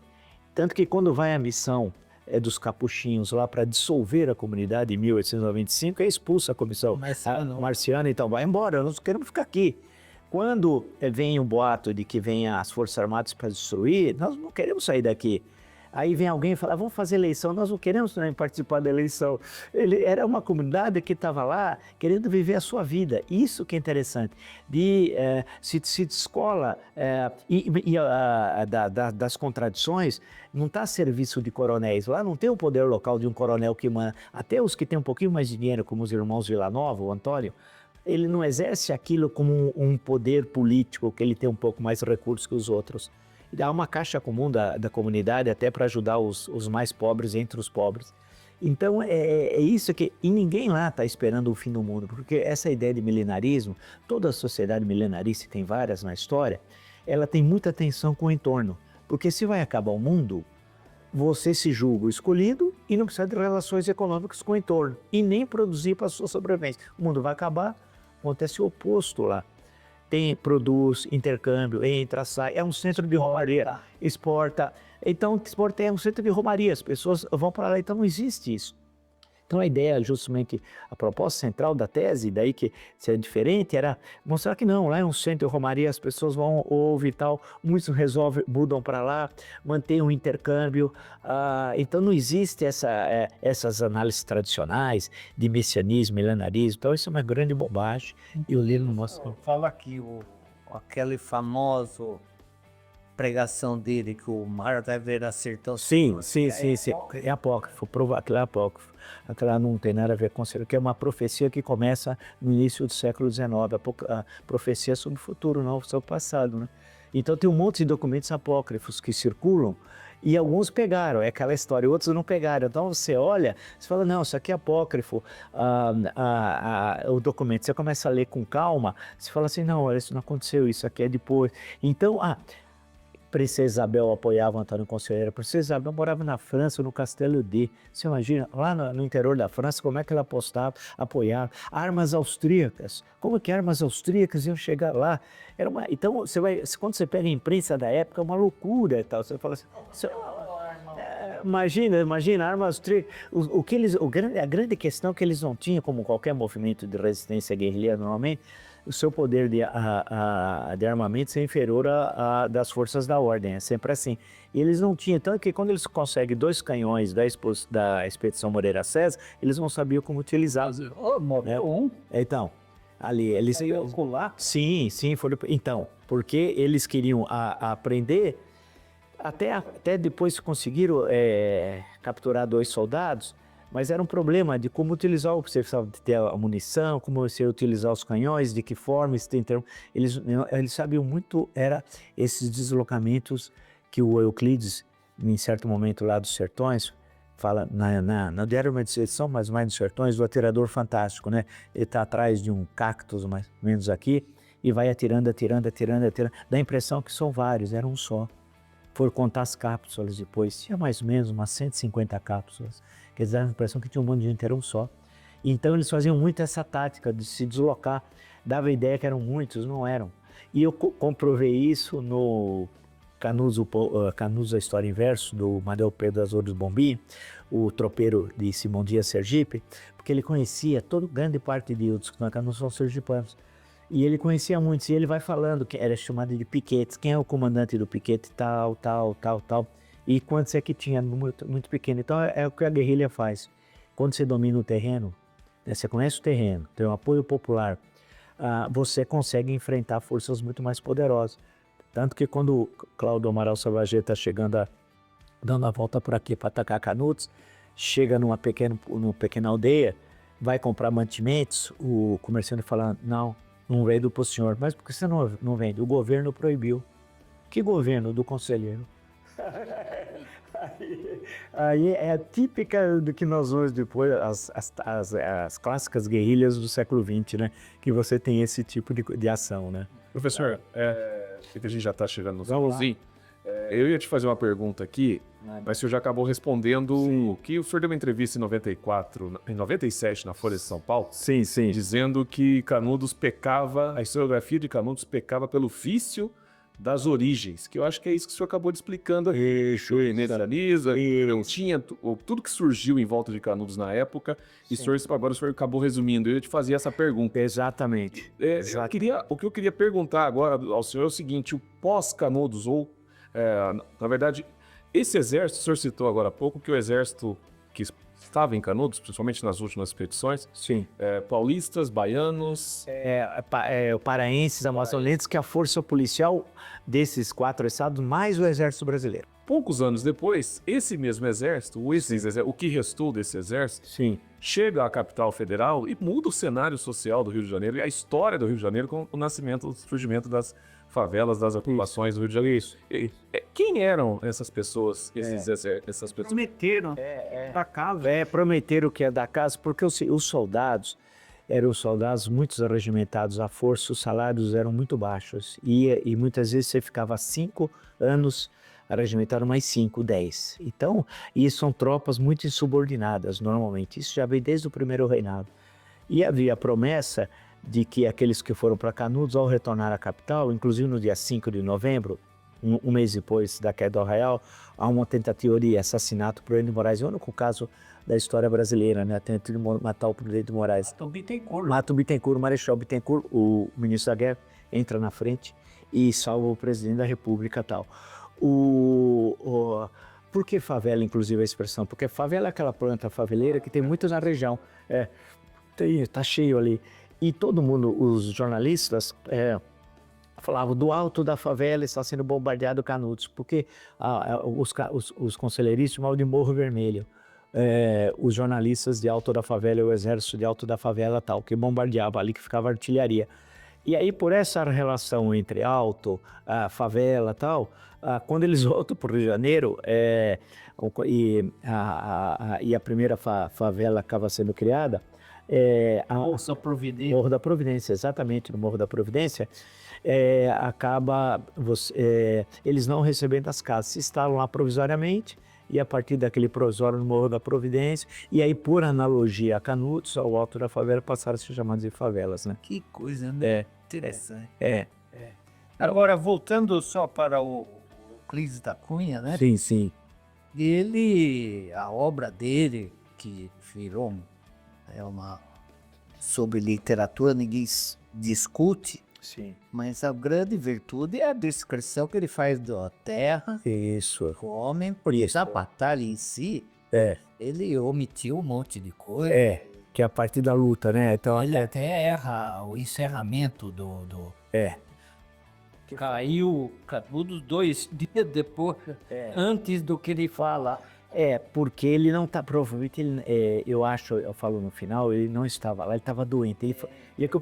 Tanto que quando vai a missão dos capuchinhos lá para dissolver a comunidade em 1895, é expulsa a comissão marciana, então vai embora, nós queremos ficar aqui. Quando vem um boato de que vem as Forças Armadas para destruir, nós não queremos sair daqui. Aí vem alguém e fala, vamos fazer eleição, nós não queremos também participar da eleição. Era uma comunidade que estava lá querendo viver a sua vida. Isso que é interessante. Se descola das contradições, não está a serviço de coronéis. Lá não tem o poder local de um coronel que manda. Até os que têm um pouquinho mais de dinheiro, como os irmãos Villanova, o Antônio, ele não exerce aquilo como um poder político, que ele tem um pouco mais recursos que os outros. Há uma caixa comum da comunidade até para ajudar os mais pobres entre os pobres. Então é isso que... E ninguém lá está esperando o fim do mundo, porque essa ideia de milenarismo, toda a sociedade milenarista, tem várias na história, ela tem muita tensão com o entorno. Porque se vai acabar o mundo, você se julga o escolhido e não precisa de relações econômicas com o entorno. E nem produzir para a sua sobrevivência. O mundo vai acabar, acontece o oposto lá. Produz, intercâmbio, entra, sai, é um centro de romaria, exporta. Então, exporta é um centro de romaria, as pessoas vão para lá, então não existe isso. Então a ideia, justamente, a proposta central da tese, daí que seria diferente, era mostrar que não, lá é um centro de romaria, as pessoas vão, ouvir e tal, muitos mudam para lá, mantêm um intercâmbio, então não existe essas análises tradicionais de messianismo, milenarismo, então isso é uma grande bobagem, e o livro não mostra. Fala aqui, aquele famoso pregação dele, que o mar deve acertar. Sim. É apócrifo, aquilo é apócrifo. Aquela não tem nada a ver com o que é uma profecia que começa no início do século XIX. A profecia sobre o futuro, não sobre o passado, né? Então tem um monte de documentos apócrifos que circulam e alguns pegaram, é aquela história, outros não pegaram. Então você olha, você fala, não, isso aqui é apócrifo, o documento. Você começa a ler com calma, você fala assim, não, olha, isso não aconteceu, isso aqui é depois. Então, Princesa Isabel apoiava o Antônio Conselheiro. A Princesa Isabel morava na França, no Castelo de. Você imagina, lá no interior da França, como é que ela apoiava. Armas austríacas. Como que armas austríacas iam chegar lá? Então, quando você pega a imprensa da época, é uma loucura e tal. Você fala assim... Imagina, armas austríacas. A grande questão é que eles não tinham, como qualquer movimento de resistência guerrilheira normalmente, o seu poder de armamento é inferior das forças da ordem, é sempre assim. E eles não tinham, tanto que quando eles conseguem 2 canhões da expedição Moreira César, eles não sabiam como utilizar. Então, ali, eles iam pular? Sim, então, porque eles queriam aprender, até depois conseguiram capturar 2 soldados, mas era um problema de como utilizar, você precisava ter a munição, como você utilizar os canhões, de que forma, eles sabiam muito, era esses deslocamentos que o Euclides, em certo momento lá dos Sertões, fala na Diário de uma Edição, mas mais nos Sertões, do atirador fantástico, né? Ele está atrás de um cactus, mais ou menos aqui, e vai atirando, dá a impressão que são vários, era um só. For contar as cápsulas depois, tinha mais ou menos umas 150 cápsulas. Quer dizer, dá a impressão que tinha um monte de gente, era um só. Então eles faziam muito essa tática de se deslocar. Dava a ideia que eram muitos, não eram. E eu comprovei isso no Canudos, a História em Verso, do Manuel Pedro Azores Bombim, o tropeiro de Simão Dias Sergipe, porque ele conhecia grande parte de outros que não são sergipanos. E ele conhecia muitos, e ele vai falando que era chamado de piquetes, quem é o comandante do piquete, tal. E quantos é que tinha, muito, muito pequeno. Então é o que a guerrilha faz. Quando você domina o terreno, né, você conhece o terreno, tem um apoio popular, você consegue enfrentar forças muito mais poderosas. Tanto que quando Cláudio Amaral Salvagê está chegando, dando a volta por aqui para atacar Canudos, chega numa pequena aldeia, vai comprar mantimentos, o comerciante fala, não vendo pro senhor. Mas por que você não vende? O governo proibiu. Que governo? Do conselheiro. Aí é a típica do que nós vamos depois, as clássicas guerrilhas do século XX, né? Que você tem esse tipo de ação, né? Professor, que a gente já está chegando no finalzinho, Eu ia te fazer uma pergunta aqui, mas o senhor já acabou respondendo que o senhor deu uma entrevista em 97, na Folha de São Paulo, Sim, sim. dizendo que Canudos pecava, a historiografia de Canudos pecava pelo vício das origens, que eu acho que é isso que o senhor acabou de explicando aqui. O generaliza, tinha tudo que surgiu em volta de Canudos na época, e agora o senhor acabou resumindo. Eu ia te fazer essa pergunta. Exatamente. O que eu queria perguntar agora ao senhor é o seguinte: o pós-Canudos, ou, na verdade, esse exército, o senhor citou agora há pouco, que o exército que estava em Canudos, principalmente nas últimas expedições, Sim. paulistas, baianos... O paraenses, amazonenses, que é a força policial desses 4 estados, mais o exército brasileiro. Poucos anos depois, esse mesmo exército, o que restou desse exército, Sim. chega à capital federal e muda o cenário social do Rio de Janeiro e a história do Rio de Janeiro com o surgimento das favelas, das ocupações do Rio de Janeiro. Quem eram essas pessoas, essas pessoas? Prometeram da casa. Prometeram que é da casa, porque os soldados eram soldados muito arregimentados à força, os salários eram muito baixos. E muitas vezes você ficava 5 anos arregimentado, mais 5, 10. Então, e são tropas muito insubordinadas, normalmente. Isso já veio desde o primeiro reinado. E havia a promessa de que aqueles que foram para Canudos, ao retornar à capital, inclusive no dia 5 de novembro, um mês depois da queda do Arraial, há uma tentativa de assassinato por Prudente de Moraes. É o único caso da história brasileira, né? A tentativa de matar o Prudente de Moraes. Mata o Bittencourt, o Marechal Bittencourt, o ministro da Guerra, entra na frente e salva o presidente da República e tal. Por que favela, inclusive, a expressão? Porque favela é aquela planta faveleira que tem muito na região. Tá cheio ali. E todo mundo, os jornalistas, falavam do alto da favela está sendo bombardeado Canudos, porque os conselheiristas chamavam de Morro Vermelho. Os jornalistas de alto da favela, o exército de alto da favela tal, que bombardeava ali, que ficava artilharia. E aí, por essa relação entre alto, favela e tal, quando eles voltam para o Rio de Janeiro, e a primeira favela acaba sendo criada, Morro da Providência, exatamente, no Morro da Providência, eles não recebendo as casas, se instalam lá provisoriamente, e a partir daquele provisório no Morro da Providência, e aí, por analogia a Canudos, ao alto da favela, passaram a ser chamados de favelas, né? Que coisa, né? Interessante. É. Agora, voltando só para o Euclides da Cunha, né? Sim, sim. A obra dele, que virou sobre literatura, ninguém discute, Sim. mas a grande virtude é a descrição que ele faz da terra, Isso. do homem, porque a batalha em si, ele omitiu um monte de coisa. Que é a partir da luta, né? Então, Ele até erra o encerramento do... Caiu Canudos 2 dias depois, antes do que ele fala. Porque ele não tá, provavelmente, eu falo no final, ele não estava lá, ele estava doente.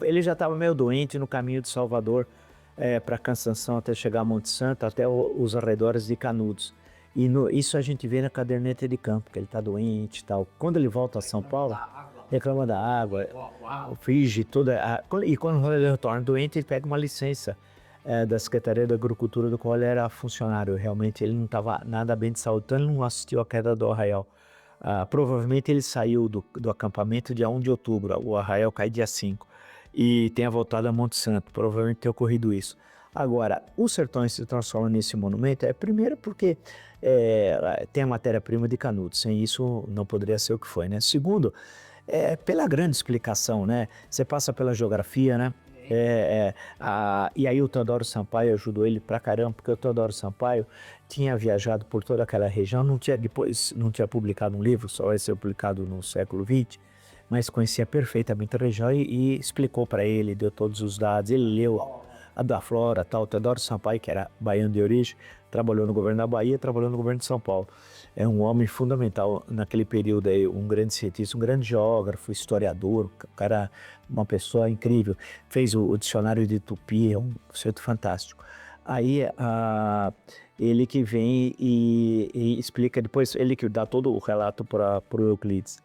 Ele já estava meio doente no caminho de Salvador para Cansanção até chegar a Monte Santo, até os arredores de Canudos. E isso a gente vê na caderneta de campo, que ele está doente e tal. Quando ele volta a São Paulo, reclama da água, finge toda. E quando ele retorna doente, ele pega uma licença da Secretaria da Agricultura, do qual ele era funcionário. Realmente ele não estava nada bem de saúde, então ele não assistiu à queda do Arraial. Provavelmente ele saiu do acampamento dia 1 de outubro, o Arraial cai dia 5, e tenha voltado a Monte Santo, provavelmente tenha ocorrido isso. Agora, os Sertões se transformam nesse monumento, primeiro porque tem a matéria-prima de Canudos, sem isso não poderia ser o que foi, né? Segundo, pela grande explicação, né? Você passa pela geografia, né? E aí o Teodoro Sampaio ajudou ele pra caramba, porque o Teodoro Sampaio tinha viajado por toda aquela região, depois não tinha publicado um livro, só vai ser publicado no século XX, mas conhecia perfeitamente a região e explicou para ele, deu todos os dados, ele leu a da Flora, tal. O Teodoro Sampaio, que era baiano de origem, trabalhou no governo da Bahia, trabalhou no governo de São Paulo. É um homem fundamental naquele período aí, um grande cientista, um grande geógrafo, historiador, cara, uma pessoa incrível. Fez o dicionário de Tupi, é um sujeito fantástico. Aí ele que vem e explica depois, ele que dá todo o relato para o Euclides.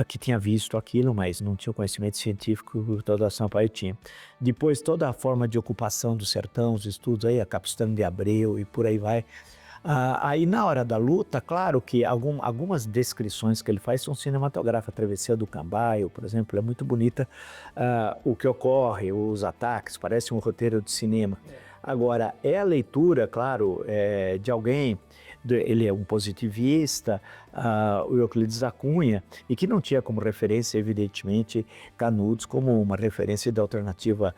que tinha visto aquilo, mas não tinha o conhecimento científico que o Teodoro Sampaio tinha. Depois, toda a forma de ocupação do sertão, os estudos aí, a Capistrano de Abreu e por aí vai. Aí na hora da luta, claro que algumas descrições que ele faz são cinematográficas. A Travessia do Cambaio, por exemplo, é muito bonita. O que ocorre, os ataques, parece um roteiro de cinema. Agora, é a leitura, claro, de alguém, ele é um positivista, o Euclides da Cunha, e que não tinha como referência, evidentemente, Canudos como uma referência de alternativa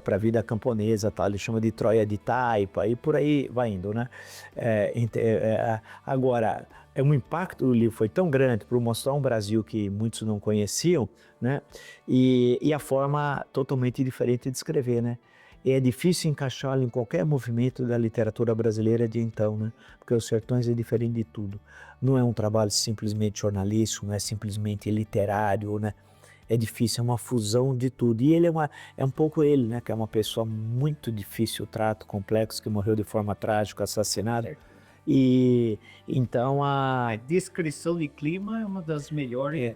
para a vida camponesa, tá? Ele chama de Troia de Taipa, e por aí vai indo, né? Agora, o impacto do livro foi tão grande por mostrar um Brasil que muitos não conheciam, né? E a forma totalmente diferente de escrever, né? E é difícil encaixá-lo em qualquer movimento da literatura brasileira de então, né? Porque Os Sertões é diferente de tudo. Não é um trabalho simplesmente jornalístico, não é simplesmente literário, né? É difícil, é uma fusão de tudo. E ele é um pouco ele, né? Que é uma pessoa muito difícil, trato complexo, que morreu de forma trágica, assassinada. E então A descrição de clima é uma das melhores.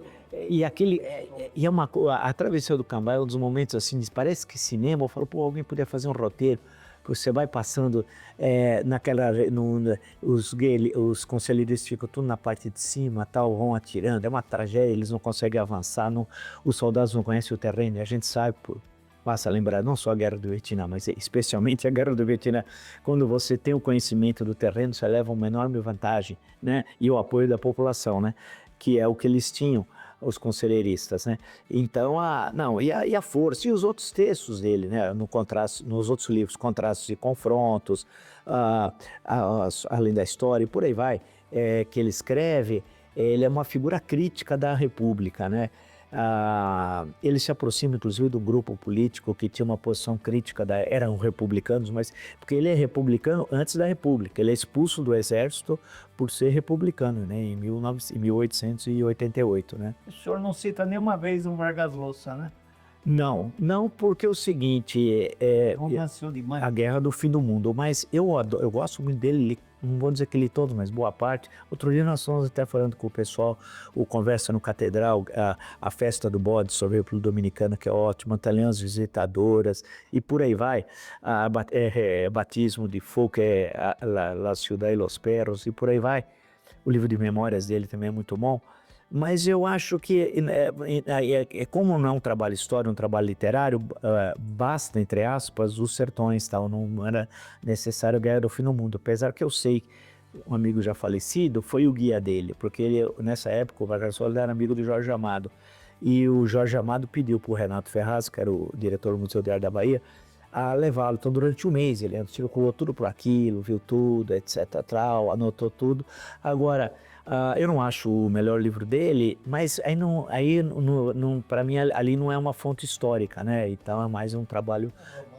a Travessia do Cambaio é um dos momentos assim, parece que cinema, eu falo, pô, alguém podia fazer um roteiro, você vai passando os conselheiros ficam tudo na parte de cima, tal, vão atirando, é uma tragédia, eles não conseguem avançar, os soldados não conhecem o terreno, e a gente sabe, basta lembrar não só a Guerra do Vietnã, mas especialmente a Guerra do Vietnã, quando você tem o conhecimento do terreno, você leva uma enorme vantagem, né? E o apoio da população, né? Que é o que eles tinham, os conselheiristas, né? Então, a força, e os outros textos dele, né? Nos outros livros, Contrastes e Confrontos, além da história, e por aí vai, que ele escreve, ele é uma figura crítica da República, né? Ele se aproxima, inclusive, do grupo político que tinha uma posição crítica, eram republicanos, mas porque ele é republicano antes da República, ele é expulso do exército por ser republicano, né, em 1888, né? O senhor não cita nenhuma vez o Vargas Llosa, né? Não, porque é o seguinte, Romanceu demais. a Guerra do Fim do Mundo, mas eu gosto muito dele, não vou dizer que li todos, mas boa parte. Outro dia nós estamos até falando com o pessoal, o Conversa no Catedral, a Festa do Bode, sorveio pelo Dominicano, que é ótimo, Italianas Visitadoras, e por aí vai. Batismo de Fogo, que é La Ciudad y los Perros, e por aí vai. O livro de memórias dele também é muito bom. Mas eu acho que, como não é um trabalho histórico, um trabalho literário, basta, entre aspas, Os Sertões, tal, não era necessário Guerra do Fim do Mundo. Apesar que eu sei, um amigo já falecido foi o guia dele, porque ele, nessa época, o Vargas Llosa era amigo do Jorge Amado. E o Jorge Amado pediu para o Renato Ferraz, que era o diretor do Museu de Arte da Bahia, a levá-lo. Então, durante um mês, ele circulou tudo por aquilo, viu tudo, etc, tal, anotou tudo. Agora, eu não acho o melhor livro dele, mas para mim ali não é uma fonte histórica, né? Então é mais um trabalho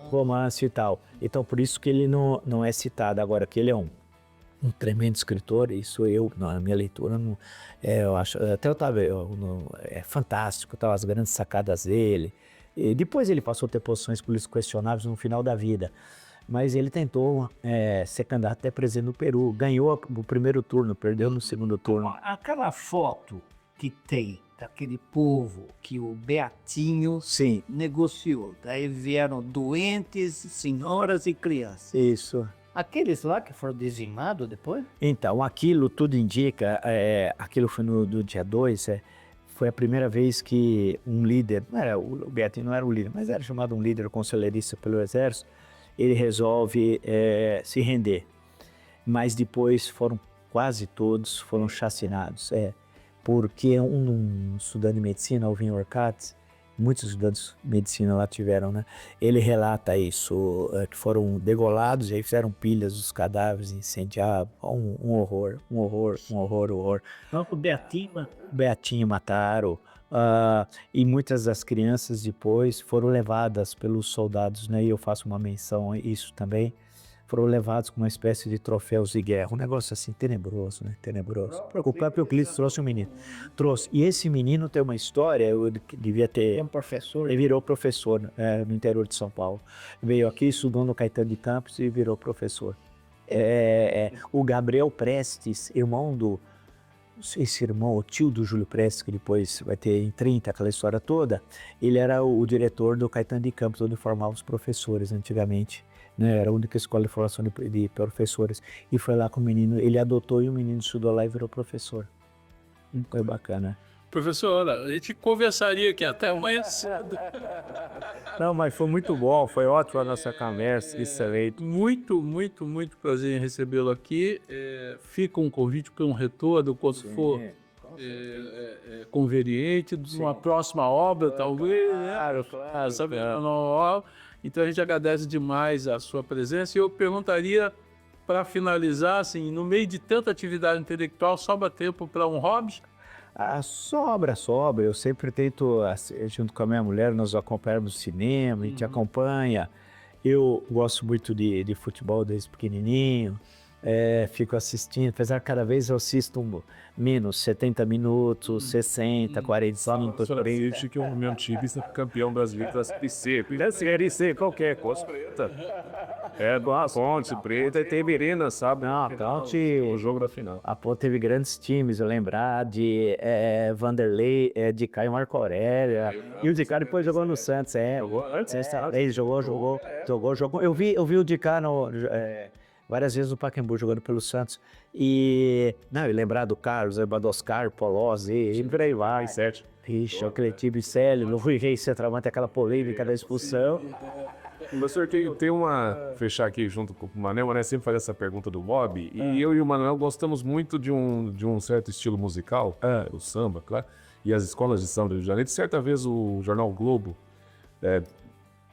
romance e tal. Então por isso que ele não é citado. Agora que ele é um tremendo escritor, isso na minha leitura, eu acho, até é fantástico, tá, as grandes sacadas dele. E depois ele passou a ter posições políticas questionáveis no final da vida. Mas ele tentou ser candidato até presidente do Peru, ganhou o primeiro turno, perdeu no segundo turno. Aquela foto que tem daquele povo que o Beatinho negociou, daí vieram doentes, senhoras e crianças. Isso. Aqueles lá que foram dizimados depois? Então, aquilo tudo indica, aquilo foi no dia 2, foi a primeira vez que um líder, o Beatinho não era um líder, mas era chamado um líder conselheirista pelo exército, ele resolve se render, mas depois quase todos foram chacinados, porque um estudante de medicina, Alvin Orcatz, muitos estudantes de medicina lá tiveram, né? Ele relata isso, que foram degolados e aí fizeram pilhas dos cadáveres, incendiados, um horror. Não, o Beatinho mataram. E muitas das crianças depois foram levadas pelos soldados, né? E eu faço uma menção a isso também. Foram levados com uma espécie de troféus de guerra. Um negócio assim tenebroso, né? Tenebroso. O próprio Euclides trouxe um menino. E esse menino tem uma história, eu devia ter... É um professor. Ele virou professor no interior de São Paulo. Veio aqui, estudou no Caetano de Campos e virou professor. O Gabriel Prestes, irmão esse irmão, o tio do Júlio Prestes, que depois vai ter em 30 aquela história toda, ele era o diretor do Caetano de Campos, onde formava os professores antigamente. Né? Era a única escola de formação de professores. E foi lá com o menino, ele adotou e o menino estudou lá e virou professor. Foi bacana. Professor, a gente conversaria aqui até amanhã cedo. Não, mas foi muito bom, foi ótima a nossa conversa, excelente. Muito, muito, muito prazer em recebê-lo aqui. Fica um convite para um retorno, quando for conveniente, de uma próxima obra, talvez. Claro, claro. Sabe, uma nova obra. Então a gente agradece demais a sua presença. E eu perguntaria, para finalizar, assim, no meio de tanta atividade intelectual, sobra tempo para um hobby? Sobra. Eu sempre tento, junto com a minha mulher, nós acompanhamos cinema, a gente acompanha. Eu gosto muito de futebol desde pequenininho, fico assistindo, apesar que cada vez eu assisto menos, 70 minutos, 60, 40 minutos. Frente que o meu time é campeão brasileiro da Série C. Da Série C, qualquer coisa preta. Do Ponte Preta e tem Mirena, sabe? Não, a Ponte, O jogo da final. a Ponte teve grandes times, eu lembrar de Vanderlei, de Caio Marco Aurélio, e o Dicá depois jogou no Santos, Jogou antes? Ele jogou. Eu vi o Dicá várias vezes no Pacaembu jogando pelo Santos. E lembrar do Carlos, do Oscar, Polozzi, e por aí vai. 7. Ixi, aquele time sério, no Rui Reis centroavante, aquela polêmica da expulsão. Professor, tem fechar aqui junto com o Mané. O Mané sempre faz essa pergunta do Bob. E eu e o Manuel gostamos muito de um certo estilo musical, o samba, claro. E as escolas de samba do Rio de Janeiro. Certa vez o jornal Globo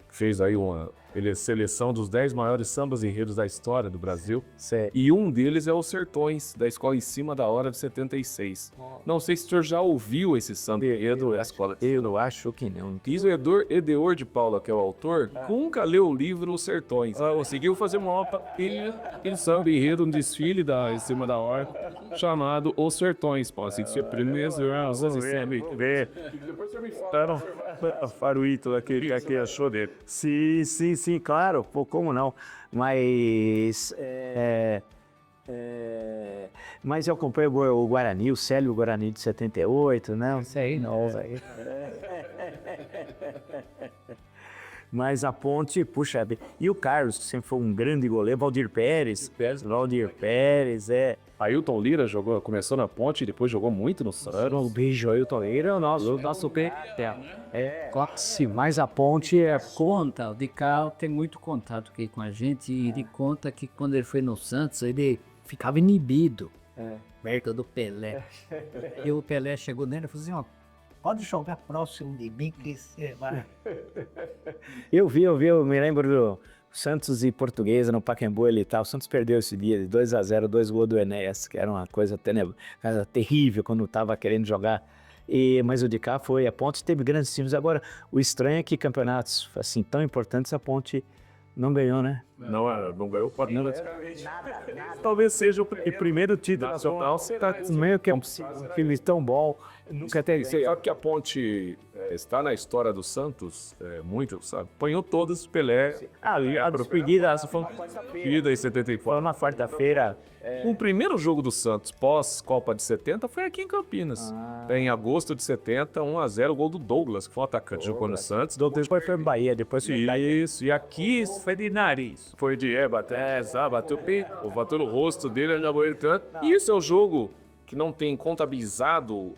fez aí uma seleção dos 10 maiores sambas enredos da história do Brasil. Certo. E um deles é os Sertões, da escola Em Cima da Hora de 76. Não sei se o senhor já ouviu esse samba enredo da escola. Eu não acho que não. Diz o Edeor de Paula, que é o autor, nunca leu o livro Os Sertões. Conseguiu fazer uma partilha em samba enredo, um desfile Em Cima da Hora, chamado Os Sertões. Pode ser primeiro, ver. Depois você me fala. Faruíto, aquele que achou dele. Sim, claro, pô, como não? Mas eu acompanho o Guarani, o Célio Guarani de 78, não sei não. Mas a Ponte, puxa, e o Carlos, que sempre foi um grande goleiro, Valdir Pérez, Ailton Lira começou na Ponte e depois jogou muito no Santos. Um beijo, Ailton Lira é o nosso pé. Classe, mas a Ponte conta, o Dicá tem muito contato aqui com a gente e ele conta que quando ele foi no Santos, ele ficava inibido, perto do Pelé. E o Pelé chegou nele e falou assim, pode jogar próximo de mim que você vai. Eu me lembro do Santos e Portuguesa no Pacaembu e tal. O Santos perdeu esse dia de 2-0, 2 gols do Enéas, que era uma coisa terrível quando estava querendo jogar. Mas o Dicá foi, a Ponte teve grandes times. Agora, o estranho é que campeonatos assim tão importantes a Ponte não ganhou, né? Não ganhou pode nada. Talvez seja o primeiro título nacional. Meio que é um time tão bom. Nunca tem. Que a Ponte está na história do Santos, muito, sabe? Apanhou todas, Pelé. A despedida, foi em 74. na quarta-feira. O primeiro jogo do Santos pós-Copa de 70 foi aqui em Campinas. Em agosto de 70, 1-0, o gol do Douglas, que foi um atacante, jogou no Santos. Depois foi em Bahia, depois foi Isso, e aqui foi de nariz. Foi de bateu bateu no rosto dele, ele já morreu tanto. E isso é o jogo que não tem contabilizado o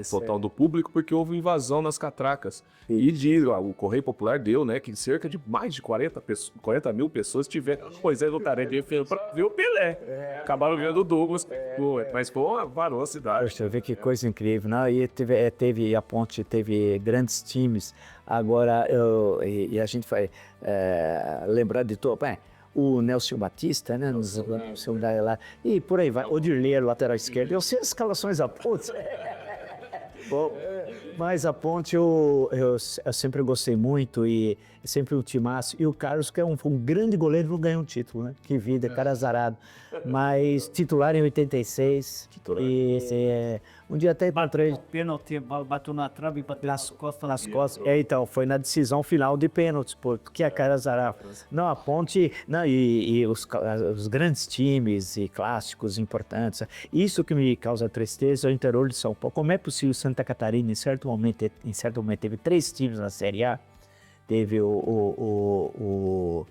total do público, porque houve invasão nas catracas. E o Correio Popular deu, né, que cerca de mais de 40 mil pessoas tiveram, no Tarefa para ver o Pelé. Acabaram vendo o Douglas, mas varou a cidade. Poxa, vê que coisa incrível, não? E a Ponte teve grandes times. Agora, a gente vai lembrar de todo. O Nelson Batista, né? Lá, e por aí vai. O Dirleiro, lateral esquerdo. Eu sei as escalações da Ponte. Bom, mas a Ponte eu sempre gostei muito e é sempre um timaço. E o Carlos, que é um grande goleiro, não ganhou um título, né? Que vida, cara azarado. Mas titular em 86. Um dia até encontrei Pênalti, bateu na trave e bateu nas costas. então, foi na decisão final de pênaltis, pô, que a cara azarava. Não, a Ponte, não, e os grandes times e clássicos importantes, isso que me causa tristeza é o interior de São Paulo. Como é possível Santa Catarina, em certo momento teve 3 times na Série A, teve o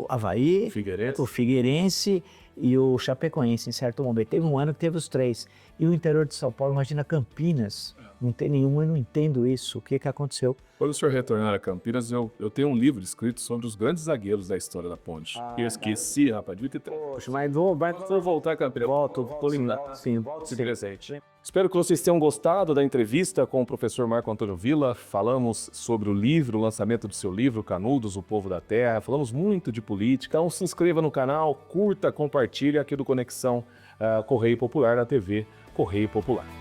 Avaí, o Figueirense e o Chapecoense, em certo momento. Teve um ano que teve os 3. E o interior de São Paulo, imagina Campinas, não tem nenhum, eu não entendo isso. O que aconteceu? Quando o senhor retornar a Campinas, eu tenho um livro escrito sobre os grandes zagueiros da história da Ponte. Eu esqueci, rapaz, devia ter... Poxa, mas vou voltar a Campinas. Volto, sim, volto presente. Espero que vocês tenham gostado da entrevista com o professor Marco Antônio Villa. Falamos sobre o livro, o lançamento do seu livro, Canudos, o Povo da Terra. Falamos muito de política. Então se inscreva no canal, curta, compartilhe aqui do Conexão Correio Popular na TV Correio Popular.